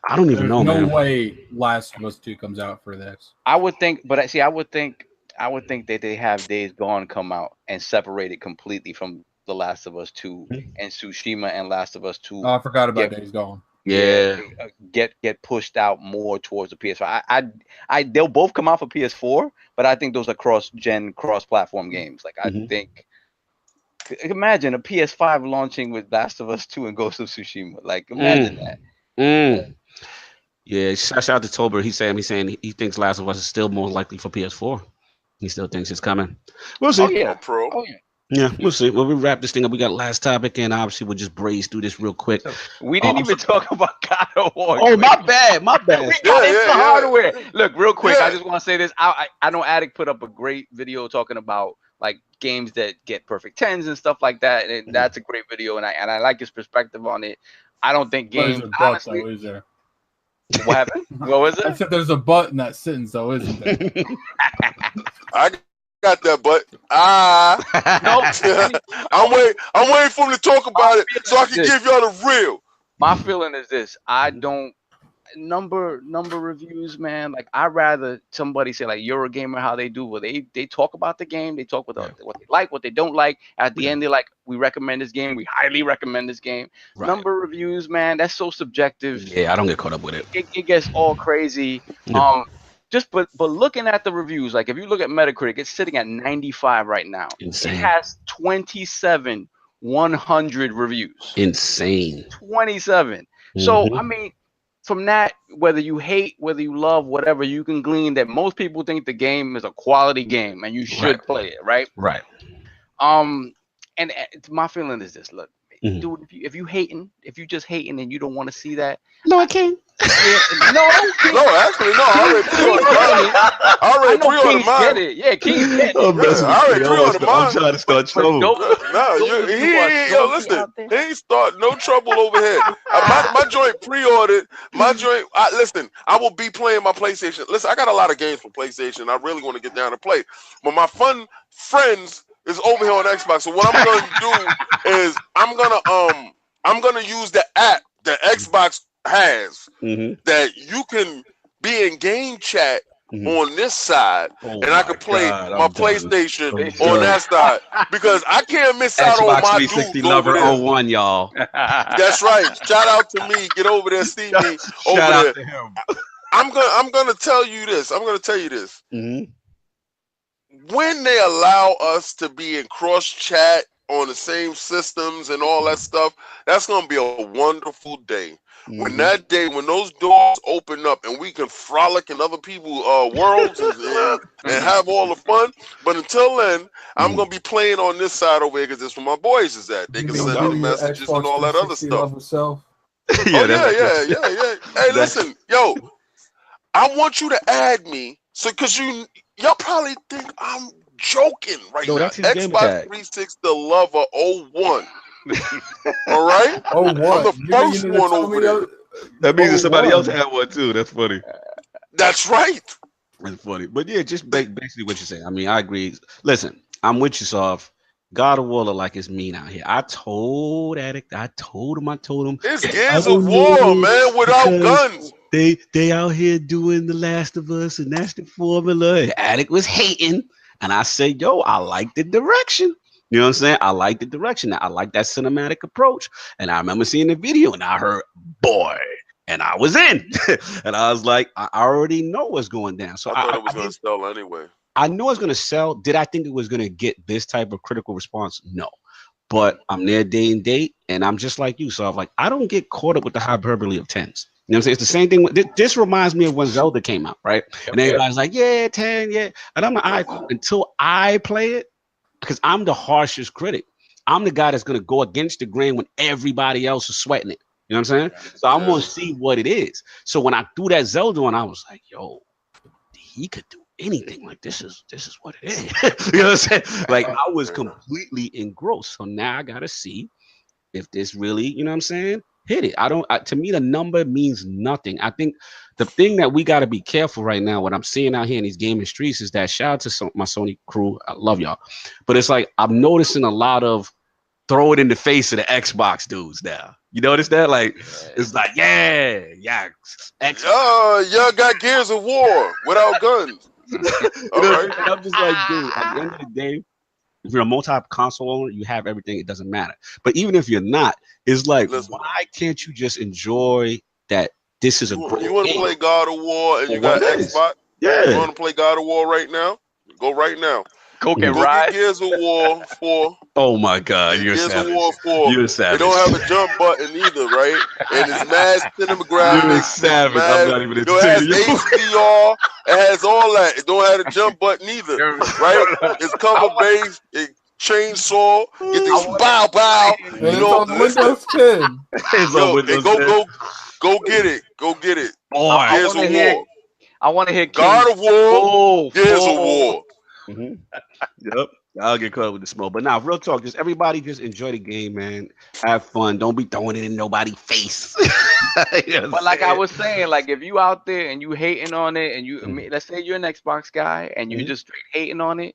I don't even know, man. No way Last of Us 2 comes out for this. I would think, but I would think that they have Days Gone come out and separate it completely from The Last of Us 2 and Tsushima and Last of Us 2. Oh, I forgot about Days Gone. Yeah, get pushed out more towards the PS5. They'll both come out for PS4, but I think those are cross-gen, cross-platform games. Like I think, imagine a PS5 launching with Last of Us 2 and Ghost of Tsushima. Like imagine that. Yeah, shout out to Tolbert. He's saying he thinks Last of Us is still more likely for PS4. He still thinks it's coming. We'll see. Oh yeah, Pro. Oh yeah. Yeah, we'll see. Well, we wrap this thing up. We got last topic, and obviously we'll just braze through this real quick. We didn't even talk about God of War. Oh, my bad. We got into hardware. Look, real quick, I just want to say this. I know Attic put up a great video talking about like games that get perfect 10s and stuff like that, and that's a great video, and I like his perspective on it. I don't think games. Honestly, is there? What happened? What was it? I said there's a but in that sentence, though, isn't there? I got that, but I'm waiting for him to talk about it so I can give y'all the real. My feeling is this: I don't number reviews, man. Like I'd rather somebody say like Eurogamer how they do, where they talk about the game, they talk about what they like, what they don't like. At the end, they're like, we recommend this game, we highly recommend this game. Right. Number reviews, man, that's so subjective. Yeah, I don't get caught up with it. It gets all crazy. But looking at the reviews, like if you look at Metacritic, it's sitting at 95 right now. Insane. It has 27 100 reviews. Insane. 27. So I mean, from that, whether you hate, whether you love, whatever, you can glean that most people think the game is a quality game and you should play it, right? Right. And my feeling is this: look, dude, if you just hating and you don't want to see that, no, I can't. No, actually, no. I already pre-ordered mine. Get it. Yeah, King's get it. I already pre-ordered mine. I'm trying to start trouble. Listen, he ain't start no trouble over here. My joint pre-ordered. Listen, I will be playing my PlayStation. Listen, I got a lot of games for PlayStation. I really want to get down and play. But my fun friends is over here on Xbox. So what I'm going to do is I'm gonna use the app that Xbox has that you can be in game chat on this side, and I can play my PlayStation on that side because I can't miss out on my 360 Lover 01, y'all. That's right. Shout out to me. Get over there, see me over there. To him. I'm gonna tell you this. When they allow us to be in cross chat on the same systems and all that stuff, that's gonna be a wonderful day. When those doors open up and we can frolic in other people's worlds and have all the fun. But until then, I'm gonna be playing on this side over here because it's where my boys is at. They can send me the messages and all that other stuff. Yeah. Hey, listen, yo, I want you to add me, so because y'all probably think I'm joking right now. Xbox 360 Lover 01. All right. Oh, what? I'm the first one over there. That means that somebody else had one too. That's funny. That's right. That's funny. But yeah, just basically what you're saying. I mean, I agree. Listen, I'm with you, Soft. God of War look like it's mean out here. I told Addict. I told him. It's Gears of War, man, without guns. They out here doing The Last of Us, and that's the formula. Addict was hating, and I said, yo, I like the direction. You know what I'm saying? I like the direction. I like that cinematic approach. And I remember seeing the video and I heard, boy, and I was in. And I was like, I already know what's going down. So I thought it was going to sell anyway. I knew it was going to sell. Did I think it was going to get this type of critical response? No. But I'm there day and date, and I'm just like you. So I'm like, I don't get caught up with the hyperbole of 10s. You know what I'm saying? It's the same thing. This reminds me of when Zelda came out, right? And everybody's like, yeah, 10, yeah. And I'm like, until I play it, because I'm the harshest critic. I'm the guy that's going to go against the grain when everybody else is sweating it. You know what I'm saying? So I'm going to see what it is. So when I threw that Zelda on, I was like, yo, he could do anything. Like, this is what it is. You know what I'm saying? Like, I was completely engrossed. So now I got to see if this really, you know what I'm saying, hit it. To me, the number means nothing. I think the thing that we got to be careful right now, what I'm seeing out here in these gaming streets is that shout out to my Sony crew. I love y'all. But it's like, I'm noticing a lot of throw it in the face of the Xbox dudes now. You notice that? Like, it's like, yeah, Xbox. Y'all got Gears of War without guns. All right. And I'm just like, dude, at the end of the day, if you're a multi-console owner, you have everything. It doesn't matter. But even if you're not, it's like, why can't you just enjoy that this is a great game? You want to play God of War and you got Xbox? Yeah. You want to play God of War right now? Go right now. Go get Gears of War 4. Oh my God, you're Gears savage. of War 4. You're savage. They don't have a jump button either, right? And it's mad cinema graphics. You're savage. I'm not even it has HDR. It has all that. It don't have a jump button either, right? It's cover based. It chainsaw. Get this bow. You know, Windows 10. Go get it. Go get it. Gears of War. I want to hear God of War. Gears of War. Mm-hmm. Yep. I'll get caught up with the smoke. But now, real talk, just everybody just enjoy the game, man. Have fun. Don't be throwing it in nobody's face. But like I was saying, like if you out there and you hating on it, and you let's say you're an Xbox guy and you just straight hating on it,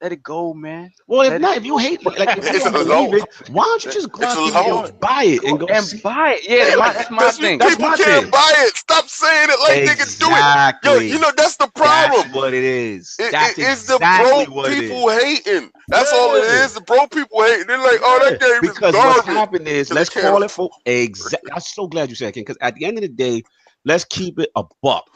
let it go, man. Well, if you hate, like, if you don't believe it, why don't you just go out and buy it and buy it? Yeah, that's my thing. People can't buy it. Stop saying it like they can do it. Yo, you know that's the problem. That's what it is. It's the bro people hating. That's all it is. The bro people hating. They're like, oh, that game is garbage. Because what's happened is, let's call it for exact. I'm so glad you said that, King. Because at the end of the day, let's keep it a buck.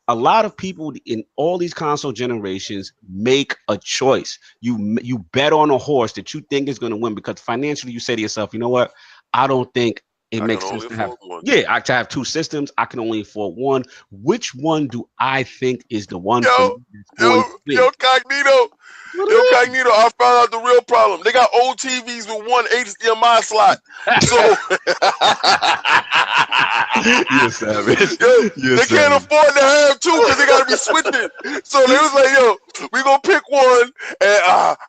A lot of people in all these console generations make a choice. You bet on a horse that you think is going to win because financially you say to yourself, you know what? I don't think it makes sense to have. Yeah, to have two systems. I can only afford one. Which one do I think is the one? Yo, Cognito. I found out the real problem. They got old TVs with one HDMI slot. So you're savage. They can't afford to have two because they gotta be switching. So they was like, yo, we gonna pick one, and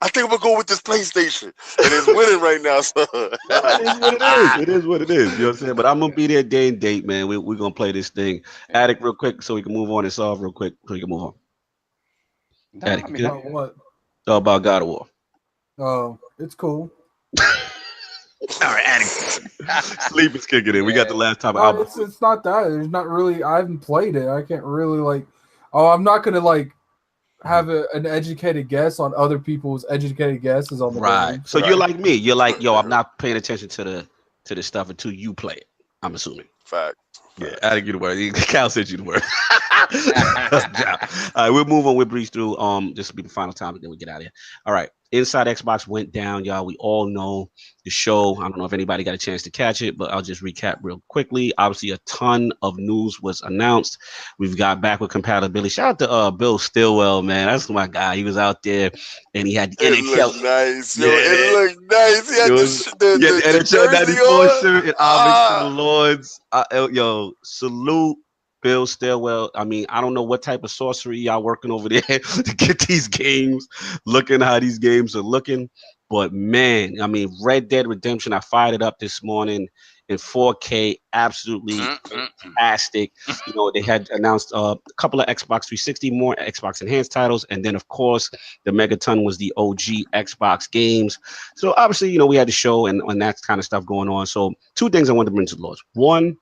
I think we'll go with this PlayStation. And it's winning right now, so it is what it is. You know what I'm saying? But I'm gonna be there day and date, man. We're gonna play this thing. Addict real quick so we can move on and solve real quick so we can move on. Addict, what? About God of War. Oh, it's cool. All right, Addict. Sleep is kicking in. We got the last time. It's not that. It's not really. I haven't played it. I can't really like. Oh, I'm not gonna like have an educated guess on other people's educated guesses on the game. So you're like me. You're like, yo, I'm not paying attention to the stuff until you play it. I'm assuming. Fact. Yeah, Addict, you the word. Cal said you the word. All right, we'll move on. We'll breeze through. This will be the final time, and then we get out of here. All right. Inside Xbox went down, y'all. We all know the show. I don't know if anybody got a chance to catch it, but I'll just recap real quickly. Obviously, a ton of news was announced. We've got backward compatibility. Shout out to Bill Stillwell, man. That's my guy. He was out there, and he had the NHL. Nice. Yo, it looked nice. He had the NHL 94 shirt and homage to the Lords. Yo, salute Bill Stillwell. I mean, I don't know what type of sorcery y'all working over there to get these games looking how these games are looking. But man, I mean, Red Dead Redemption, I fired it up this morning in 4K. Absolutely fantastic. You know, they had announced a couple of Xbox 360 more Xbox Enhanced titles. And then, of course, the Megaton was the OG Xbox games. So obviously, you know, we had the show and that kind of stuff going on. So two things I wanted to bring to the Lords. One,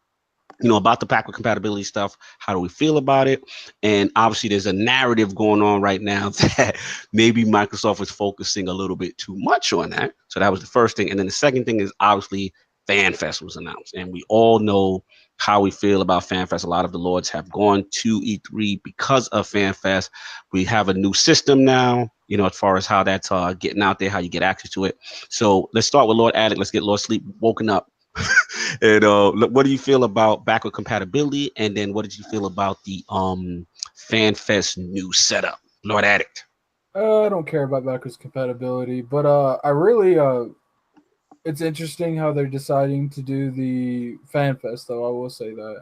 you know, about the backward compatibility stuff. How do we feel about it? And obviously there's a narrative going on right now that maybe Microsoft is focusing a little bit too much on that. So that was the first thing. And then the second thing is obviously FanFest was announced. And we all know how we feel about FanFest. A lot of the Lords have gone to E3 because of FanFest. We have a new system now, you know, as far as how that's getting out there, how you get access to it. So let's start with Lord Addict. Let's get Lord Sleep woken up. And what do you feel about backward compatibility? And then what did you feel about the FanFest new setup, Lord Addict? I don't care about backwards compatibility, but I really it's interesting how they're deciding to do the FanFest, though. I will say that.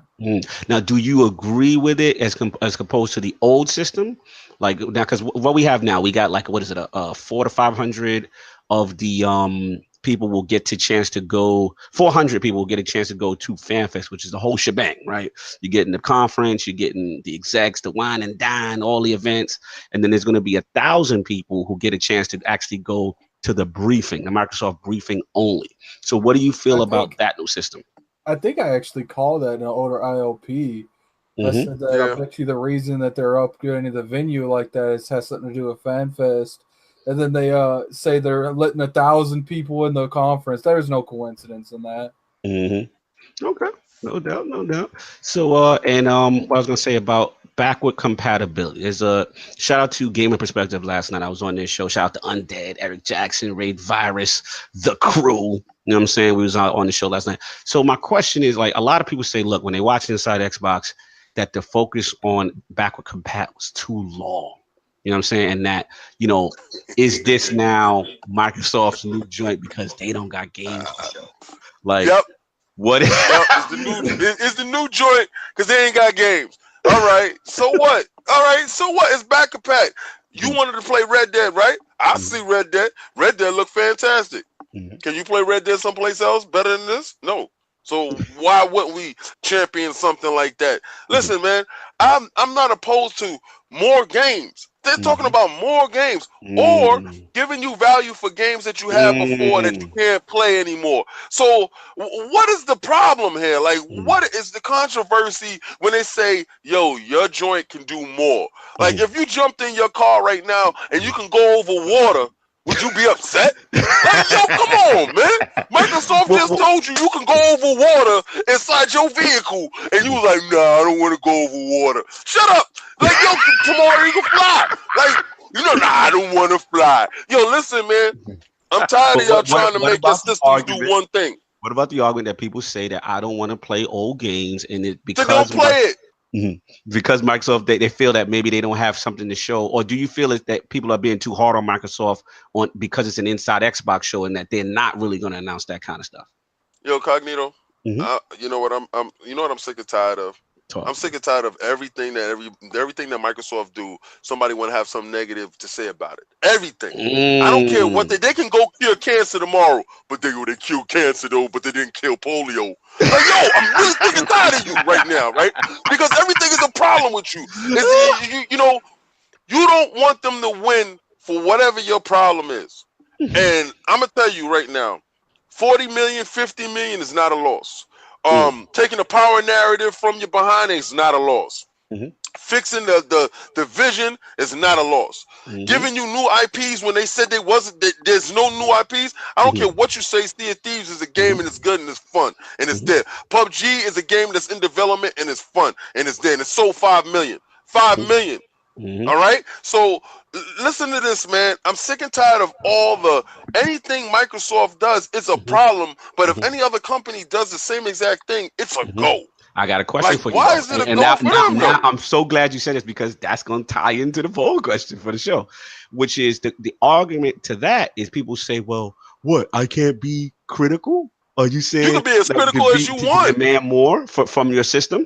Now, do you agree with it as opposed to the old system? Like now, because what we have now, we got like, what is it, 400 to 500 of the people will get to chance to go, 400 people will get a chance to go to FanFest, which is the whole shebang, right? You're getting the conference, you're getting the execs, the wine and dine, all the events. And then there's going to be 1,000 people who get a chance to actually go to the briefing, the Microsoft briefing only. So what do you feel about that new system? I think I actually called that in an older ILP. I said that I bet you the reason that they're upgrading the venue like that has something to do with FanFest. And then they say they're letting 1,000 people in the conference. There's no coincidence in that. Okay, no doubt. So, and what I was gonna say about backward compatibility. There's a shout out to Gamer Perspective last night. I was on their show. Shout out to Undead, Eric Jackson, Raid Virus, the crew. You know what I'm saying? We was out on the show last night. So my question is, like, a lot of people say, look, when they watch Inside Xbox, that the focus on backward compat was too long. You know what I'm saying? And that, you know, is this now Microsoft's new joint because they don't got games to show? Like, what? It's the new joint because they ain't got games. All right. So what? It's back compat. You wanted to play Red Dead, right? I see Red Dead. Red Dead look fantastic. Can you play Red Dead someplace else better than this? No. So why wouldn't we champion something like that? Listen, man, I'm not opposed to more games. They're talking about more games or giving you value for games that you had before that you can't play anymore. So what is the problem here? Like, what is the controversy when they say, yo, your joint can do more? Like, if you jumped in your car right now and you can go over water, would you be upset? Like, yo, come on, man. Microsoft just told you can go over water inside your vehicle. And you was like, nah, I don't want to go over water. Shut up. Like, yo, tomorrow you can fly. Like, you know, nah, I don't want to fly. Yo, listen, man. I'm tired of y'all trying to make your systems do one thing. What about the argument that people say that I don't want to play old games and it because so don't play it. Because Microsoft, they feel that maybe they don't have something to show, or do you feel that people are being too hard on Microsoft because it's an Inside Xbox show and that they're not really going to announce that kind of stuff? Yo, Cognito, you know what I'm sick and tired of. I'm sick and tired of everything that Microsoft do. Somebody want to have something negative to say about it. Everything. I don't care what they can go cure cancer tomorrow, but they killed cancer though, but they didn't kill polio. Like, yo, I'm really sick and tired of you right now, right? Because everything is a problem with you. You know, you don't want them to win for whatever your problem is. And I'm gonna tell you right now, 40 million, 50 million is not a loss. Taking the power narrative from your behind is not a loss. Fixing the vision is not a loss. Giving you new IPs when they said there's no new IPs. I don't care what you say. Sea of Thieves is a game and it's good and it's fun and it's there. PUBG is a game that's in development and it's fun and it's there and it's sold 5 million. 5 million. All right. So listen to this, man. I'm sick and tired of anything Microsoft does. It's a problem. But if any other company does the same exact thing, it's a go. I got a question for you. Why is it a go for them? Now I'm so glad you said this because that's going to tie into the poll question for the show, which is the argument to that is people say, well, what? I can't be critical? Are you saying you can be as critical as you want? Demand more from your system?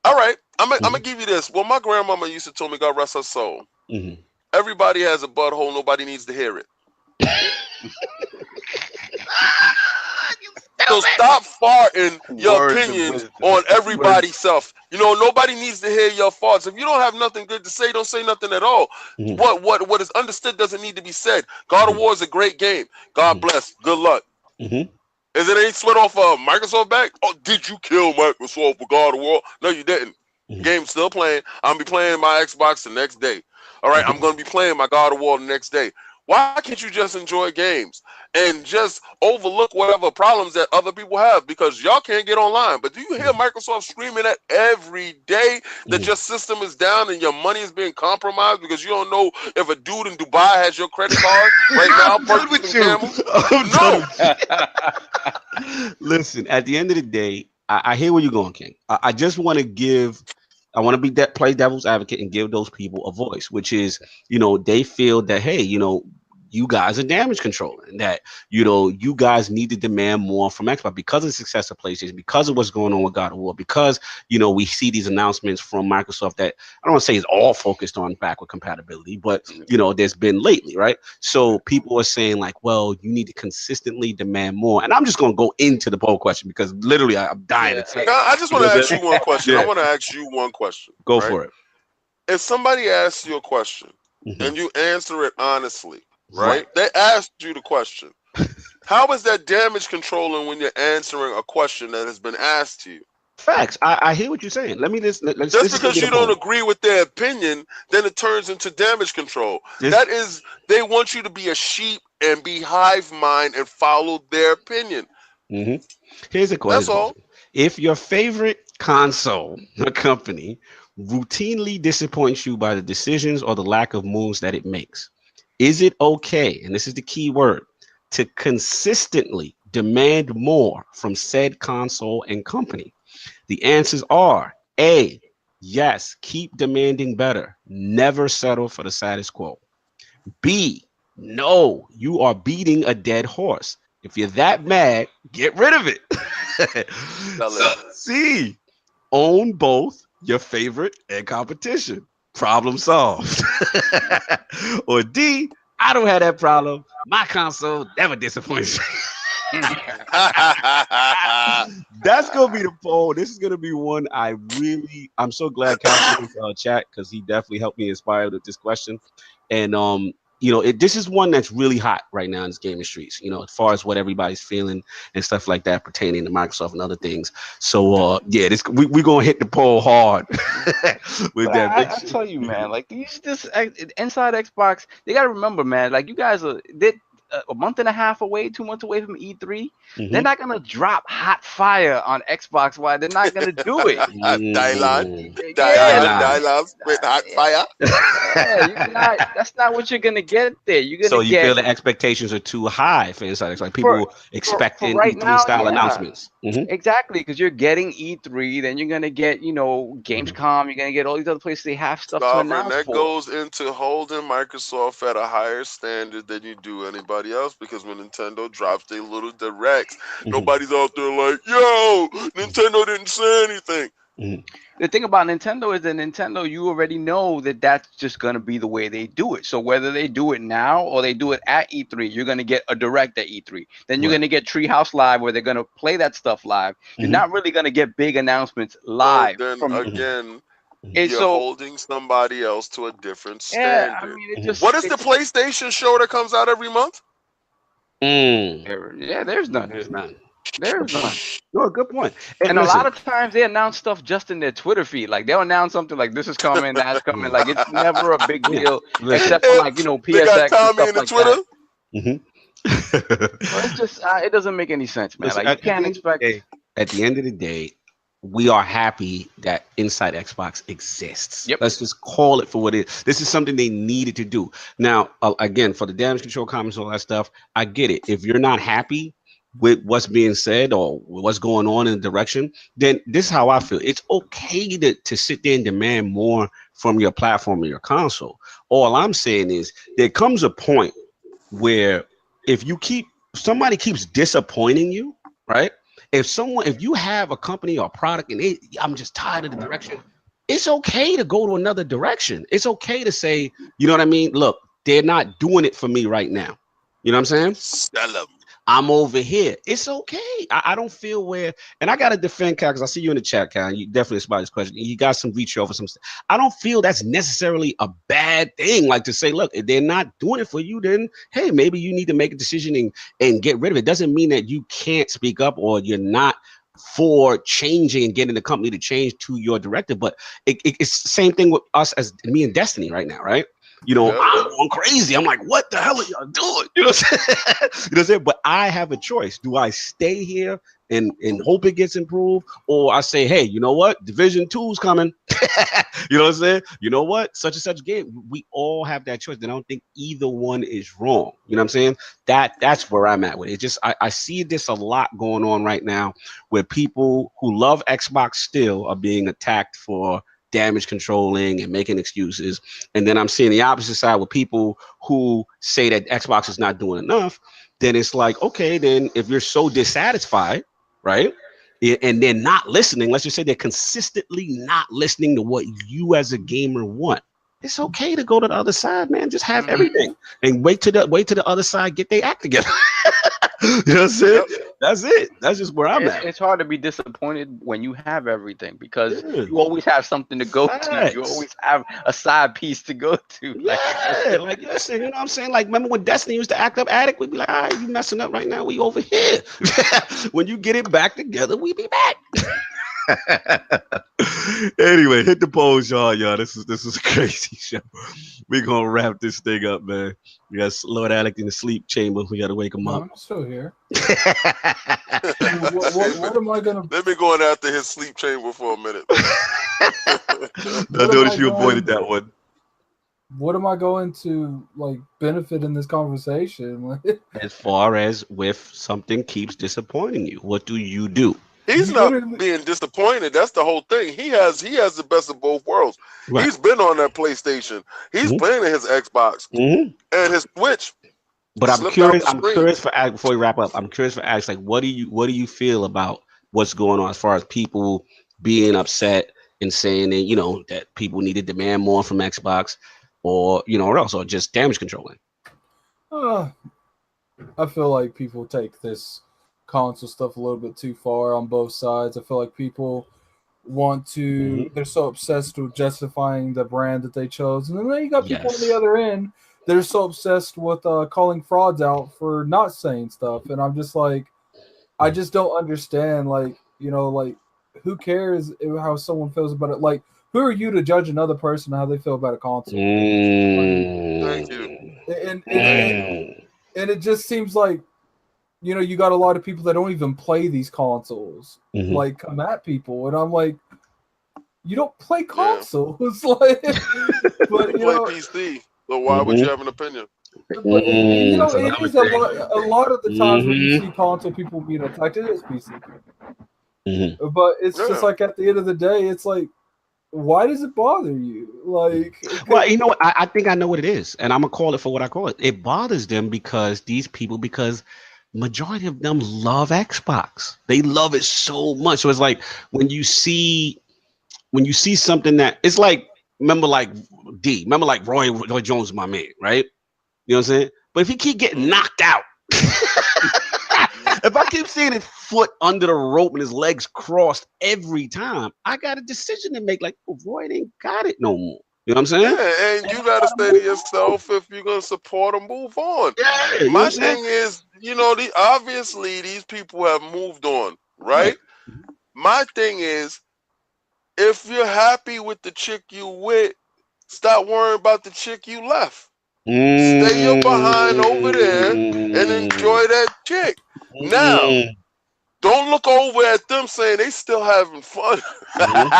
All right. I'm gonna give you this. Well, my grandmama used to tell me, God rest her soul. Everybody has a butthole. Nobody needs to hear it. So stop farting your opinions on everybody's self. You know, nobody needs to hear your thoughts. If you don't have nothing good to say, don't say nothing at all. What is understood doesn't need to be said. God of War is a great game. God bless. Good luck. Is it any sweat off Microsoft back? Oh, did you kill Microsoft with God of War? No, you didn't. Game's still playing. I'm gonna be playing my Xbox the next day. All right, I'm gonna be playing my God of War the next day. Why can't you just enjoy games and just overlook whatever problems that other people have? Because y'all can't get online. But do you hear Microsoft screaming that every day that your system is down and your money is being compromised because you don't know if a dude in Dubai has your credit card right now? No. Listen, at the end of the day, I hear where you're going, King. I just want to play devil's advocate and give those people a voice, which is, you know, they feel that, hey, you know, you guys are damage controlling, that, you know, you guys need to demand more from Xbox because of the success of PlayStation, because of what's going on with God of War, because, you know, we see these announcements from Microsoft that I don't want to say is all focused on backward compatibility, but, you know, there's been lately, right? So people are saying like, well, you need to consistently demand more. And I'm just going to go into the poll question because literally I'm dying to say. Now, I just want to ask you one question. I want to ask you one question. Go for it. If somebody asks you a question and you answer it honestly, right? They asked you the question. How is that damage controlling when you're answering a question that has been asked to you? Facts. I hear what you're saying. Let's just because you don't agree with their opinion, then it turns into damage control. That is, they want you to be a sheep and be hive mind and follow their opinion. Here's the question. That's all. If your favorite console or company routinely disappoints you by the decisions or the lack of moves that it makes, is it okay, and this is the key word, to consistently demand more from said console and company? The answers are A, yes, keep demanding better. Never settle for the status quo. B, no, you are beating a dead horse. If you're that mad, get rid of it. C, own both your favorite and competition. Problem solved. Or D, I don't have that problem. My console never disappoints me. That's gonna be the poll. This is gonna be one I'm so glad Calvin was chat, because he definitely helped me inspire with this question. And you know, this is one that's really hot right now in this gaming streets, you know, as far as what everybody's feeling and stuff like that pertaining to Microsoft and other things. So yeah, we're gonna hit the poll hard with that. I tell you, man, like this inside Xbox, they gotta remember, man, like you guys are a month and a half away, 2 months away from E3. They're not gonna drop hot fire on Xbox. Why? They're not gonna do it. Dylan with hot fire. That's not what you're gonna get there. You're gonna you feel the expectations are too high for inside Xbox? Like people expecting right E3 now, style announcements. Exactly, because you're getting E3, then you're gonna get, you know, Gamescom. You're gonna get all these other places. They have stuff to announce. That goes into holding Microsoft at a higher standard than you do anybody else, because when Nintendo drops their little directs, nobody's out there like, yo, Nintendo didn't say anything. The thing about Nintendo is that Nintendo, you already know that that's just going to be the way they do it. So whether they do it now or they do it at E3, you're going to get a direct at E3. Then you're going to get Treehouse Live, where they're going to play that stuff live. You're not really going to get big announcements live. Then again, you're holding somebody else to a different standard. I mean, what is the PlayStation show that comes out every month? Yeah, there's none. There's none. No, good point. And a lot of times they announce stuff just in their Twitter feed. Like they'll announce something like this is coming, that's coming. Like it's never a big deal, except for like, you know, PSX they got Tommy and stuff in the like Twitter. It's just it doesn't make any sense, man. Listen, like you can't expect. At the end of the day, we are happy that Inside Xbox exists. Let's just call it for what it is. This is something they needed to do. Now, again, for the damage control comments, all that stuff, I get it. If you're not happy with what's being said or what's going on in the direction, then this is how I feel. It's okay to sit there and demand more from your platform or your console. All I'm saying is there comes a point where if somebody keeps disappointing you, right? If you have a company or product and I'm just tired of the direction, it's okay to go to another direction. It's okay to say, you know what I mean? Look, they're not doing it for me right now. You know what I'm saying? Sell them. I'm over here. It's okay. I don't feel where, and I got to defend Cal, because I see you in the chat, Cal. You definitely inspired this question. You got some reach over some stuff. I don't feel that's necessarily a bad thing. Like to say, look, if they're not doing it for you, then hey, maybe you need to make a decision and get rid of it. Doesn't mean that you can't speak up or you're not for changing and getting the company to change to your directive. But it's the same thing with us as me and Destiny right now, right? You know, I'm going crazy. I'm like, what the hell are y'all doing? You know what I'm saying? You know what I'm saying? But I have a choice. Do I stay here and hope it gets improved? Or I say, hey, you know what? Division 2's coming. You know what I'm saying? You know what? Such and such game. We all have that choice. And I don't think either one is wrong. You know what I'm saying? That's where I'm at with it. Just I see this a lot going on right now where people who love Xbox still are being attacked for damage controlling and making excuses. And then I'm seeing the opposite side with people who say that Xbox is not doing enough. Then it's like, okay, then if you're so dissatisfied, right? And they're not listening, let's just say they're consistently not listening to what you as a gamer want. It's okay to go to the other side, man. Just have everything and wait to the other side get their act together. That's it. That's it. That's just where I'm at. It's hard to be disappointed when you have everything because you always have something to go to. You always have a side piece to go to. Like listen, you know what I'm saying? Like, remember when Destiny used to act up addict? We'd be like, all right, you messing up right now. We over here. When you get it back together, we be back. Anyway, hit the polls, y'all. This is a crazy show. We're gonna wrap this thing up, man. We got Lord Alec in the sleep chamber. We gotta wake him up. I'm still here. what am I gonna? Let me going after his sleep chamber for a minute. I noticed you avoided that one. What am I going to like benefit in this conversation? As far as if something keeps disappointing you, what do you do? He's not being disappointed. That's the whole thing. He has the best of both worlds. Right. He's been on that PlayStation. He's playing in his Xbox and his Switch. But I'm curious. Before we wrap up, I'm curious for Alex. Like, what do you feel about what's going on as far as people being upset and saying that that people need to demand more from Xbox, or or just damage controlling? I feel like people take this console stuff a little bit too far on both sides. I feel like people want to they're so obsessed with justifying the brand that they chose, and then you got people on the other end that are so obsessed with calling frauds out for not saying stuff. And I'm just like, I just don't understand, like who cares how someone feels about it? Like, who are you to judge another person how they feel about a console? Thank you. And it just seems like you got a lot of people that don't even play these consoles, like come at people, and I'm like, you don't play consoles, like, but you play PC. So why would you have an opinion? But, it is a lot of the times when you see console people being attacked, it is PC. But it's just like at the end of the day, it's like, why does it bother you? Like, well, I think I know what it is, and I'm gonna call it for what I call it. It bothers them because majority of them love Xbox. They love it so much. So it's like when you see something that it's like, remember like Roy Jones is my man, right? You know what I'm saying? But if he keep getting knocked out, if I keep seeing his foot under the rope and his legs crossed every time, I got a decision to make. Like, Roy ain't got it no more. You know what I'm saying? Yeah, and you gotta say to yourself, if you're gonna support him, move on. Yeah, my thing is, obviously these people have moved on, right? My thing is, if you're happy with the chick you with, stop worrying about the chick you left. Stay your behind over there and enjoy that chick. Now, don't look over at them saying they still having fun. Well,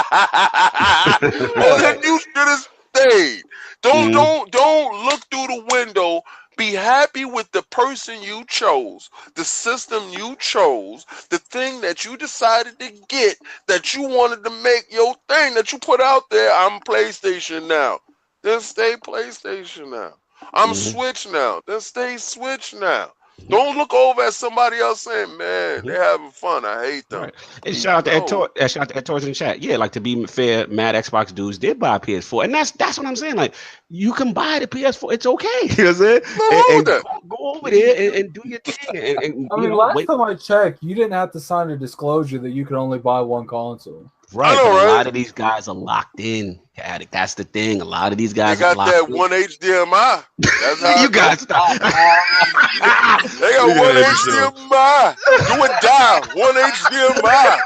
then you should have stayed. Don't look through the window. Be happy with the person you chose, the system you chose, the thing that you decided to get, that you wanted to make your thing that you put out there. I'm PlayStation now. Then stay PlayStation now. I'm Switch now. Then stay Switch now. Don't look over at somebody else saying, man, they're having fun. I hate them. Right. And shout out to Ed Torres in the chat. Yeah, like, to be fair, mad Xbox dudes did buy a PS4. And that's what I'm saying. Like, you can buy the PS4. It's okay. You know what I'm saying? Go over there and do your thing. And I mean, last time I checked, you didn't have to sign a disclosure that you could only buy one console. Right, but a lot of these guys are locked in, Addict. That's the thing. A lot of these guys got that one HDMI. That's how you guys stop. They got one HDMI. Do it down. One HDMI.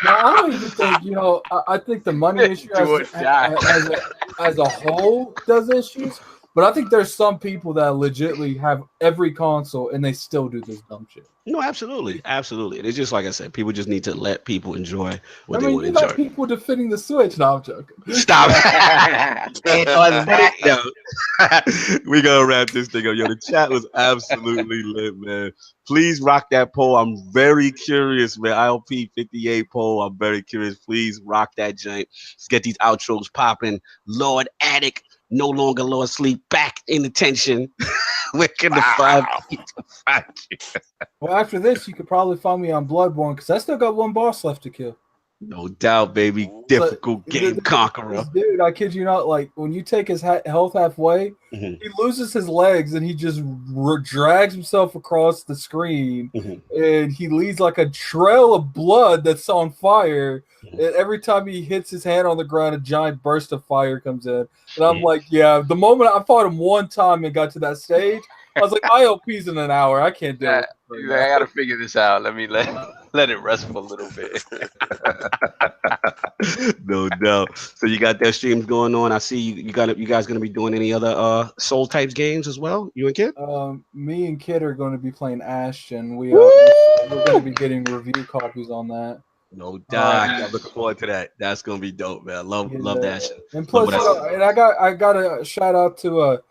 Now, I don't even think, I think the money issue as a whole does issues. But I think there's some people that legitimately have every console and they still do this dumb shit. No, absolutely, absolutely. It's just like I said, people just need to let people enjoy what I they mean, want to you got enjoy. people defending the Switch. No, I'm joking. Stop. And on that, yo, we gonna wrap this thing up. Yo, the chat was absolutely lit, man. Please rock that poll. I'm very curious, man. ILP 58 poll. I'm very curious. Please rock that joint. Let's get these outros popping. Lord Attic, no longer Lord Sleep, back in attention. Where can the five people find you? Well, after this, you could probably find me on Bloodborne because I still got one boss left to kill. No doubt, baby. Difficult game conqueror. Dude, I kid you not. Like when you take his health halfway, he loses his legs and he just drags himself across the screen, and he leaves like a trail of blood that's on fire. And every time he hits his hand on the ground, a giant burst of fire comes in. And I'm like, yeah. The moment I fought him one time and got to that stage, I was like, ILP's in an hour. I can't do it. I gotta figure this out. Let me let it rest for a little bit. No doubt. So you got their streams going on. I see you guys gonna be doing any other Soul types games as well? You and Kid? Me and Kid are going to be playing Ashton. We're going to be getting review copies on that. No doubt. I'm looking forward to that. That's gonna be dope, man. Love that. And plus, and I got a shout out to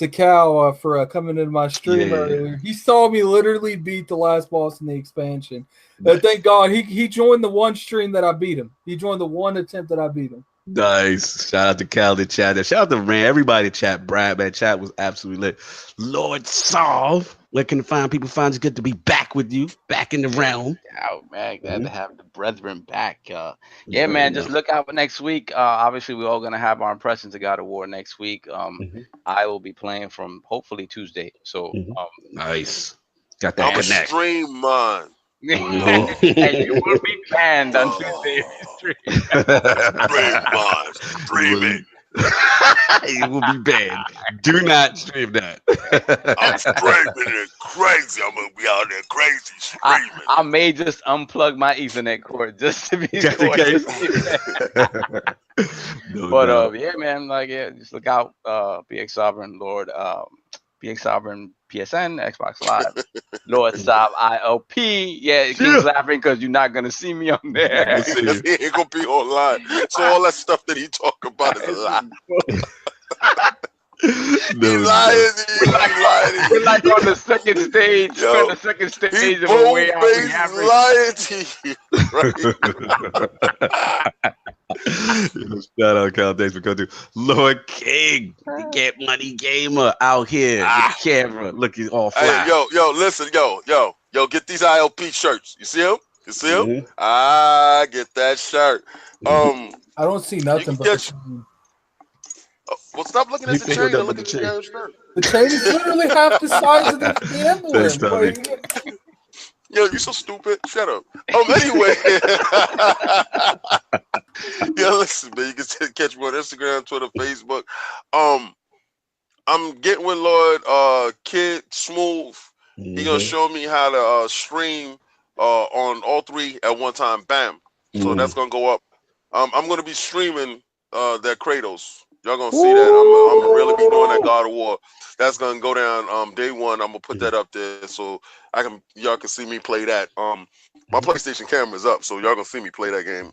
Cal for coming into my stream earlier. He saw me literally beat the last boss in the expansion. Thank God he joined the one stream that I beat him. He joined the one attempt that I beat him. Nice. Shout out to Cal, the chat. Shout out to Ran. Everybody chat. Brad, man. Chat was absolutely lit. Lord Solve. Where can people find it's good to be back with you, back in the realm? Oh man, glad to have the brethren back. Yeah, man, just look out for next week. Obviously, we're all gonna have our impressions of God of War next week. I will be playing from hopefully Tuesday. So nice. Got that I'm connect. Stream mine. And you will be banned on Tuesday if you stream. Stream mine. Streaming. You will be banned. Do not stream that. I'm streaming it crazy. I'm gonna be out there crazy streaming. I may just unplug my Ethernet cord just to be just in case. But yeah, man, just look out. BX Sovereign, Lord. BX Sovereign, PSN, Xbox Live, Lord Sob, ILP. Yeah, King's laughing because you're not gonna see me on there. He ain't gonna be online. So all that stuff that he talk about is a lie. He's lying. We're like on the second stage. Yo, on the second stage of a way out. Lying to you. Right? Shout out, Cal. Thanks for coming through. Lord King, the Get Money Gamer out here with the camera looking all fly. Hey, yo, listen, yo, get these ILP shirts. You see them? You see them? Get that shirt. I don't see nothing but. Well, stop looking at the chain and look at the shirt. The chain is literally half the size of the emblem. Yo, you so stupid. Shut up. Anyway. Yeah, listen, man. You can catch me on Instagram, Twitter, Facebook. I'm getting with Lord Kid Smooth. He gonna show me how to stream on all three at one time. Bam. So that's gonna go up. I'm gonna be streaming that Kratos. Y'all gonna see that. I'm gonna really be doing that God of War. That's gonna go down day one. I'm gonna put that up there so y'all can see me play that. My PlayStation camera is up, so y'all gonna see me play that game.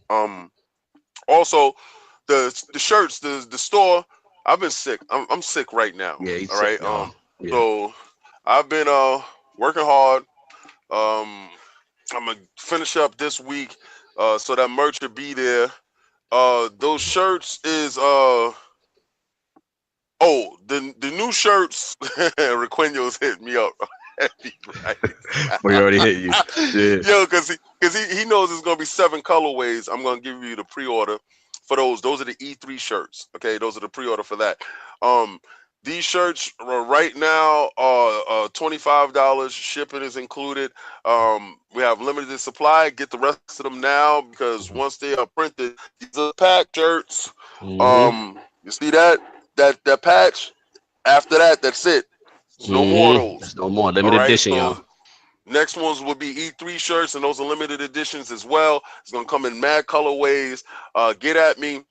Also the shirts, the store. I've been sick. I'm sick right now. Yeah, all right. So I've been working hard. I'm gonna finish up this week so that merch will be there. Those shirts is the new shirts. Requeno's hit me up. Right. Well, he already hit you. Yeah. Yo, because he knows it's gonna be 7 colorways. I'm gonna give you the pre-order for those. Those are the E3 shirts. Okay, those are the pre-order for that. These shirts right now are $25. Shipping is included. We have limited supply. Get the rest of them now because once they are printed, these are pack shirts. You see that patch? After that, that's it. There's no more of those. There's no more limited edition, y'all. Next ones will be E3 shirts, and those are limited editions as well. It's gonna come in mad colorways. Get at me,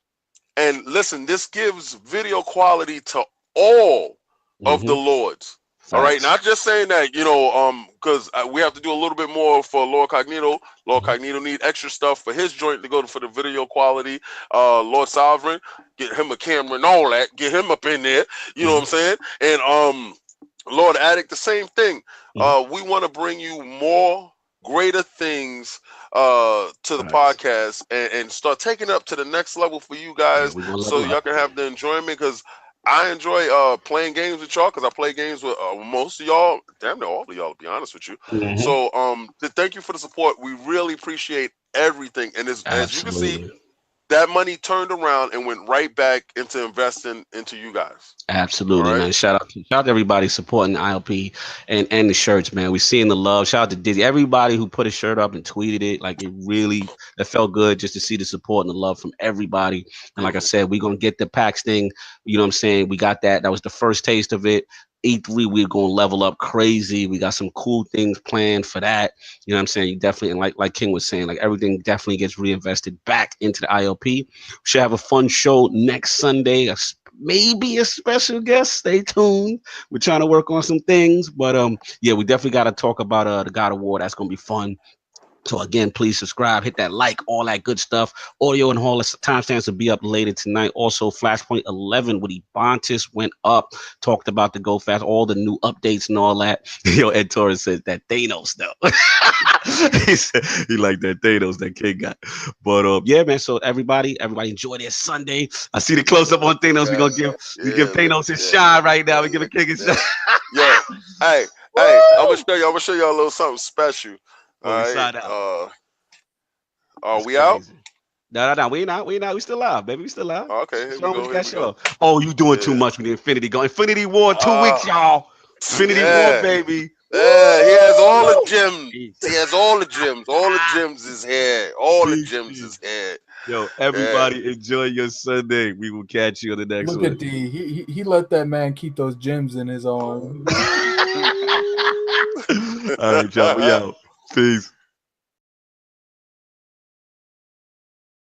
and listen. This gives video quality to all of the Lords. All right, not just saying that, because we have to do a little bit more for Lord Cognito. Lord Cognito need extra stuff for his joint to go for the video quality. Lord Sovereign, get him a camera and all that. Get him up in there. You know what I'm saying? And Lord Addict, the same thing. We want to bring you more greater things to the podcast and start taking it up to the next level for you guys, so y'all can have the enjoyment, because I enjoy playing games with y'all, because I play games with most of y'all, damn near all of y'all, to be honest with you. So thank you for the support. We really appreciate everything. And as you can see, that money turned around and went right back into investing into you guys. Absolutely, man. Shout out to everybody supporting ILP and the shirts, man. We're seeing the love. Shout out to Dizzy. Everybody who put a shirt up and tweeted it. Like, it felt good just to see the support and the love from everybody. And like I said, we're gonna get the PAX thing. You know what I'm saying? We got that. That was the first taste of it. E3, we're going to level up crazy. We got some cool things planned for that. You know what I'm saying? You definitely, and like King was saying, like, everything definitely gets reinvested back into the ILP. We should have a fun show next Sunday. Maybe a special guest. Stay tuned. We're trying to work on some things. But yeah, we definitely got to talk about the God of War. That's going to be fun. So again, please subscribe, hit that like, all that good stuff. Audio and all the timestamps will be up later tonight. Also, Flashpoint 11 with Ebontis went up, talked about the Go Fast, all the new updates and all that. Yo, Ed Torres says that Thanos though. He said he liked that Thanos that kid got. But yeah, man. So everybody enjoy their Sunday. I see the close up on Thanos. We're gonna give Thanos his shine right now. We give a king his shine. Yeah. Hey, I'm gonna show y'all a little something special. All right. We out? No. We ain't out. We still live, baby. We still live. Okay. Here we go. Oh, you doing too much with the Infinity Go. Infinity War 2 weeks, y'all. Infinity War, baby. Yeah, he has all the gems. He has all the gems. All the gems is here. All the gems is here. Yo, everybody enjoy your Sunday. We will catch you on the next one. Look at D. He let that man keep those gems in his own. All right, y'all. We out. Peace.